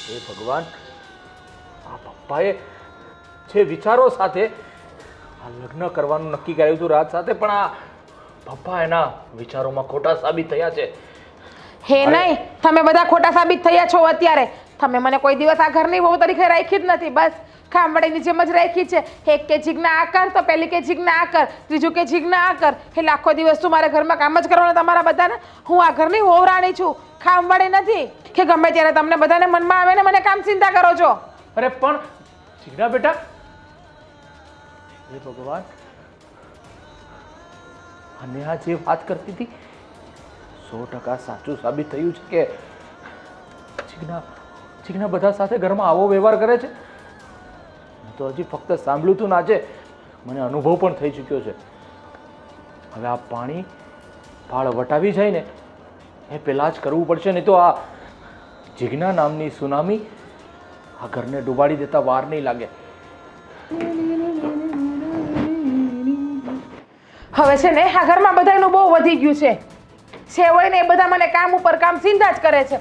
હે ભગવાન, આ પપ્પાએ જે વિચારો સાથે આ લગ્ન કરવાનું નક્કી કર્યું હતું રાજ સાથે, પણ આ પપ્પા એના વિચારોમાં ખોટા સાબિત થયા છે. હે નહીં, તમે બધા ખોટા સાબિત થયા છો અત્યારે. તમે મને કોઈ દિવસ આ ઘરની વહુ તરીકે રાખી જ નથી, બસ ખામવાડીની જેમ જ રાખી છે. એક કે જીગના આ કર તો પહેલી કે જીગના આ કર, ત્રીજું કે જીગના આ કર. એટલે આખો દિવસ તું મારા ઘરમાં કામ જ કરવાનું તમારા બધાને. હું આ ઘરની વહુરાણી છું, ખામવાડી નથી કે ગમે ત્યારે તમને બધાને મનમાં આવે ને મને કામ ચિંતા કરો છો. અરે પણ જીગના બેટા, હે ભગવાન, અને આ જે વાત કરતી હતી 100% સાચું સાબિત થયું છે કે જીગના બધા સાથે ઘરમાં આવો વ્યવહાર કરે છે. મેં તો હજી ફક્ત સાંભળ્યું હતું ને આજે મને અનુભવ પણ થઈ ચૂક્યો છે. હવે આ પાણી પાળ વટાવી જાય ને એ પહેલાં જ કરવું પડશે, નહીં તો આ જીજ્ઞા નામની સુનામી આ ઘરને ડૂબાડી દેતા વાર નહીં લાગે. હવે છે ને આ ઘરમાં બધાનું બહુ વધી ગયું છે. હોય ને એ બધા મને કામ ઉપર કામ ચિંતા જ કરે છે.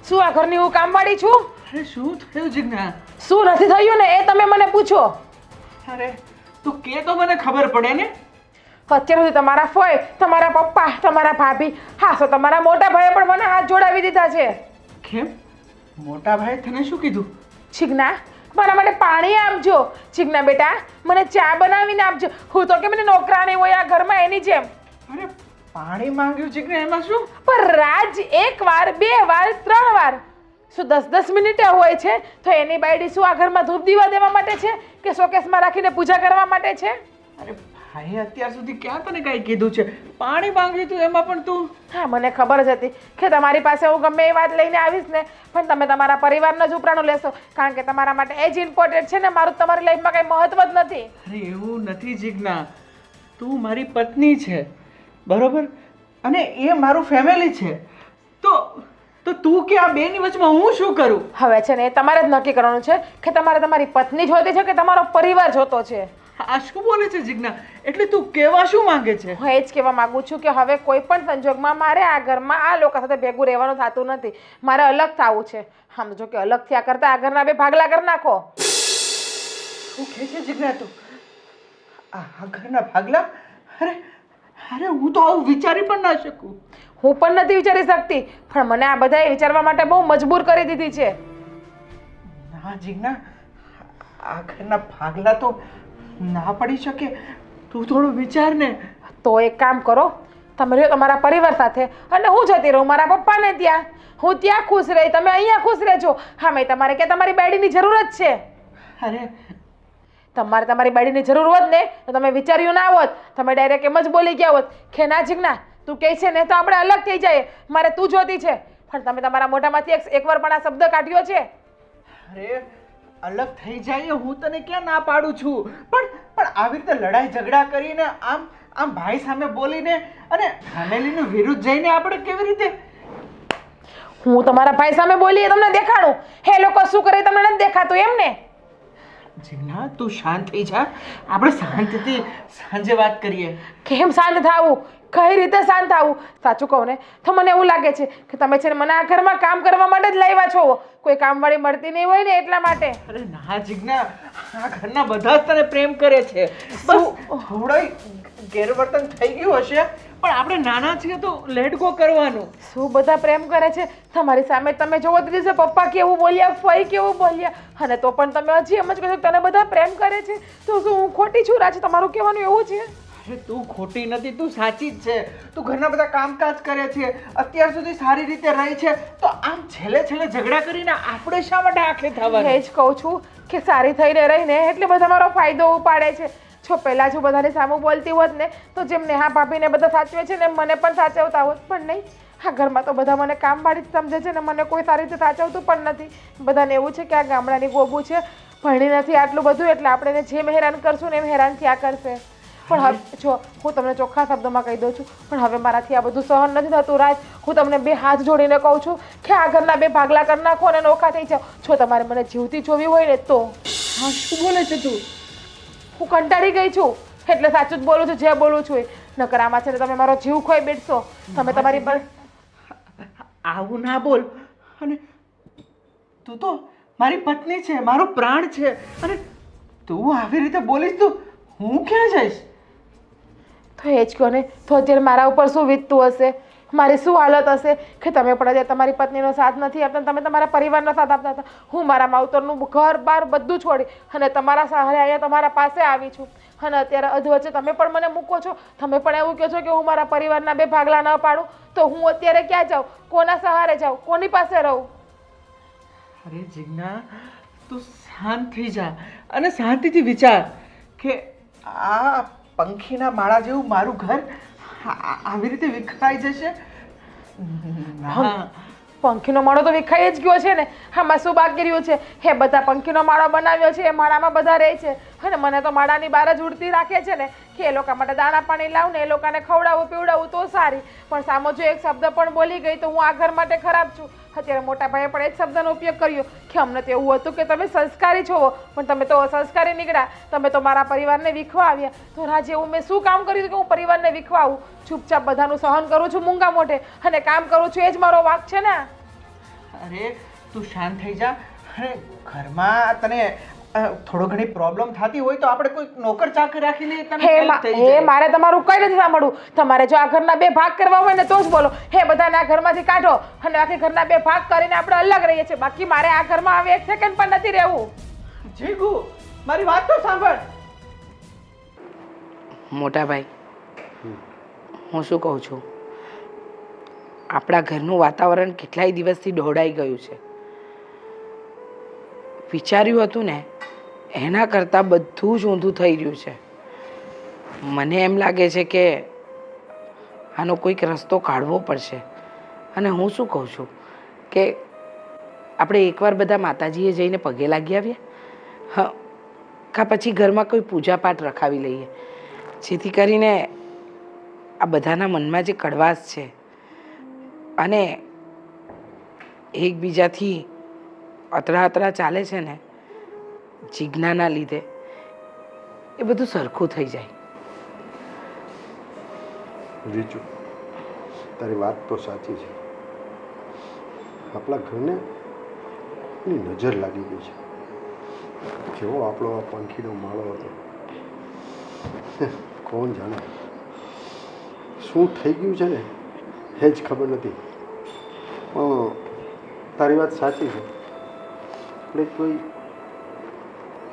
શું આ ઘરની હું કામવાળી છું? અરે શું થયું જીજ્ઞા? શું નથી થયું ને એ તમે મને પૂછો. અરે તું કે તો મને ખબર પડે ને. અત્યાર સુધી તમારા ફોય, તમારા પપ્પા, તમારા ભાભી, હા તો તમારા મોટા ભાઈએ પણ મને હાથ જોડાવી દીધા છે. કેમ? મોટા ભાઈ તને શું કીધું? જીજ્ઞા, મારા માટે પાણી આપજો. જીજ્ઞા બેટા, મને ચા બનાવીને આપજો. હું તો કે મને નોકરાણી હોય આ ઘરમાં એની જેમ. અરે પાણી માંગ્યું જીજ્ઞા, એમાં શું? પણ રાજ એક વાર, બે વાર, 3 વાર, શું 10-10 મિનિટે હોય છે તો એની બાયડી શું આ ઘરમાં ધૂપ દીવા દેવા માટે છે કે શોકેસમાં રાખીને પૂજા કરવા માટે છે? અરે ભાઈ, અત્યાર સુધી ક્યાં તને કાંઈ કીધું છે? પાણી માંગ્યું તું એમાં પણ તું. હા, મને ખબર જ હતી કે તમારી પાસે હું ગમે એ વાત લઈને આવીશ ને, પણ તમે તમારા પરિવારનો જ ઉપરાણું લેશો, કારણ કે તમારા માટે એ જ ઇમ્પોર્ટન્ટ છે ને, મારું તમારી લાઈફમાં કંઈ મહત્વ જ નથી. અરે એવું નથી જીજ્ઞા, તું મારી પત્ની છે બરોબર, અને એ મારું ફેમિલી છે. તો તું કે આ બેની વચમાં હું શું કરું? હવે છે ને એ તમારે જ નક્કી કરવાનું છે કે તમારે તમારી પત્ની જોતી છે કે તમારો પરિવાર જોતો છે. આ શું બોલે છે જીજ્ઞા? એટલે તું કેવા શું માંગે છે? હું એ જ કહેવા માંગુ છું કે હવે કોઈ પણ સંજોગમાં મારે આ ઘરમાં આ લોકો સાથે ભેગું રહેવાનું થતું નથી. મારે અલગ થવું છે. આમ જો કે અલગ થયા કરતા આ ઘરના 2 ભાગલા કરી નાખો. શું કહે છે જીજ્ઞા તું? આ ઘરના ભાગલા? અરે હું તો આવું વિચારી પણ ના શકું. હું પણ નથી વિચારી શકતી, પણ મને આ બધાએ વિચારવા માટે બહુ મજબૂર કરી દીધી છે. ના જીજ્ઞા, આ ઘરના ભાગલા તો ના પડી શકે. તું થોડું વિચાર ને. તો એક કામ કરો, તમે રહ્યો તમારા પરિવાર સાથે અને હું જતી રહું મારા પપ્પાને ત્યાં. હું ત્યાં ખુશ રહી, તમે અહીંયા ખુશ રહેજો. હા, મેં તમારે કે તમારી બાયડીની જરૂર જ છે. અરે તમારે તમારી બાયડીની જરૂર હોત ને તો તમે વિચાર્યું ના હોત, તમે ડાયરેક્ટ એમ જ બોલી ગયા હોત કે ના જીજ્ઞા તું કહે છે ને તો આપણે અલગ થઈ જાય, મારે તું જોતી છે. પણ તમે તમારા મોઢામાંથી એકવાર પણ આ શબ્દ કાઢ્યો છે? અરે અલગ થઈ જાય હું તને ક્યાં ના પાડું છું, પણ આવી રીતે લડાઈ ઝઘડા કરીને આમ ભાઈ સામે બોલીને અને ફેમિલીનું વિરુદ્ધ જઈને આપણે કેવી રીતે? હું તમારા ભાઈ સામે બોલી એ તમને દેખાડું? હે લોકો શું કરે તમને નથી દેખાતું એમ ને? જીજ્ઞા તું શાંત થઈ જા, આપણે શાંતિથી સાંજે વાત કરીએ. કેમ શાંત થાવું? કઈ રીતે શાંત થાવું? સાચું કહું ને તો મને એવું લાગે છે કે તમે છે ને મને આ ઘરમાં કામ કરવા માટે જ લાવ્યા છો. કોઈ કામવાળી મળતી નહીં હોય ને એટલા માટે. અરે ના જીજ્ઞા, આ ઘરના બધા જ તને પ્રેમ કરે છે. બસ થોડું ગેરવર્તન થઈ ગયું હશે, પણ આપણે નાના છીએ તો લેટ ગો કરવાનું. શું બધા પ્રેમ કરે છે? તમારી સામે તમે જોવો તો દિવસે પપ્પા કેવું બોલ્યા, ફઈ કેવું બોલ્યા, અને તો પણ તમે હજી એમ જ કહો છો તને બધા પ્રેમ કરે છે. તો શું હું ખોટી છું? રાજ તમારું કહેવાનું એવું છે? અરે તું ખોટી નથી, તું સાચી જ છે. તું ઘરના બધા કામકાજ કરે છે, અત્યાર સુધી સારી રીતે રહી છે, તો આમ છેલ્લે ઝઘડા કરીને આપણે શા માટે આખે થવાનું? એ જ કહું છું કે સારી થઈને રહીને એટલે બધા મારો ફાયદો ઉપાડે છે. જો પહેલાં જો બધાની સામું બોલતી હોત ને તો જેમ નેહા ભાભીને બધા સાચવે છે ને મને પણ સાચવતા હોત, પણ નહીં. આ ઘરમાં તો બધા મને કામવાળી જ સમજે છે ને મને કોઈ સારી રીતે સાચવતું પણ નથી. બધાને એવું છે કે આ ગામડાની ગોબુ છે, ભણી નથી આટલું બધું, એટલે આપણે એને જેમ હેરાન કરશું ને એમ હેરાન થયા કરશે. પણ હવે જો હું તમને ચોખ્ખા શબ્દોમાં કહી દઉં છું, પણ હવે મારાથી આ બધું સહન નથી થતું રાજ. હું તમને બે હાથ જોડીને કહું છું કે આ ઘરના બે ભાગલા કરી નાખો અને નોખા થઈ જાઓ. જો તમારે મને જીવતી જોવી હોય ને તો. હા, શું બોલે છે તું? હું કંટાળી ગઈ છું, એટલે સાચું જ બોલું છું જે બોલું છું એ. નકર આમાં છે ને તમે મારો જીવ ખોઈ બેઠશો. તમે તમારી પર આવું ના બોલ. અને તું તો મારી પત્ની છે, મારો પ્રાણ છે, અને તું આવી રીતે બોલીશ તો હું ક્યાં જઈશ? તો એ જ કહો ને, તો અત્યારે મારા ઉપર શું વીતતું હશે, મારી શું હાલત હશે કે તમે પણ અત્યારે તમારી પત્નીનો સાથ નથી આપતા, તમે તમારા પરિવારનો સાથ આપતા હતા. હું મારા માવતરનું ઘર બાર બધું છોડી અને તમારા સહારે અહીંયા તમારા પાસે આવી છું. અને અત્યારે અધવચ્ચે તમે પણ મને મૂકો છો. તમે પણ એવું કહો છો કે હું મારા પરિવારના બે ભાગલા ન પાડું. તો હું અત્યારે ક્યાં જાઉં, કોના સહારે જાઉં, કોની પાસે રહું? અરે જીજ્ઞા, તું શાંત થઈ જા અને શાંતિથી વિચાર કે આ પંખીના માળા જેવું મારું ઘર આવી રીતે વિખરાઈ જશે? ના. પંખીનો માળો તો વિખાઈ જ ગયો છે ને. આમાં શું બાકી રહ્યું છે? હે બધા પંખીનો માળો બનાવ્યો છે, એ માળામાં બધા રહે છે અને મને તો માળાની બહાર જ ઉડતી રાખે છે ને કે એ લોકો માટે દાણા પાણી લાવું ને એ લોકોને ખવડાવું પીવડાવું તો સારી. પણ સામો જો એક શબ્દ પણ બોલી ગઈ તો હું આ ઘર માટે ખરાબ છું. અત્યારે મોટા ભાઈએ પણ એ જ શબ્દનો ઉપયોગ કર્યો કે અમને તો એવું હતું કે તમે સંસ્કારી છો, પણ તમે તો સંસ્કારી નીકળ્યા. તમે તો મારા પરિવારને વિખવા આવ્યા. તો રાજે એવું મેં શું કામ કર્યું કે હું પરિવારને વિખવાવું? ચૂપચાપ બધાનું સહન કરું છું મૂંગા મોઢે અને કામ કરું છું, એ જ મારો વાંક છે ને. અરે તું શાંત થઈ જા. અરે ઘરમાં તને થોડો ઘણી પ્રોબ્લેમ થતી હોય તો આપણે કોઈ નોકર ચાકર રાખીને તને help થઈ જાય. મારે તમારું કઈ નથી સાંભળવું. તમારે જો આ ઘરના બે ભાગ કરવા હોય ને તો જ બોલો. હે બધાને આ ઘરમાંથી કાઢો અને આખી ઘરના બે ભાગ કરીને આપણે અલગ રહીએ છીએ. બાકી મારે આ ઘરમાં હવે એક સેકન્ડ પણ નથી રહેવું. જીગુ, મારી વાત તો સાંભળ. મોટા ભાઈ, હું શું કહું છું, આપણા ઘરનું વાતાવરણ કેટલાય દિવસથી દોડાઈ ગયું છે. વિચાર્યું હતું ને એના કરતાં બધું જ ઊંધું થઈ રહ્યું છે. મને એમ લાગે છે કે આનો કોઈક રસ્તો કાઢવો પડશે. અને હું શું કહું છું કે આપણે એકવાર બધા માતાજીએ જઈને પગે લાગી આવ્યા, હા, કાં પછી ઘરમાં કોઈ પૂજાપાઠ રખાવી લઈએ, જેથી કરીને આ બધાના મનમાં જે કડવાશ છે અને એકબીજાથી અતરા ચાલે છે ને જીજ્ઞાના લીધે, એ બધું સરખું થઈ જાય. રીચુ, તારી વાત તો સાચી છે. આપણા ઘરને એની નજર લાગી ગઈ છે. જેવો આપણો આ પંખીનો માળો હતો, કોણ જાણે શું થઈ ગયું છે ને એ જ ખબર નથી. પણ તારી વાત સાચી છે. આપણે કોઈ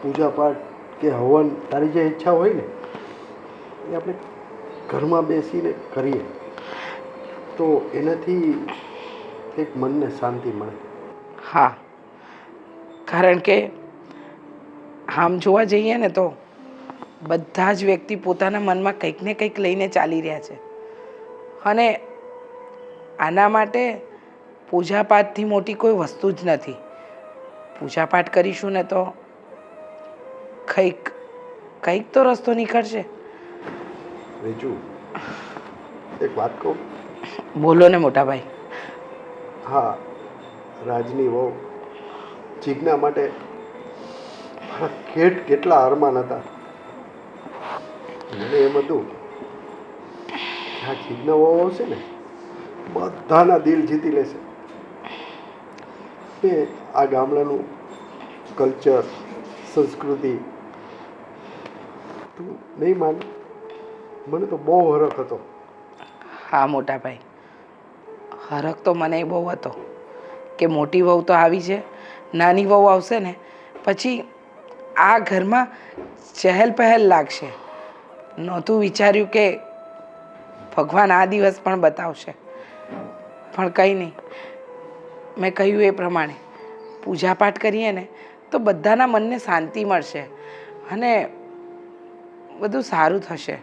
પૂજાપાઠ કે હવન, તારી જે ઈચ્છા હોય ને એ આપણે ઘરમાં બેસીને કરીએ તો એનાથી એક મનને શાંતિ મળે. હા, કારણ કે આમ જોવા જઈએ ને તો બધા જ વ્યક્તિ પોતાના મનમાં કંઈક ને કંઈક લઈને ચાલી રહ્યા છે અને આના માટે પૂજાપાઠથી મોટી કોઈ વસ્તુ જ નથી. પૂજાપાઠ કરીશું ને તો કંઈક તો રસ્તો નીકળશે. રીચુ, એક વાત કહું? બોલો ને મોટા ભાઈ. હા, રાજની વહુ જીજ્ઞા માટે મારા કેટલા અરમાન હતા. મને એમ હતું કે આ જીજ્ઞા વહુ આવશે ને બધાના દિલ જીતી લેશે. ને આ ગામડાનું કલ્ચર, સંસ્કૃતિ, તું નહીં માન, મને તો બહુ હરખ હતો. હા મોટા ભાઈ, હરખ તો મને બહુ હતો કે મોટી વહુ તો આવી છે, નાની વહુ આવશે ને પછી આ ઘરમાં ચહેલ પહેલ લાગશે. નહોતું વિચાર્યું કે ભગવાન આ દિવસ પણ બતાવશે. પણ કંઈ નહીં, મેં કહ્યું એ પ્રમાણે પૂજાપાઠ કરીએ ને તો બધાના મનને શાંતિ મળશે અને બધું સારું થશે.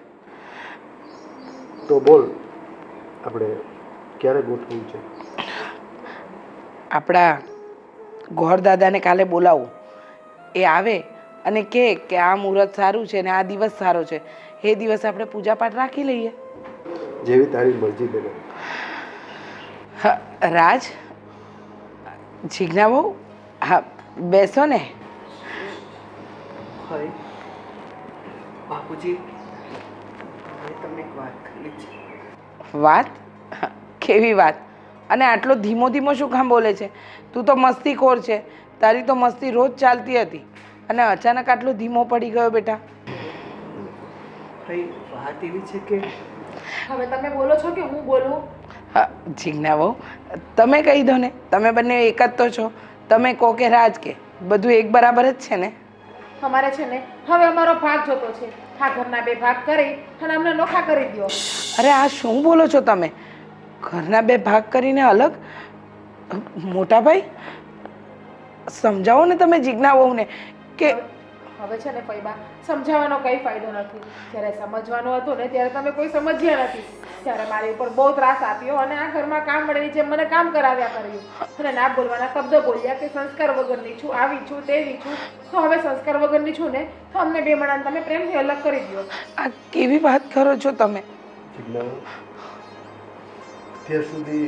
તો બોલ, આપણે ક્યારે ગોઠવવું છે? આપણા ગોરદાદાને કાલે બોલાવું. એ આવે અને કહે કે આ મુહૂર્ત સારું છે ને આ દિવસ સારો છે, એ દિવસ આપણે પૂજાપાઠ રાખી લઈએ. જેવી તારી મરજી બેટા. હા, રાજ, જીજ્ઞા બહુ, હા બેસો ને. ભાઈ બાપુજી મારે તમને એક વાત કરવી છે. વાત? કેવી વાત? અને આટલો ધીમો ધીમો શું કામ બોલે છે? તું તો મસ્તીખોર છે, તારી તો મસ્તી રોજ ચાલતી હતી અને અચાનક આટલો ધીમો પડી ગયો બેટા. ભાઈ વાત એવી છે કે હવે તમે બોલો છો કે હું બોલું? હા, જીજ્ઞા બહુ, તમે કહી દો ને, તમે બંને એક જ તો છો. તમે કહો કે રાજ કે, બધું એક બરાબર જ છે ને? અમારે છે ને હવે અમારો ભાગ જોતો છે. આ ઘરના 2 ભાગ કરી અને અમને નોખા કરી દો. અરે આ શું બોલો છો તમે? ઘરના 2 ભાગ કરીને અલગ? મોટા ભાઈ, સમજાવો ને તમે જીજ્ઞા બહુને કે હવે છે ને ફઈબા, સમજાવવાનો કઈ ફાયદો નથી. જ્યારે સમજવાનું હતું ને ત્યારે તમે કોઈ સમજ્યા નથી. ત્યારે મારી ઉપર બહુ ત્રાસ આપ્યો અને આ ઘરમાં કામ મળેલી જેમ મને કામ કરાવ્યા કર્યું અને ના બોલવાના શબ્દો બોલ્યા કે સંસ્કાર વગરની છું, આવી છું, તેવી છું. તો હવે સંસ્કાર વગરની છું ને તો અમને 2 માણસને તમે પ્રેમથી અલગ કરી દો. આ કેવી વાત કરો છો તમે? જીજ્ઞા, અત્યાર સુધી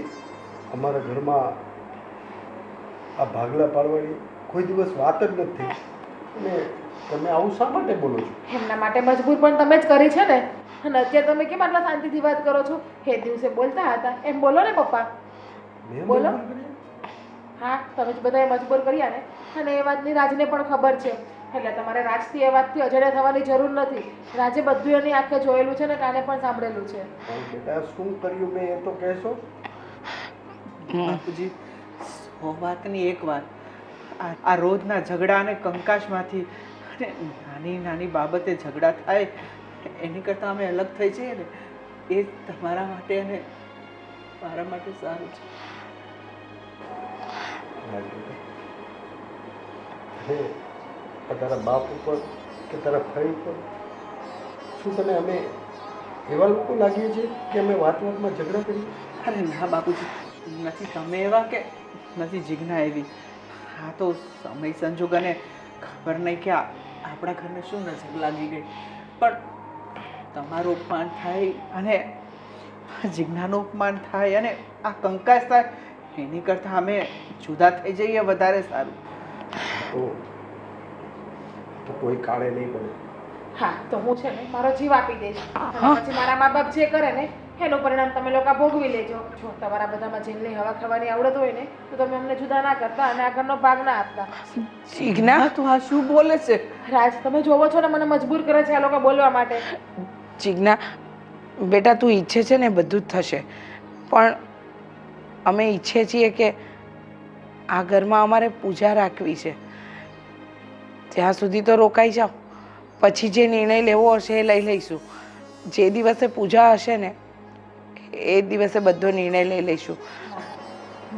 અમારા ઘરમાં આ ભાગલા પાડવાની કોઈ દિવસ વાત જ નથી થઈ. અને તમે આવું શા માટે બોલો છો? એમના માટે મજબૂર પણ તમે જ કરી છે ને. અને અત્યારે તમે કેમ આટલા શાંતિથી વાત કરો છો? એ દિવસે બોલતા હતા એમ બોલો ને પપ્પા. મેં બોલો. મજબૂર કર્યા? હા, તમે જ બધાએ મજબૂર કર્યા ને. અને એ વાતની રાજને પણ ખબર છે. એટલે તમારે રાજથી એ વાતથી અજાણ્યા થવાની જરૂર નથી. રાજે બધું એની આંખે જોયેલું છે ને કાને પણ સાંભળેલું છે. પણ બેટા શું કર્યું મેં એ તો કહેશો? બાપુજી 100 વાતની એક વાત. આ રોજના ઝઘડા અને કંકાશમાંથી અને નાની નાની બાબતે ઝઘડા થાય એની કરતાં અમે અલગ થઈ જઈએ ને એ તમારા માટે અને મારા માટે સારું છે. હે તારા બાપ ઉપર કે તારા ભાઈ ઉપર શું તને અમે એવા લોકો લાગીએ છીએ કે અમે વાત વાતમાં ઝઘડા કરીએ? અરે ના બાપુજી, નથી તમે એવા કે નથી જીજ્ઞા એવી. હા તો સમય સંજોગ અને ખબર નહીં કે આપણા ઘરને શું નજર લાગી ગઈ, પણ તમારું અપમાન થાય અને જીજ્ઞાનું અપમાન થાય અને આ કંકાસ થાય એની કરતાં અમે જુદા થઈ જઈએ વધારે સારું. તો કોઈ કાળે નહીં પડે. હા, તો હું છે ને મારો જીવ આપી દઈશ. અને પછી મારા મા બાપ જે કરે ને એનું પરિણામ તમે લોકો ભોગવી લેજો. જો તમારા બધામાં જેલની હવા ખાવાની આવડત હોય ને તો તમે અમને જુદા ના કરતા અને આ ઘરનો ભાગ ના આપતા. જીજ્ઞા, તું આ શું બોલે છે? રાજ, તમે જોવો છો ને મને મજબૂર કરે છે આ લોકો બોલવા માટે. જીજ્ઞા બેટા, તું ઈચ્છે છે ને બધું જ થશે, પણ અમે ઈચ્છીએ છીએ કે આ ઘરમાં અમારે પૂજા રાખવી છે. ત્યાં સુધી તો રોકાઈ જાઓ, પછી જે નિર્ણય લેવો હશે એ લઈ લઈશું. જે દિવસે પૂજા હશે ને એ દિવસે બધો નિર્ણય લઈ લઈશું.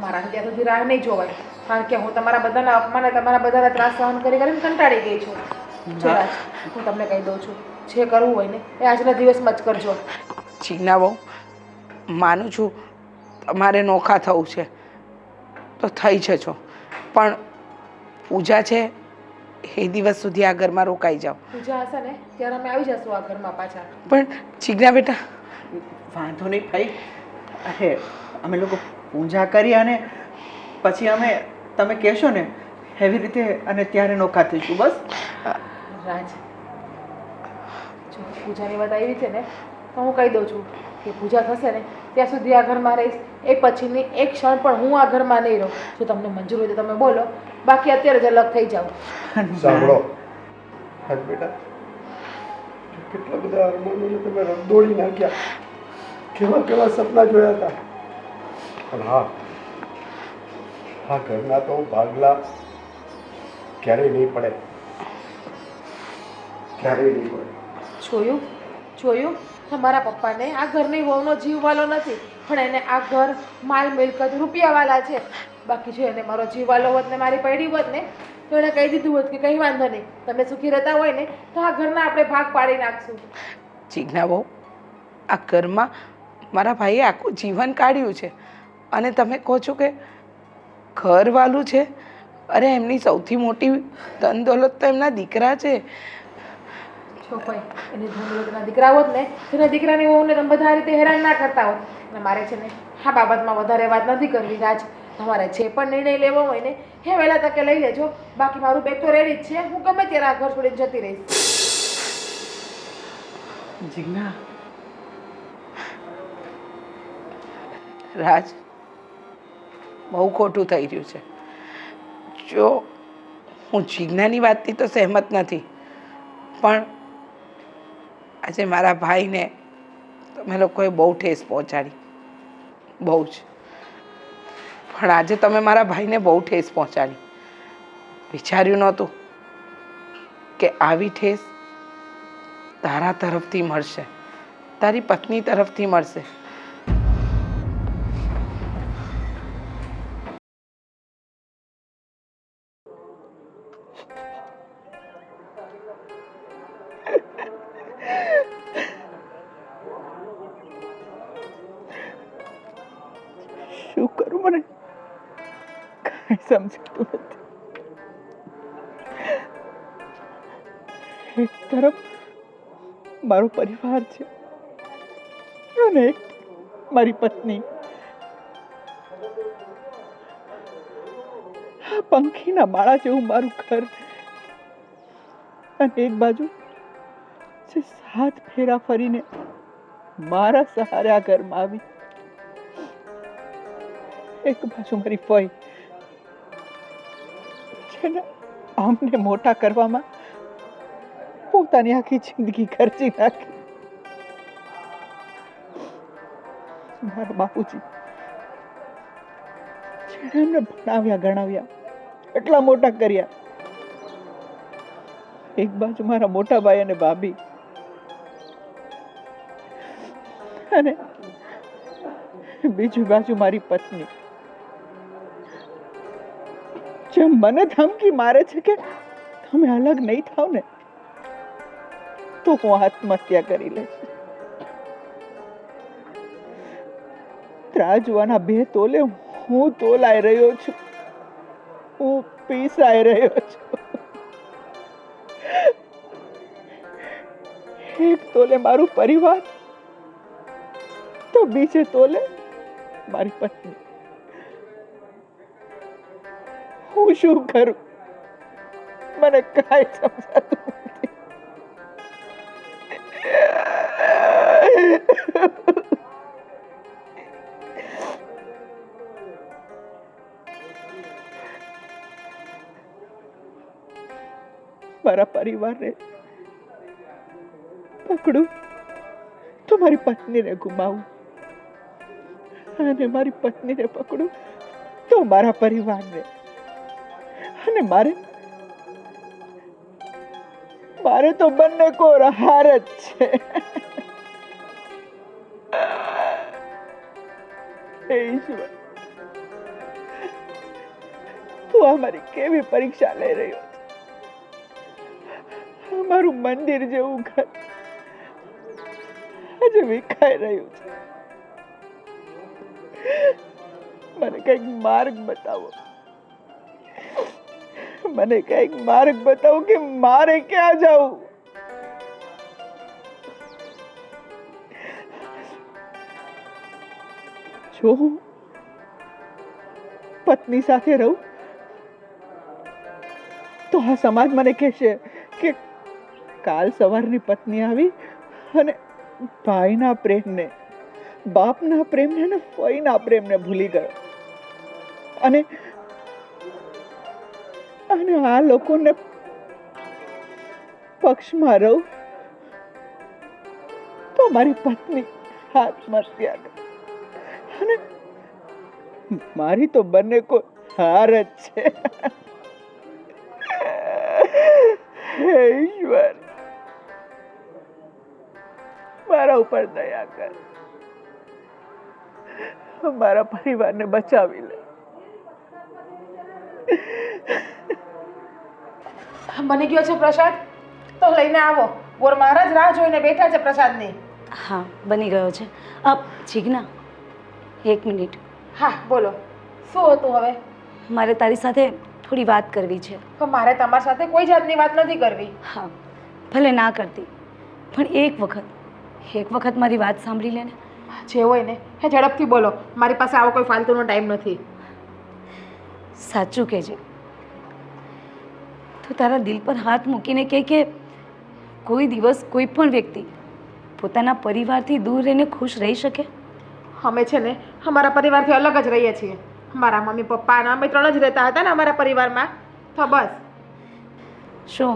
મારા ત્યાં સુધી રાહ નહીં જોવાય, કારણ કે હું તમારા બધાના અપમાન તમારા બધાના ત્રાસ સહન કરી કરીને કંટાળી ગઈ છું. જો રાજ, હું તમને કહી દઉં છું, જે કરવું હોય ને એ આજના દિવસમાં જ કરજો. જીજ્ઞા બહુ, માનું છું તમારે નોખા થવું છે તો થઈ જજો, પણ પૂજા છે એ દિવસ સુધી આ ઘરમાં રોકાઈ જાઓ. પૂજા હશે ને ત્યારે અમે આવી જશું આ ઘરમાં પાછા. પણ જીજ્ઞા બેટા, વાંધો નહીં ભાઈ. અરે અમે લોકો પૂજા કરી અને પછી અમે તમે કહેશો ને એવી રીતે અને ત્યારે નોખા થઈશું. બસ રાજ, જો પૂજાની વાત આવી છે ને તો હું કહી દઉં છું કે પૂજા થશે ને ત્યાં સુધી આ ઘરમાં રહીશ. એ પછીની એક ક્ષણ પણ હું આ ઘરમાં નહીં રહું. જો તમને મંજૂર હોય તો તમે બોલો, બાકી અત્યારે જ અલગ થઈ જાઓ. સાંભળો હાજ બેટા, કેટલા બધા અરમાનોને તમે રગદોળી નાખ્યા, કેવા કેવા સપના જોયા હતા. પણ હા, ઘરના તો ભાગલા ક્યારેય નહીં પડે, ક્યારેય નહીં પડે. જોયું જોયું, તમારા પપ્પાને આ ઘરની વહુનો જીવ વાલો નથી, પણ એને આ ઘર, માલ મિલકત, રૂપિયાવાલા છે. બાકી જો એને મારો જીવ વાલો હોત ને મારી પૈડી હોત ને તો એણે કહી દીધું હોત કે કંઈ વાંધો નહીં, તમે સુખી રહેતા હોય ને તો આ ઘરના આપણે ભાગ પાડી નાખશું. જીજ્ઞા બહુ, આ ઘરમાં મારા ભાઈએ આખું જીવન કાઢ્યું છે અને તમે કહો છો કે ઘરવાળું છે. અરે એમની સૌથી મોટી ધન દોલત તો એમના દીકરા છે. છો કોઈ એને ધનવતના દીકરા હોત ને તેના દીકરાની વહુને તમે બધા આ રીતે હેરાન ના કરતા હોત. અને મારે છે ને આ બાબતમાં વધારે વાત નથી કરવી રાજ. તમારે જે પણ નિર્ણય લેવો હોય ને એ વહેલા તકે લઈ લેજો. બાકી મારું બેગ તો રેડી જ છે. હું ગમે ત્યારે આ ઘર છોડીને જતી રહીશ. જીજ્ઞા, રાજ, બહુ ખોટું થઈ રહ્યું છે. જો હું જીજ્ઞાની વાતથી તો સહેમત નથી, પણ આજે મારા ભાઈને તમે લોકોએ બહુ ઠેસ પહોંચાડી, બહુ જ. પણ આજે તમે મારા ભાઈને બહુ ઠેસ પહોંચાડી. વિચાર્યું નહોતું કે આવી ઠેસ તારા તરફથી મળશે, તારી પત્ની તરફથી મળશે. શું કરું મને કાંઈ સમજાતું નથી. એક તરફ મારો પરિવાર છે અને એક મારી પત્ની. આ પંખીના માળા જેવું મારું ઘર અને એક બાજુ જે 7 ફેરા ફરીને મારા સહારે આ ઘરમાં આવી. એક બાજુ મારી ફઈ જેને અમને મોટા કરવામાં પોતાની આખી જિંદગી ખર્ચી નાખી. મારા બાપુજી જેને એમને ભણાવ્યા ગણાવ્યા એટલા મોટા કર્યા. એક બાજુ મારા મોટા ભાઈ અને ભાભી અને બીજી બાજુ મારી પત્ની જે મને ધમકી મારે છે કે તમે અલગ નહીં થાવ ને તો હું આત્મહત્યા કરી લઈશ. ત્રાજવાના 2 તોલે હું તોલાઈ રહ્યો છું, હું પીસાઈ રહ્યો છું. એક તોલે મારું પરિવાર તો બીજે તોલે મારી પત્ની. હું શું કરું મને કાંઈ સમજાતું નથી. મારા પરિવારને પકડું તો મારી પત્નીને ગુમાવું અને મારી પત્નીને પકડું તો મારા પરિવારને. અને મારે તો બંને કોર હાર જ છે. હે ઈશ્વર, તું આ મારી કેવી પરીક્ષા લઈ રહ્યો છે. અમારું મંદિર જેવું ઘર આજે વિખાઈ રહ્યું છે. મને કઈક માર્ગ બતાવો, મને કઈક માર્ગ બતાવો કે મારે ક્યાં જાવું. જો હું પત્ની સાથે રહું તો આ સમાજ મને કહેશે કે કાલ સવારની પત્ની આવી અને ભાઈના પ્રેમને, બાપના પ્રેમને અને ફઈના પ્રેમને ભૂલી ગયો. અને આ લોકોને પક્ષમાં રહું તો મારી પત્ની આત્મહત્યા કરે અને મારી તો બંને કોઈ હાર જ છે. હે ઈશ્વર, મારા ઉપર દયા કર, મારા પરિવારને બચાવી લે. બની ગયો છે પ્રસાદ તો લઈને આવો. ગોર મહારાજ રાહ જોઈને બેઠા છે પ્રસાદની. હા બની ગયો છે. જીજ્ઞા, 1 મિનિટ. હા બોલો, શું હતું હવે? મારે તારી સાથે થોડી વાત કરવી છે. પણ મારે તમારી સાથે કોઈ જાતની વાત નથી કરવી. હા ભલે ના કરતી, પણ એક વખત મારી વાત સાંભળી લે ને. જે હોય ને એ ઝડપથી બોલો, મારી પાસે આવો કોઈ ફાલતુનો ટાઈમ નથી. સાચું કહેજે, તું તારા દિલ પર હાથ મૂકીને કે કોઈ દિવસ કોઈ પણ વ્યક્તિ પોતાના પરિવારથી દૂર રહીને ખુશ રહી શકે? અમે છે ને અમારા પરિવારથી અલગ જ રહીએ છીએ. મારા મમ્મી પપ્પા અને અમે 3 જ રહેતા હતા ને અમારા પરિવારમાં, તો બસ. શું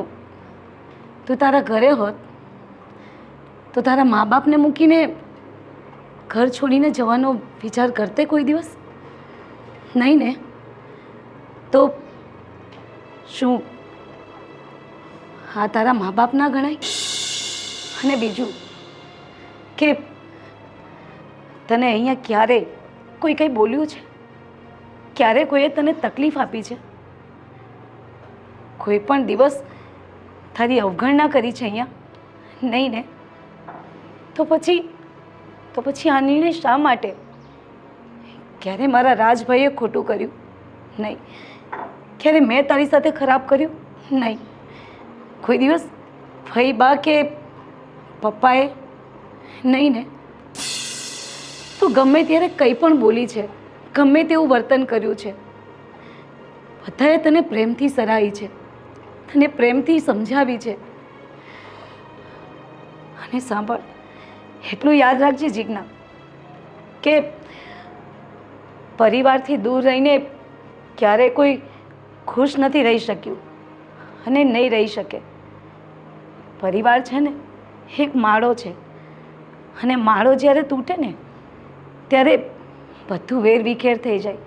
તું તારા ઘરે હોત તો તારા મા બાપને મૂકીને ઘર છોડીને જવાનો વિચાર કરતે કોઈ દિવસ? નહીં ને? તો શું હા તારા મા બાપ ના ગણાય? અને બીજું કે તને અહીંયા ક્યારે કોઈ કંઈ બોલ્યું છે? ક્યારે કોઈએ તને તકલીફ આપી છે? કોઈ પણ દિવસ તારી અવગણના કરી છે અહીંયા? નહીં ને? તો પછી આ નિર્ણય શા માટે? ક્યારે મારા રાજભાઈએ ખોટું કર્યું? નહીં. ક્યારે મેં તારી સાથે ખરાબ કર્યું? નહીં. કોઈ દિવસ ભાઈ બા કે પપ્પાએ? નહીં ને? તું ગમે ત્યારે કંઈ પણ બોલી છે, ગમે તેવું વર્તન કર્યું છે, બધાએ તને પ્રેમથી સરાહી છે, તને પ્રેમથી સમજાવી છે. અને સાંભળ, એટલું યાદ રાખજે જીજ્ઞા, કે પરિવારથી દૂર રહીને ક્યારેય કોઈ ખુશ નથી રહી શક્યું અને નહીં રહી શકે. પરિવાર છે ને એક માળો છે, અને માળો જ્યારે તૂટે ને ત્યારે બધું વેરવિખેર થઈ જાય.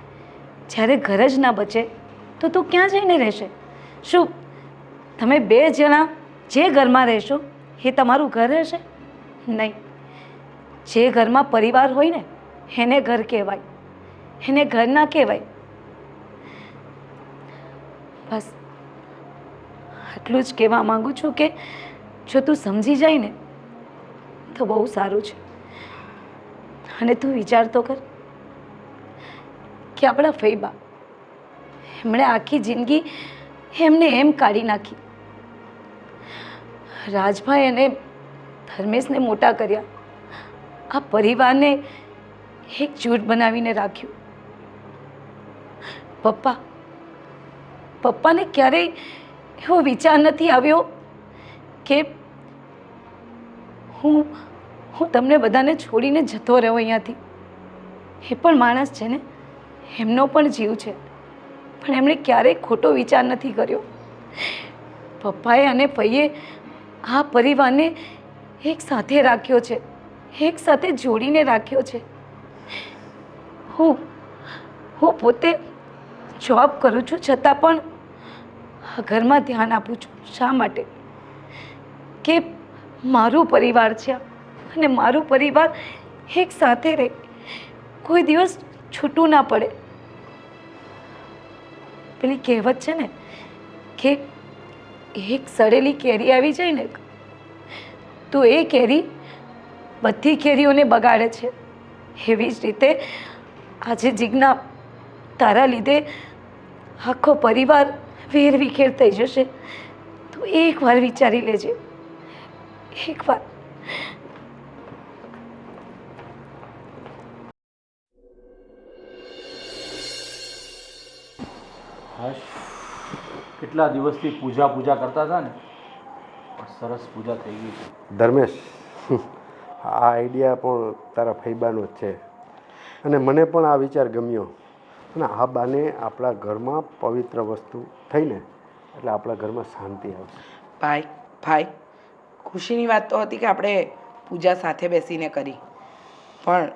જ્યારે ઘર જ ના બચે તો તું ક્યાં જઈને રહેશે? શું તમે 2 જણા જે ઘરમાં રહેશો એ તમારું ઘર હશે? નહીં. જે ઘરમાં પરિવાર હોય ને એને ઘર કહેવાય, એને ઘર ના કહેવાય. બસ આટલું જ કહેવા માંગુ છું કે જો તું સમજી જાય ને તો બહુ સારું છે. અને તું વિચાર તો કર કે આપણા ફૈબા, એમણે આખી જિંદગી એમને એમ કાઢી નાખી. રાજભાઈ અને ધર્મેશને મોટા કર્યા, આ પરિવારને એકજૂટ બનાવીને રાખ્યું. પપ્પાને ક્યારેય એવો વિચાર નથી આવ્યો કે હું તમને બધાને છોડીને જતો રહ્યો અહીંયાથી. એ પણ માણસ છે ને, એમનો પણ જીવ છે, પણ એમણે ક્યારેય ખોટો વિચાર નથી કર્યો. પપ્પાએ અને ભાઈએ આ પરિવારને એક સાથે રાખ્યો છે, એક સાથે જોડીને રાખ્યો છે. હું પોતે જોબ કરું છું છતાં પણ આ ઘરમાં ધ્યાન આપું છું. શા માટે? કે મારું પરિવાર છે અને મારું પરિવાર એક સાથે રહે, કોઈ દિવસ છૂટું ના પડે. પેલી કહેવત છે ને કે એક સડેલી કેરી આવી જાય ને તો એ કેરી બધી કેરીઓને બગાડે છે. એવી જ રીતે આજે જીજ્ઞા, તારા લીધે આખો પરિવાર વેરવિખેર થઈ જશે. તો એકવાર વિચારી લેજે, એકવાર. હર્ષ, કેટલા દિવસથી પૂજા કરતા હતા ને, પણ સરસ પૂજા થઈ ગઈ છે. ધર્મેશ, આ આઈડિયા પણ તારા ફૈબાનો જ છે, અને મને પણ આ વિચાર ગમ્યો. અને આ બાને આપણા ઘરમાં પવિત્ર વસ્તુ થઈને એટલે આપણા ઘરમાં શાંતિ આવશે. ભાઈ, ખુશીની વાત તો હતી કે આપણે પૂજા સાથે બેસીને કરી, પણ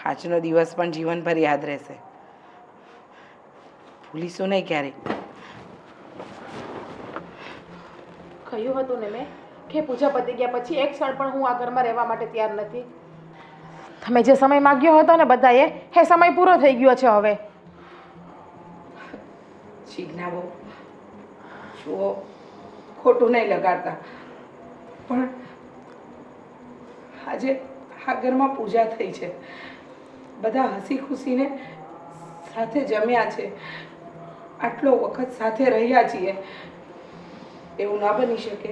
આજનો દિવસ પણ જીવનભર યાદ રહેશે. ભૂલીશું નહીં ક્યારેય. કહ્યું હતું ને મેં કે પૂજા પતી ગયા પછી એક ક્ષણ પણ હું આ ઘરમાં રહેવા માટે તૈયાર નથી. તમે જે સમય માગ્યો હતો ને બધાએ, એ સમય પૂરો થઈ ગયો છે હવે. જીજ્ઞા બહુ જુઓ, ખોટું નહીં લગાડતા, પણ આજે આ ઘરમાં પૂજા થઈ છે, બધા હસી ખુશીને સાથે જમ્યા છે, આટલો વખત સાથે રહ્યા છીએ. એવું ના બની શકે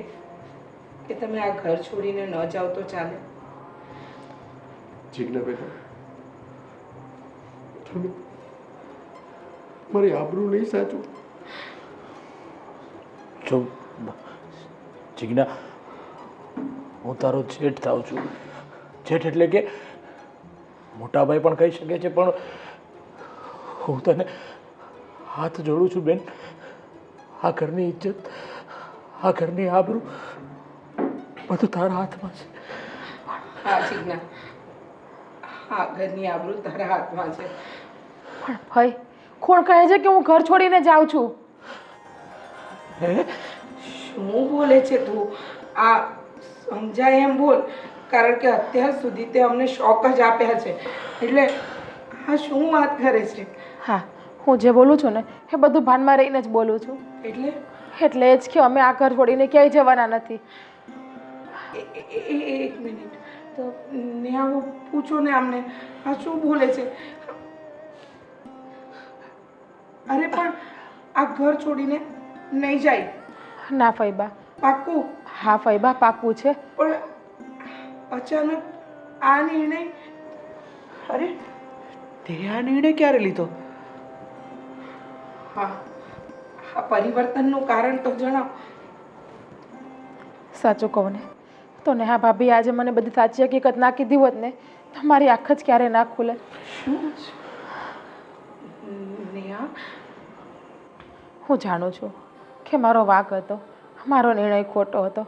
કે તમે આ ઘર છોડીને ન જાઓ તો ચાલે? જીજ્ઞા બેટા, તમે મારી આબરૂ નહીં સાચું. જો જીજ્ઞા, હું તારો જેઠ થાઉં છું. જેઠ એટલે કે મોટાભાઈ પણ કહી શકે છે, પણ હું તને હાથ જોડું છું બેન. આ ઘરની ઇજ્જત, આ ઘરની આબરૂ બધું તારા હાથમાં છે. હા જીજ્ઞા, હા ઘરની આબરૂ તારા હાથમાં છે. પણ ભાઈ કોણ કહે છે કે હું ઘર છોડીને જાઉં છું? હે? શું બોલે છે તું? આ સમજાય એમ બોલ, કારણ કે અત્યાર સુધી તે અમને શોક જ આપ્યા છે, એટલે આ શું વાત કરે છે? હા, હું જે બોલું છું ને એ બધું ભાનમાં રહીને જ બોલું છું. એટલે જ કે અમે આ ઘર છોડીને ક્યાંય જવાના નથી. એક મિનિટ, તો નેહાઓ પૂછો ને આમને આ શું બોલે છે. અરે પણ આ ઘર છોડીને નહીં જાય. ના ફૈબા. પાક્કું? હા ફૈબા, પાક્કું છે. પણ અચાનક આ નિર્ણય? અરે તે આ નિર્ણય ક્યારે લીધો? હા, આ પરિવર્તનનું કારણ તો જણાવ. સાચું કહું ને તો નેહા ભાભી આજે મને બધી સાચી હકીકત ના કીધી હોત ને તો મારી આંખ જ ક્યારે ના ખુલે. નેહા, હું જાણું છું કે મારો વાંક હતો, મારો નિર્ણય ખોટો હતો.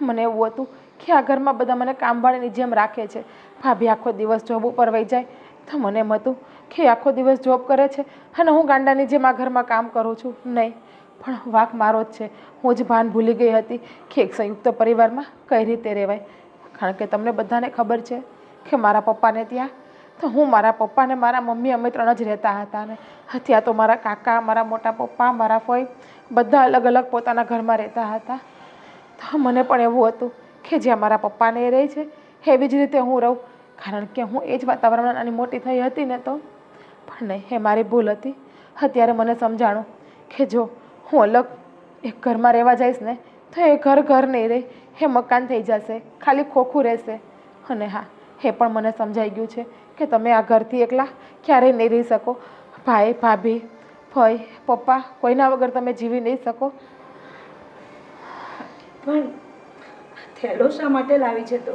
મને એવું હતું કે આ ઘરમાં બધા મને કામવાળીની જેમ રાખે છે. ભાભી આખો દિવસ જોબ ઉપર વહી જાય તો મને એમ હતું કે આખો દિવસ જોબ કરે છે અને હું ગાંડાની જેમ આ ઘરમાં કામ કરું છું. નહીં, પણ વાંક મારો જ છે. હું જ ભાન ભૂલી ગઈ હતી કે એક સંયુક્ત પરિવારમાં કઈ રીતે રહેવાય. કારણ કે તમને બધાને ખબર છે કે મારા પપ્પાને ત્યાં તો હું મારા પપ્પા ને મારા મમ્મી અમે ત્રણ જ રહેતા હતા. ને ત્યાં તો મારા કાકા, મારા મોટા પપ્પા, મારા ફોઈ બધા અલગ અલગ પોતાના ઘરમાં રહેતા હતા. તો મને પણ એવું હતું કે જ્યાં મારા પપ્પાને એ રહે છે એવી જ રીતે હું રહું, કારણ કે હું એ જ વાતાવરણમાં નાની મોટી થઈ હતી ને. તો પણ નહીં, એ મારી ભૂલ હતી. અત્યારે મને સમજાણું કે જો હું અલગ એક ઘરમાં રહેવા જઈશ ને તો એ ઘર નહીં રહે, એ મકાન થઈ જશે, ખાલી ખોખું રહેશે. અને હા, એ પણ મને સમજાઈ ગયું છે કે તમે આ ઘરથી એકલા ક્યારેય નહીં રહી શકો. ભાઈ, ભાભી, ફઈ, પપ્પા કોઈના વગર તમે જીવી નહીં શકો. પણ થેલો શા માટે લાવી છે? તો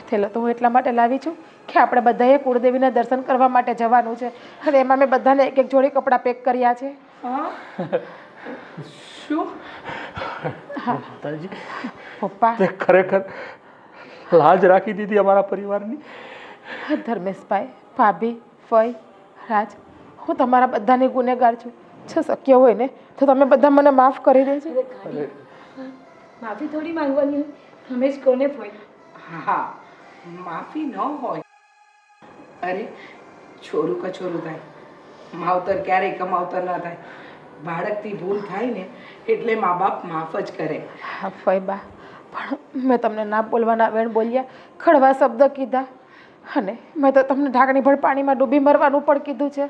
થેલો તો હું એટલા માટે લાવી છું કે આપણે બધાએ કુળદેવીના દર્શન કરવા માટે જવાનું છે અને એમાં મેં બધાને એક એક જોડી કપડાં પેક કર્યા છે. શું? માતાજી, પપ્પા, તે ખરેખર લાજ રાખી દીધી અમારા પરિવારની. ધર્મેશભાઈ, ભાભી, ફઈ, રાજ, હું તમારા બધાની ગુનેગાર છું. જો શક્ય હોય ને તો તમે બધા મને માફ કરી દેજો. માફી થોડી માંગવાની હોય, અમે જ કોને ફોઈ. હા, માફી ન હોય. અરે છોરું કછોરું થાય, માવતર ક્યારેય કમાવતર ના થાય. બાળકથી ભૂલ થાય ને એટલે મા બાપ માફ જ કરે. હા ફઈબા, પણ મેં તમને ના બોલવાના વેણ બોલ્યા, ખડવા શબ્દ કીધા અને મેં તો તમને ઢાંકણી ભર પાણીમાં ડૂબી મરવાનું પણ કીધું છે.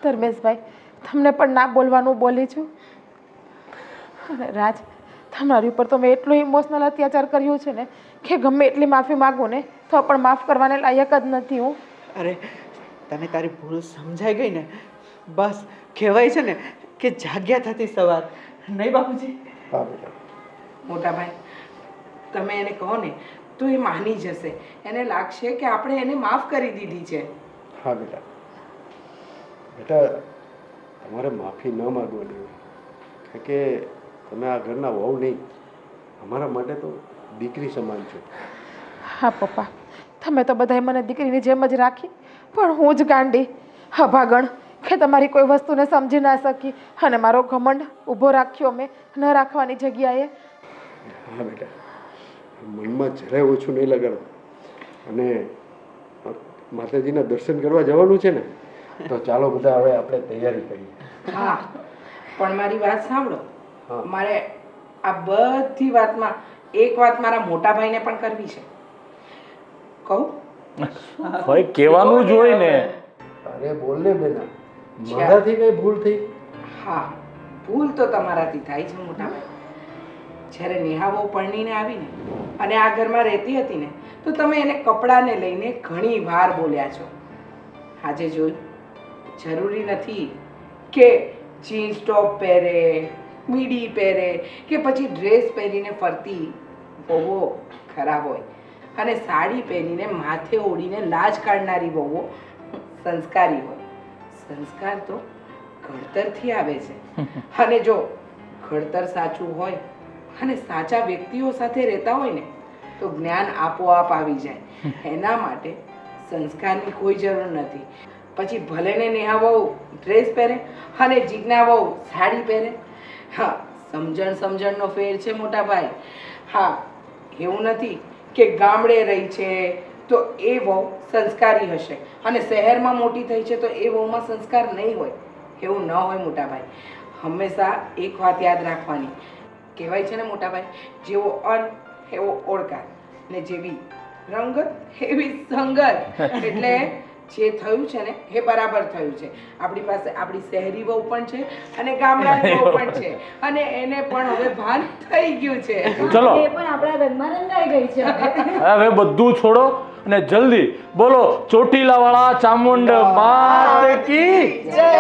ધર્મેશભાઈ, તમને પણ ના બોલવાનું બોલી છું. અને રાજ, તમારી ઉપર તો મેં એટલું ઇમોશનલ અત્યાચાર કર્યું છે ને કે ગમે એટલી માફી માગું ને તો પણ માફ કરવાને લાયક જ નથી હું. અરે તને તારી ભૂલ સમજાઈ ગઈ ને, બસ કહેવાય છે ને કે જાગ્યા થતી સવાર. નહીં બાપુજી? હા બેટા. મોટા ભાઈ, તમે એને કહો ને તો એ માની જશે. એને લાગશે કે આપણે એને માફ કરી દીધી છે. હા બેટા. બેટા, તમારે માફી ન માગવાની હોય, કારણ કે તમે આ ઘરના વહુ નહીં, અમારા માટે તો દીકરી સમાન છો. હા પપ્પા, તમે તો બધાએ મને દીકરીની જેમ જ રાખી, પણ હું જ ગાંડી અભાગણ કે તમારી કોઈ વસ્તુને સમજી ના શકી અને મારો ઘમંડ ઊભો રાખ્યો મેં ન રાખવાની જગ્યાએ. હા બેટા, મનમાં જરાય ઓછું નહીં લગાડો. અને માતાજીના દર્શન કરવા જવાનું છે ને, તો ચાલો બધા હવે આપણે તૈયારી કરીએ. હા, પણ મારી વાત સાંભળો. હા. મારે આ બધી વાતમાં એક વાત મારા મોટા ભાઈને પણ કરવી છે. કહું ભાઈ કહેવાનું જ હોય ને. અરે બોલ ને બેના, મારાથી કઈ ભૂલ થઈ? હા, ભૂલ તો તમારાથી થાય છે મોટા ભાઈ. જ્યારે નેહા બહુ પરણીને આવીને અને આ ઘરમાં રહેતી હતી ને, તો તમે એને કપડાને લઈને ઘણી વાર બોલ્યા છો. આજે જોયું, જરૂરી નથી કે જીન્સ ટોપ પહેરે, મીડી પહેરે કે પછી ડ્રેસ પહેરીને ફરતી વહુઓ ખરાબ હોય અને સાડી પહેરીને માથે ઓઢીને લાજ કાઢનારી વહુઓ સંસ્કારી હોય. સંસ્કાર તો ઘડતરથી આવે છે. અને જો ઘડતર સાચું હોય અને સાચા વ્યક્તિઓ સાથે રહેતા હોય ને, તો જ્ઞાન આપોઆપ આવી જાય. એના માટે સંસ્કારની કોઈ જરૂર નથી. પછી ભલે ને નેહા વહુ ડ્રેસ પહેરે અને જીજ્ઞા વહુ સાડી પહેરે. હા, સમજણનો ફેર છે મોટા ભાઈ. હા, એવું નથી કે ગામડે રહી છે તો એ વહુ સંસ્કારી હશે અને શહેરમાં મોટી થઈ છે તો એ વહુમાં સંસ્કાર નહીં હોય. એવું ન હોય મોટા ભાઈ. હંમેશા એક વાત યાદ રાખવાની, કહેવાય છે ને મોટા ભાઈ, જેવો અન્ન એવો ઓળકાર ને જેવી રંગત એવી સંગત. એટલે જે થયું છે ને એ બરાબર થયું છે. આપણી પાસે આપણી શહેરી વહુ પણ છે અને ગામડાની વહુ પણ છે અને એને પણ હવે ભાન થઈ ગયું છે. ચલો એ પણ આપણા ઘરમાં રંગાઈ ગઈ છે હવે. હવે બધું છોડો અને જલ્દી બોલો ચોટીલા વાળા ચામુંડ માત કી જય.